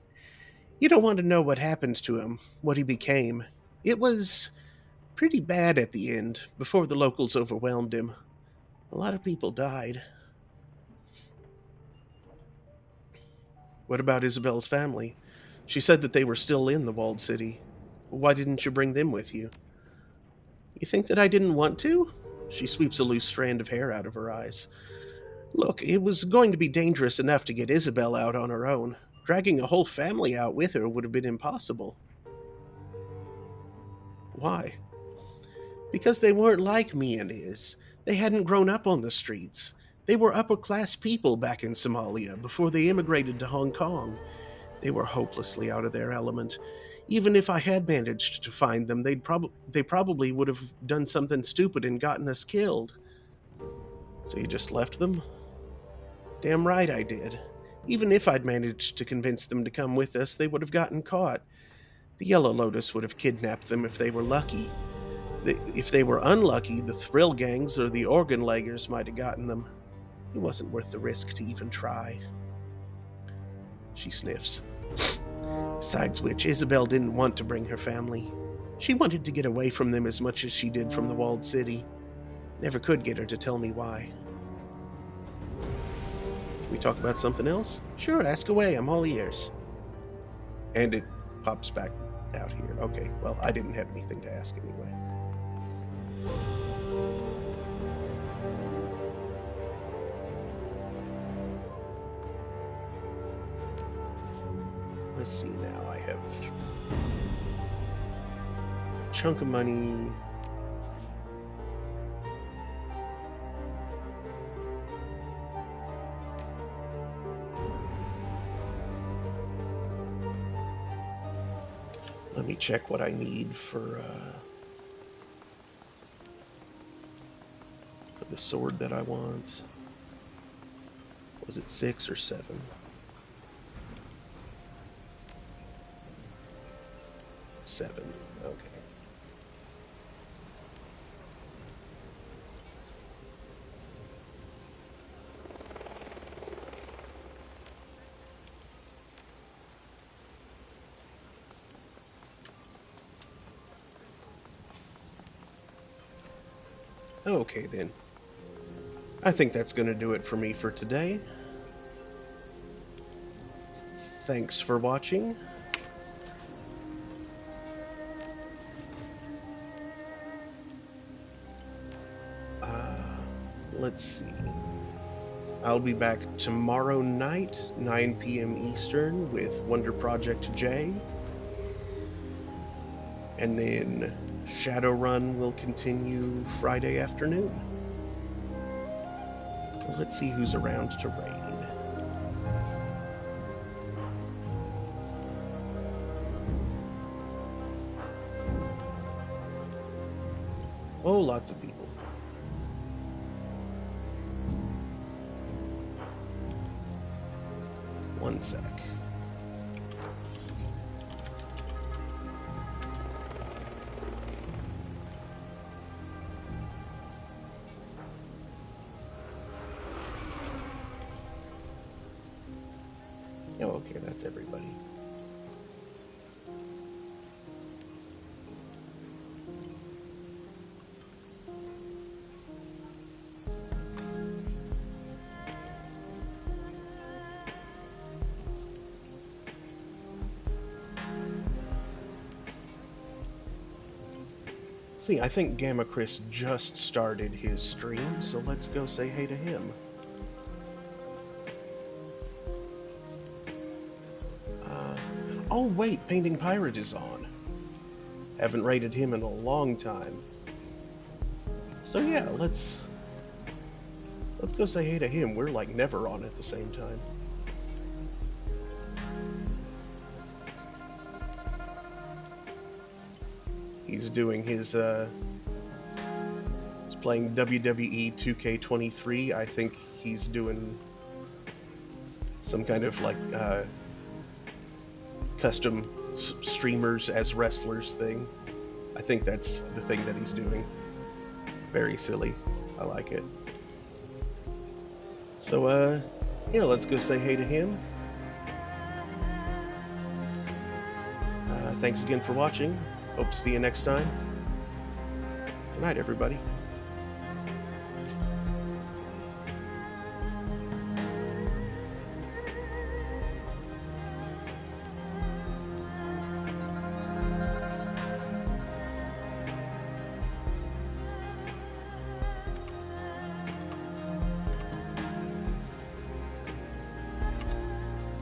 You don't want to know what happened to him, what he became. It was pretty bad at the end, before the locals overwhelmed him. A lot of people died. What about Isabel's family? She said that they were still in the walled city. Why didn't you bring them with you? You think that I didn't want to? She sweeps a loose strand of hair out of her eyes. Look, it was going to be dangerous enough to get Isabel out on her own. Dragging a whole family out with her would have been impossible. Why? Because they weren't like me and Iz. They hadn't grown up on the streets. They were upper-class people back in Somalia before they immigrated to Hong Kong. They were hopelessly out of their element. Even if I had managed to find them, they probably would have done something stupid and gotten us killed. So you just left them? Damn right I did. Even if I'd managed to convince them to come with us, they would have gotten caught. The Yellow Lotus would have kidnapped them if they were lucky. If they were unlucky, the Thrill Gangs or the Organ Leggers might have gotten them. It wasn't worth the risk to even try. She sniffs. Besides which, Isabel didn't want to bring her family. She wanted to get away from them as much as she did from the walled city. Never could get her to tell me why. Can we talk about something else? Sure, ask away, I'm all ears. And it pops back out here. Okay, well, I didn't have anything to ask anyway. Let's see now, I have a chunk of money. Let me check what I need for the sword that I want. Was it 6 or 7? 7. Okay. Okay then. I think that's going to do it for me for today. Thanks for watching. Let's see. I'll be back tomorrow night, 9 p.m. Eastern, with Wonder Project J. And then Shadowrun will continue Friday afternoon. Let's see who's around to raid. Oh, lots of people. One sec. Oh, okay, that's everybody. See, I think Gamma Chris just started his stream, so let's go say hey to him. Oh wait, Painting Pirate is on. Haven't raided him in a long time. So yeah, let's go say hey to him. We're like never on at the same time. He's doing his he's playing WWE 2K23. I think he's doing some kind of like custom streamers as wrestlers thing. I think that's the thing that he's doing. Very silly. I like it. So yeah, let's go say hey to him. Thanks again for watching. Hope to see you next time. Good night, everybody.